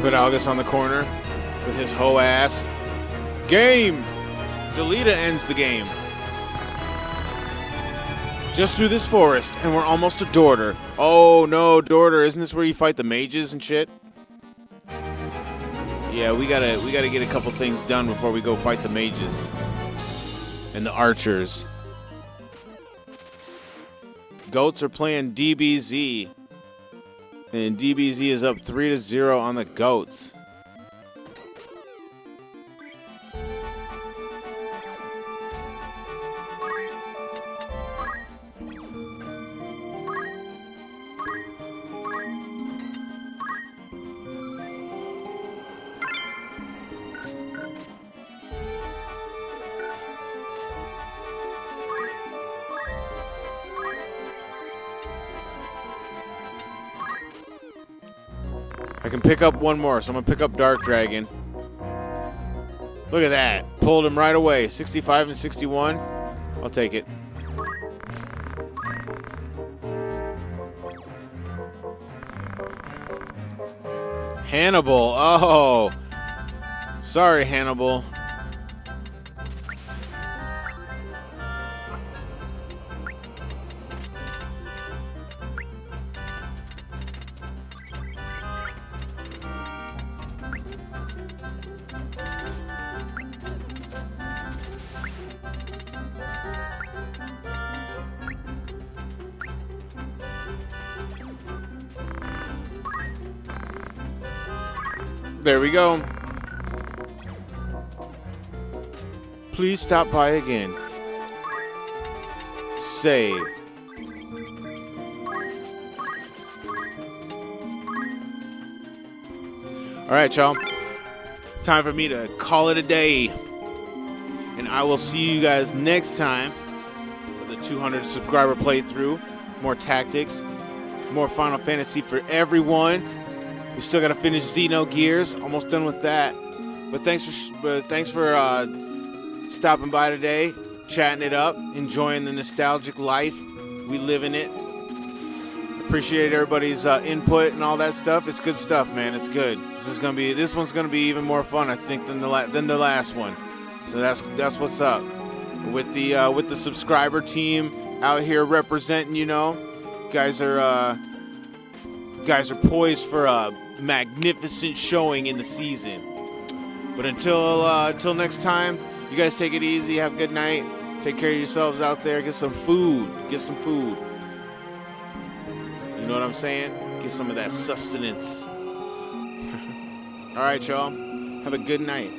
Put Algus on the corner with his hoe ass. Game! Delita ends the game. Just through this forest, and we're almost to Dorter. Oh no, Dorter! Isn't this where you fight the mages and shit? Yeah, we gotta get a couple things done before we go fight the mages and the archers. Goats are playing DBZ. And DBZ is up 3-0 on the Goats. I can pick up one more, so I'm going to pick up Dark Dragon. Look at that. Pulled him right away. 65 and 61. I'll take it. Hannibal. Oh. Sorry, Hannibal. There we go. Please stop by again. Save. All right, y'all. It's time for me to call it a day. And I will see you guys next time for the 200 subscriber playthrough. More tactics. More Final Fantasy for everyone. We still got to finish Xenogears. Almost done with that. But thanks for stopping by today, chatting it up, enjoying the nostalgic life. We live in it. Appreciate everybody's input and all that stuff. It's good stuff, man. It's good. This one's gonna be even more fun, I think, than the last one. So that's what's up. With the subscriber team out here representing, you know, guys are poised for a magnificent showing in the season. But until next time, you guys take it easy. Have a good night. Take care of yourselves out there. Get some food. You know what I'm saying? Get some of that sustenance. All right, y'all. Have a good night.